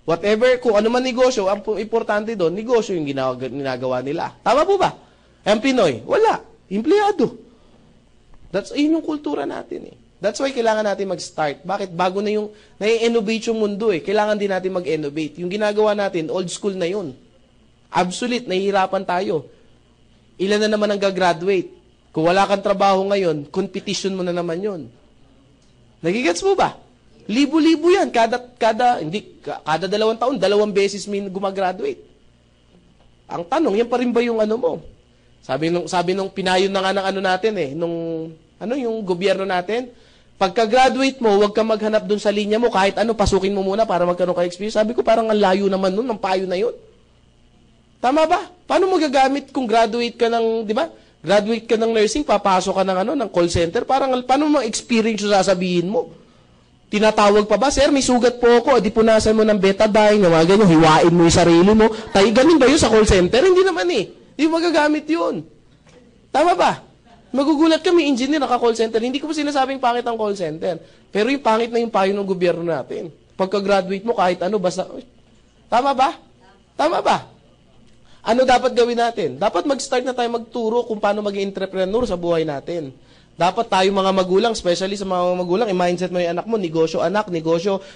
Whatever, kung ano man negosyo, ang importante doon, negosyo yung ginagawa nila. Tama po ba? Ang Pinoy, wala. Empleyado. Yun yung kultura natin eh. That's why kailangan natin mag-start. Bakit? Bago na yung, nai-innovate yung mundo eh. Kailangan din natin mag-innovate. Yung ginagawa natin, old school na yun. Absolute, nahihirapan tayo. Ilan na naman ang gagraduate? Kung wala kang trabaho ngayon, competition mo na naman yun. Nagigets mo ba? Libo-libo yan. Kada 2 taon, 2 beses may gumagraduate. Ang tanong, yan pa rin ba yung ano mo? Sabi nung pinayon na nga ng natin eh, yung gobyerno natin, pagka-graduate mo, huwag ka maghanap dun sa linya mo, kahit pasukin mo muna para magkaroon ka experience. Sabi ko, parang ang layo naman nun, ang payo na yun. Tama ba? Paano mo gagamit kung graduate ka ng, di ba? Graduate ka ng nursing, papasok ka ng call center, paano mo experience yung sasabihin mo? Tinatawag pa ba, sir, may sugat po ako, di punasan mo ng betadine, mga ganyan, hiwain mo yung sarili mo. Ganun ba yun sa call center? Hindi naman eh. Hindi magagamit yun. Tama ba? Magugulat kami, engineer, naka-call center. Hindi ko po sinasabing pangit ang call center. Pero yung pangit na yung payo ng gobyerno natin. Pagka-graduate mo, kahit basta... Tama ba? Tama ba? Ano dapat gawin natin? Dapat mag-start na tayo magturo kung paano maging entrepreneur sa buhay natin. Dapat tayo mga magulang, especially sa mga magulang, i-mindset mo yung anak mo, negosyo,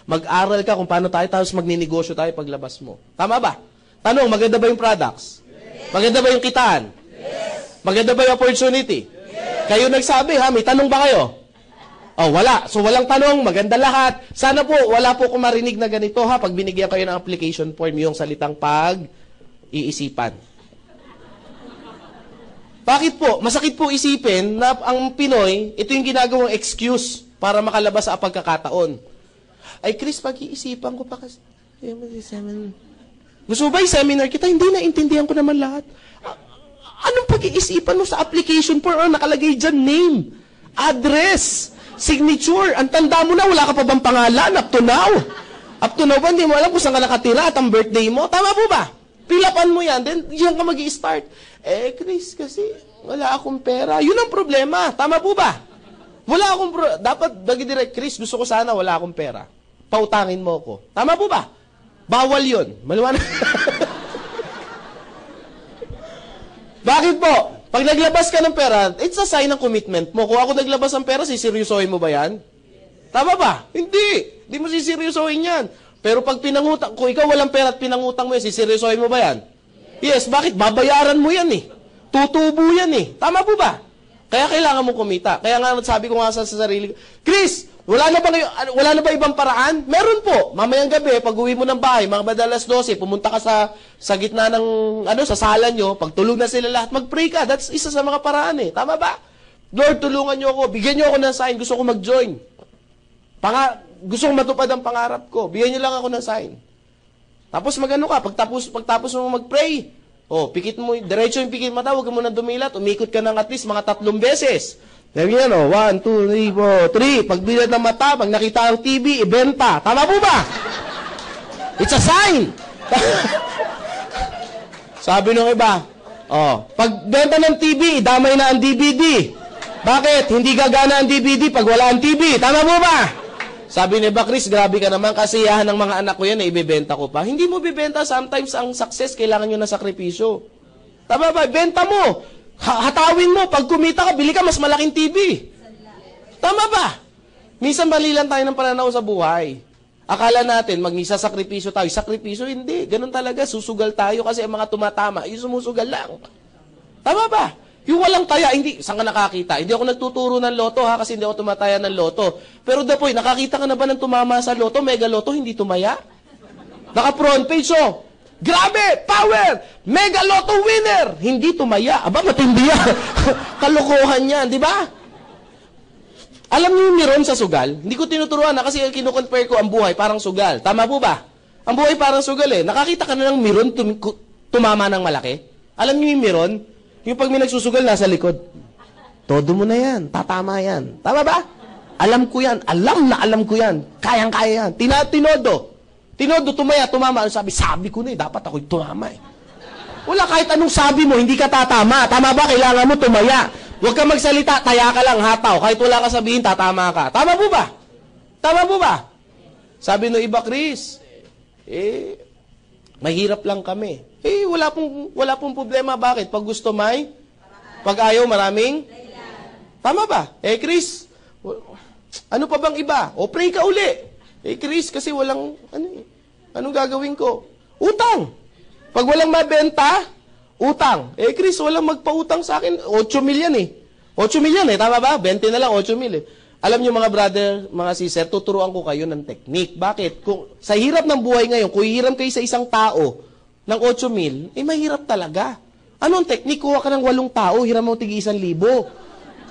mag-aral ka kung paano tayo, tapos magninegosyo tayo paglabas mo. Tama ba? Tanong, maganda ba yung products? Maganda ba yung kitaan? Maganda ba yung opportunity? Kayo nagsabi ha, may tanong ba kayo? Oh, wala. So walang tanong, maganda lahat. Sana po, wala po akong marinig na ganito ha, pag binigyan kayo ng application form, yung salitang pag-iisipan. Bakit po? Masakit po isipin na ang Pinoy, ito yung ginagawang excuse para makalabas sa pagkakataon. Ay, Chris, pag-iisipan ko pa kasi. Gusto mo ba yung seminar kita? Hindi, naintindihan ko naman lahat. Anong pag-iisipan mo sa application form? Nakalagay dyan, name, address, signature. Ang tanda mo na, wala ka pa bang pangalan up to now? Up to now ba, hindi mo alam kung saan ka nakatira at ang birthday mo? Tama po ba? Pilapan mo yan, then diyan ka mag-i-start. Eh, Chris, kasi wala akong pera. Yun ang problema. Tama po ba? Wala akong dapat direct, Chris, gusto ko sana wala akong pera. Pautangin mo ako. Tama po ba? Bawal yun. Maliwanag. Bakit po? Pag naglabas ka ng pera, it's a sign ng commitment mo. Kung ako naglabas ng pera, siseryosohin mo ba yan? Tama ba? Hindi. Hindi mo siseryosohin yan. Pero pag pinangutang, kung ikaw walang pera at pinangutang mo yan, siseryosohin mo ba yan? Yes, bakit? Babayaran mo yan eh. Tutubo yan eh. Tama po ba? Kaya kailangan mo kumita. Kaya nga sabi ko nga sa sarili ko, Chris, wala na ba ibang paraan? Meron po. Mamayang gabi, pag uwi mo ng bahay, mga madalas 12, pumunta ka sa gitna ng, sa sala nyo, pag tulog na sila lahat, mag-pray ka. That's isa sa mga paraan eh. Tama ba? Lord, tulungan nyo ako. Bigyan nyo ako ng sign. Gusto ko mag-join. Gusto kong matupad ang pangarap ko. Bigyan nyo lang ako ng sign. Tapos magano ka, pagtapos mo mag-pray, pikit mo, diretso yung pikit mata, huwag ka muna dumilat, umikot ka ng at least mga 3 beses. Sabi yan, 1, 2, 3, 4, 3. Pag bilat ng mata, pag nakita ang TV, ibenta. Tama po ba? It's a sign. Sabi nung iba, pag benta ng TV, damay na ang DVD. Bakit? Hindi gagana ang DVD pag wala ang TV. Tama po ba? Sabi ni Chris, grabe ka naman, kasiyahan ng mga anak ko yan na ibebenta ko pa. Hindi mo bibenta, sometimes ang success, kailangan nyo na sakripisyo. Tama ba? Benta mo. Hatawin mo. Pag kumita ka, bili ka mas malaking TV. Tama ba? Minsan mali lang tayo ng pananaw sa buhay. Akala natin, mag-isasakripisyo tayo. Sakripisyo, hindi. Ganun talaga, susugal tayo kasi ang mga tumatama, yung sumusugal lang. Tama ba? Yung walang taya, hindi. Saan ka nakakita? Hindi ako nagtuturo ng loto ha, kasi hindi ako tumataya ng loto. Pero the point, nakakita ka na ba ng tumama sa loto, mega loto, hindi tumaya? Naka-front page, oh. Grabe! Power! Mega loto winner! Hindi tumaya. Aba, matindi yan. Kalokohan yan, di ba? Alam niyo yung meron sa sugal? Hindi ko tinuturuan na kasi kinukompare ko ang buhay parang sugal. Tama po ba? Ang buhay parang sugal eh. Nakakita ka na ng meron tumama ng malaki? Alam niyo yung meron? Yung pag may nagsusugal nasa likod. Todo mo na yan. Tatama yan. Tama ba? Alam ko yan. Alam na alam ko yan. Kayang-kaya yan. Tinodo. Tinodo, tumama. Sabi ko na eh. Dapat ako'y tumama eh. Wala kahit anong sabi mo, hindi ka tatama. Tama ba? Kailangan mo tumaya. Huwag kang magsalita, taya ka lang, hataw. Kahit wala ka sabihin, tatama ka. Tama po ba? Tama po ba? Sabi no iba, Chris, mahirap lang kami. Wala pong problema. Bakit? Pag gusto may, pag ayaw maraming, tama ba? Chris, ano pa bang iba? O pray ka uli. Chris, kasi walang, anong gagawin ko? Utang. Pag walang mabenta, utang. Chris, walang magpautang sa akin. 8 million eh. 8 million eh. Tama ba? 20 na lang, 8 million. Alam niyo mga brother, mga sister, tuturuan ko kayo ng technique. Bakit? Kung sa hirap ng buhay ngayon, kung hihiram kayo sa isang tao ng 8 mil, mahirap talaga. Anong technique? Kuha ka ng 8 tao, hiram mo tig 1,000.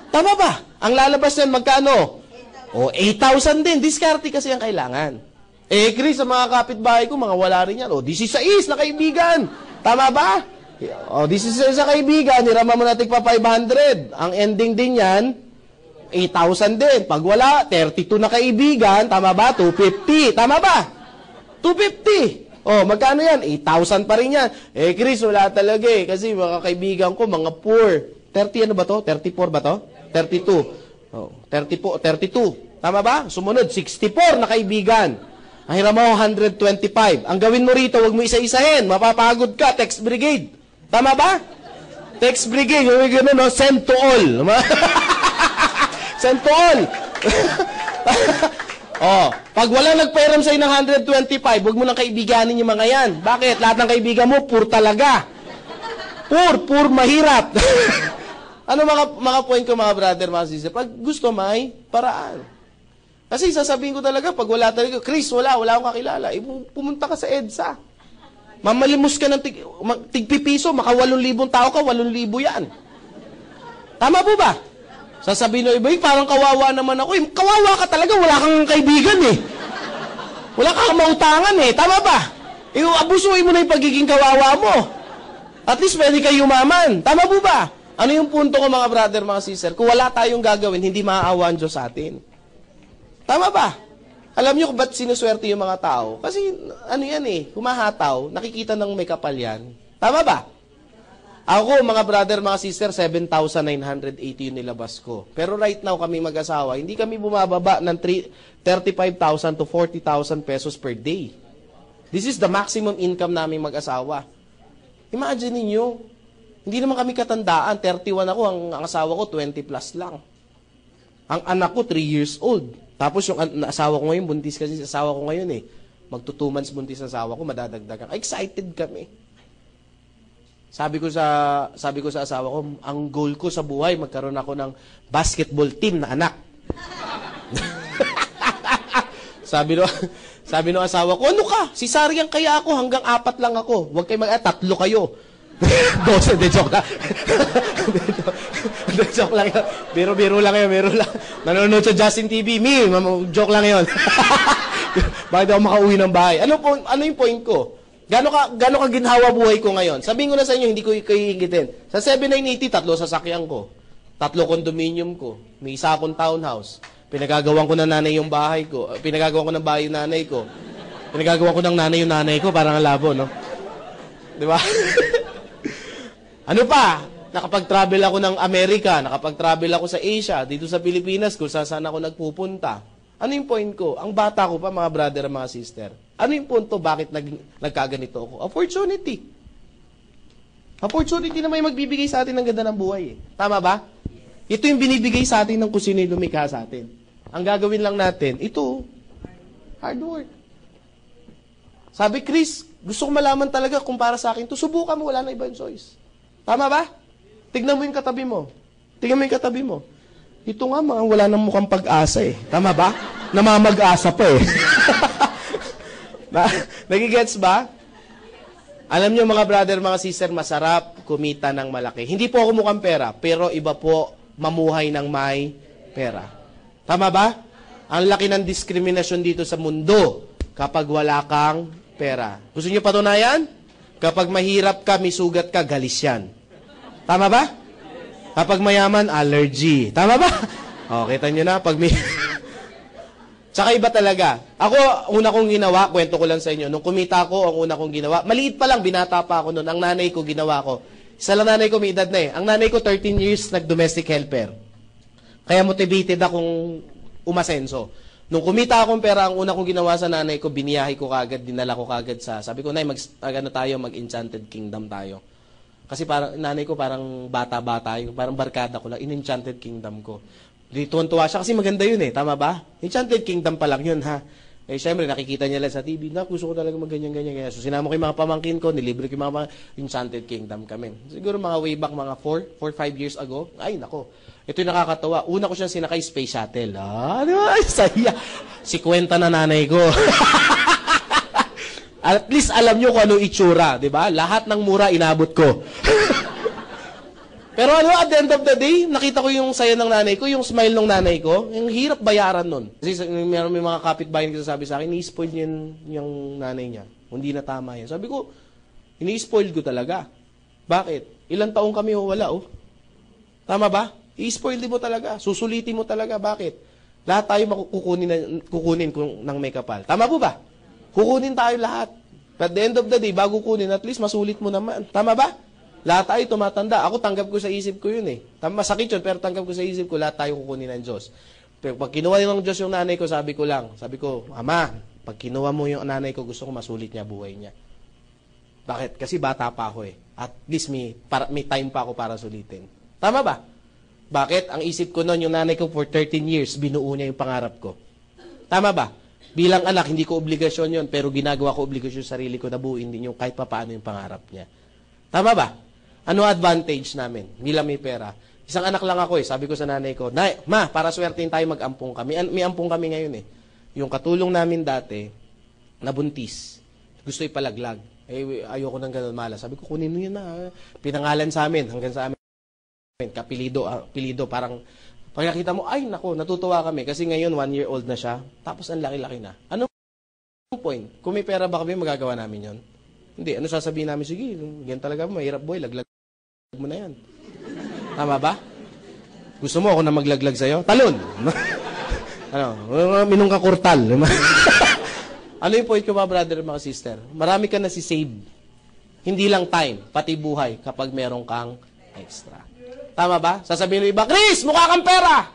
Tama ba? Ang lalabas yan, magkano? 8,000 din. Diskarte kasi ang kailangan. Chris, sa mga kapitbahay ko, mga wala rin yan. 16 na kaibigan. Tama ba? This is sa kaibigan, hirama mo natin pa 500. Ang ending din yan, 8,000 din. Pag wala, 32 na kaibigan, tama ba? 250. Tama ba? 250. Magkano yan? 8,000 pa rin yan. Chris, wala talaga eh. Kasi mga kaibigan ko, mga poor. 30 ano ba to? 34 ba to? 32. 32. Tama ba? Sumunod, 64 na kaibigan. Ang hiram mo, 125. Ang gawin mo rito, huwag mo isa-isahin. Mapapagod ka, text brigade. Tama ba? Text brigade, yung gano'n, no? Send to all. Send to all. Pag wala nagpairam sa'yo ng 125, huwag mo nang kaibiganin yung mga yan. Bakit? Lahat ng kaibigan mo, poor talaga. Poor, mahirap. Ano mga point ko, mga brother, mga sister? Pag gusto, may paraan. Kasi sasabihin ko talaga, pag wala talaga, Chris, wala akong kakilala. Pumunta ka sa EDSA. Mamalimos ka ng tigpipiso, maka 8,000 tao ka, 8,000 yan. Tama po ba? Sasabihin ng iba, parang kawawa naman ako. Kawawa ka talaga, wala kang kaibigan eh. Wala kang mautangan eh. Tama ba? Abusuin mo na yung pagiging kawawa mo. At least pwede kayo yumaman. Tama po ba? Ano yung punto ko mga brother, mga sister? Kung wala tayong gagawin, hindi maaawa ang Diyos sa atin. Tama ba? Alam niyo kung ba't sinuswerte yung mga tao? Kasi, yan eh, humahataw, nakikita ng may kapal yan. Tama ba? Ako, mga brother, mga sister, 7,980 yung nilabas ko. Pero right now, kami mag-asawa, hindi kami bumababa ng 35,000 to 40,000 pesos per day. This is the maximum income namin mag-asawa. Imagine niyo, hindi naman kami katandaan, 31 ako, ang asawa ko 20 plus lang. Ang anak ko 3 years old. Tapos yung asawa ko ngayon, buntis kasi sa asawa ko ngayon eh. Magto 2 months buntis sa asawa ko, madadagdagan. Excited kami. Sabi ko sa asawa ko, ang goal ko sa buhay, magkaroon ako ng basketball team na anak. sabi no asawa ko, ano ka? Si Sariang kaya ako, hanggang 4 lang ako. Huwag kayo 3 kayo. 12, de joke lang. De joke lang yun. Biro lang yun, biro lang. Nanonood sa Justin TV, joke lang yun. Bakit ako makauwi ng bahay? Ano yung point ko? Gano'n ka ginhawa buhay ko ngayon? Sabihin ko na sa inyo, hindi ko kayo hinggitin. Sa 7980, 3 sasakyan ko. 3 condominium ko. May 1 akong townhouse. Pinagagawan ko ng nanay yung bahay ko. Pinagagawan ko ng bahay yung nanay ko. Pinagagawan ko ng nanay yung nanay ko. Parang ang labo, no? Di ba? Ano pa? Nakapag-travel ako ng Amerika, nakapag-travel ako sa Asia, dito sa Pilipinas, kung saan ako nagpupunta. Ano yung point ko? Ang bata ko pa, mga brother at mga sister. Ano yung punto? Bakit nagkaganito ako? Opportunity. Opportunity na may magbibigay sa atin ng ganda ng buhay. Eh. Tama ba? Ito yung binibigay sa atin ng kung sino yung lumikha sa atin. Ang gagawin lang natin, ito, hard work. Sabi, Chris, gusto ko malaman talaga kung para sa akin to. Subukan mo, wala na ibang choice. Tama ba? Tignan mo yung katabi mo. Tignan mo yung katabi mo. Ito nga, mga wala nang mukhang pag-asa eh. Tama ba? Namamag-asa pa eh. Nagigets ba? Alam nyo mga brother, mga sister, masarap kumita ng malaki. Hindi po ako mukhang pera, pero iba po mamuhay ng may pera. Tama ba? Ang laki ng diskriminasyon dito sa mundo kapag wala kang pera. Gusto nyo patunayan? Kapag mahirap ka, may sugat ka, galis yan. Tama ba? Kapag mayaman, allergy. Tama ba? O, kita nyo na, pag may... Tsaka iba talaga. Ako, una kong ginawa, kwento ko lang sa inyo, nung kumita ko, ang una kong ginawa, maliit pa lang, binata pa ako noon, ang nanay ko ginawa ko. Isa lang nanay ko, may edad na eh. Ang nanay ko, 13 years, nag-domestic helper. Kaya motivated akong umasenso. Nung kumita akong pera, ang una kong ginawa sa nanay ko, biniyahe ko kagad, dinala ko kagad sa, sabi ko, Nay, mag-Enchanted Kingdom tayo. Kasi parang, nanay ko parang bata-bata, parang barkada ko lang, in-Enchanted Kingdom ko. Tuwan-tuwa siya kasi maganda yun eh. Tama ba? Enchanted Kingdom pa lang yun ha. Eh syempre nakikita niya lang sa TV. Gusto ko talaga magganyan-ganyan. So sinama ko yung mga pamangkin ko, nilibre ko yung mga Enchanted Kingdom kami. Siguro mga way back mga 4-5 years ago. Ay nako. Ito yung nakakatawa. Una ko siyang sinakay space shuttle. Di ba? Ay, saya. Si kwenta na nanay ko. At least alam nyo kung ano itsura. Di ba? Lahat ng mura inabot ko. Pero at the end of the day, nakita ko yung saya ng nanay ko, yung smile ng nanay ko, yung hirap bayaran nun. Kasi may mga kapitbahay na sabi sa akin, ni-spoil niya yung nanay niya. Hindi na tama yan. Sabi ko, ini-spoil ko talaga. Bakit? Ilang taong kami wala, oh. Tama ba? I-spoil mo talaga. Susulitin mo talaga. Bakit? Lahat tayo kukunin ng may kapal. Tama po ba? Kukunin tayo lahat. But at the end of the day, bago kunin, at least masulit mo naman. Tama ba? Lahat tayo tumatanda. Ako, tanggap ko sa isip ko yun eh. Masakit yun, pero tanggap ko sa isip ko, lahat tayo kukunin ng Diyos. Pero pag kinuha ng Diyos yung nanay ko, sabi ko, Ama, pag kinuha mo yung nanay ko, gusto ko masulit niya buhay niya. Bakit? Kasi bata pa ako eh. At least may time pa ako para sulitin. Tama ba? Bakit? Ang isip ko noon, yung nanay ko for 13 years, binuo niya yung pangarap ko. Tama ba? Bilang anak, hindi ko obligasyon yun, pero ginagawa ko obligasyon sa sarili ko na buuin din yung kahit pa paano yung pangarap niya. Tama ba? Ano advantage namin? Bilang may pera. Isang anak lang ako eh. Sabi ko sa nanay ko, Ma, para swertein tayo mag-ampong kami. May ampong kami ngayon eh. Yung katulong namin dati, nabuntis. Gusto ipalaglag. Eh, ayoko nang ganun mala. Sabi ko, kunin mo yun na. Pinangalan sa amin, hanggang sa amin. Kapilido, parang, pag nakita mo, ay nako, natutuwa kami. Kasi ngayon, 1-year-old na siya. Tapos ang laki-laki na. Anong point? Kung may pera ba kami, magagawa namin yon? Hindi. Ano sasabihin namin? Sige, yan talaga, mahirap boy, laglag mo na yan. Tama ba? Gusto mo ako na maglaglag sa'yo? Talon! Minong ka kurtal. Ano yung point ko ba, brother, mga sister? Marami ka na si-save. Hindi lang time, pati buhay kapag meron kang extra. Tama ba? Sasabihin ng iba, Chris, mukha kang pera!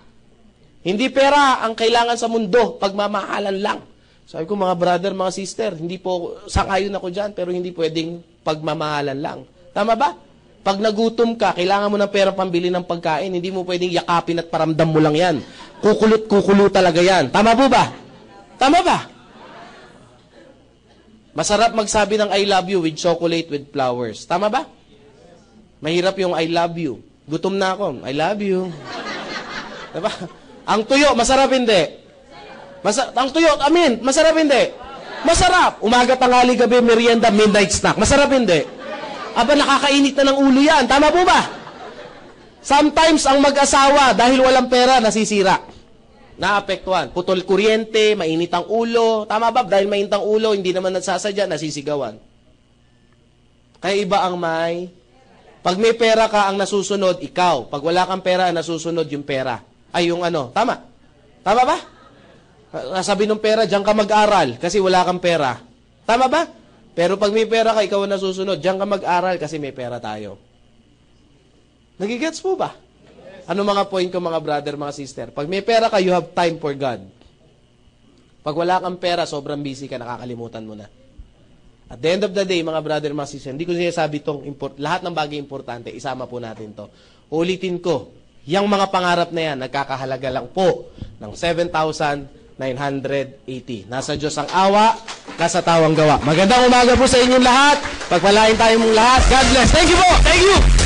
Hindi pera ang kailangan sa mundo, pagmamahalan lang. Sabi ko, mga brother, mga sister, hindi po, sangayon ako dyan, pero hindi pwedeng pagmamahalan lang. Tama ba? Pag nagutom ka, kailangan mo ng pera pambili ng pagkain, hindi mo pwedeng yakapin at paramdam mo lang yan. Kukulot talaga yan. Tama po ba? Tama ba? Masarap magsabi ng I love you with chocolate with flowers. Tama ba? Mahirap yung I love you. Gutom na ako. I love you. Diba? Ang tuyo, masarap hindi. Ang tuyo, amin, masarap hindi. Masarap. Umaga, tanghali, gabi, merienda, midnight snack. Masarap hindi. Aba, nakakainit na ng ulo yan. Tama po ba? Sometimes, ang mag-asawa, dahil walang pera, nasisira. Naapektuhan. Putol kuryente, mainit ang ulo. Tama ba? Dahil mainit ang ulo, hindi naman nagsasadya, nasisigawan. Kaya iba ang may... Pag may pera ka, ang nasusunod, ikaw. Pag wala kang pera, ang nasusunod yung pera. Ay, yung ano. Tama? Tama ba? Sabi ng pera, diyan ka mag-aral kasi wala kang pera. Tama ba? Pero pag may pera ka, ikaw ang nasusunod. Diyan ka mag-aral kasi may pera tayo. Nagigets po ba? Ano mga point ko mga brother, mga sister? Pag may pera ka, you have time for God. Pag wala kang pera, sobrang busy ka, nakakalimutan mo na. At the end of the day, mga brother, mga sister, hindi ko sinasabi itong lahat ng bagay importante, isama po natin to. Ulitin ko, yung mga pangarap na yan, nagkakahalaga lang po ng $7,500. 980. Nasa Diyos ang awa, nasa tawang gawa. Magandang umaga po sa inyong lahat. Pagpalain tayo mong lahat. God bless. Thank you po. Thank you.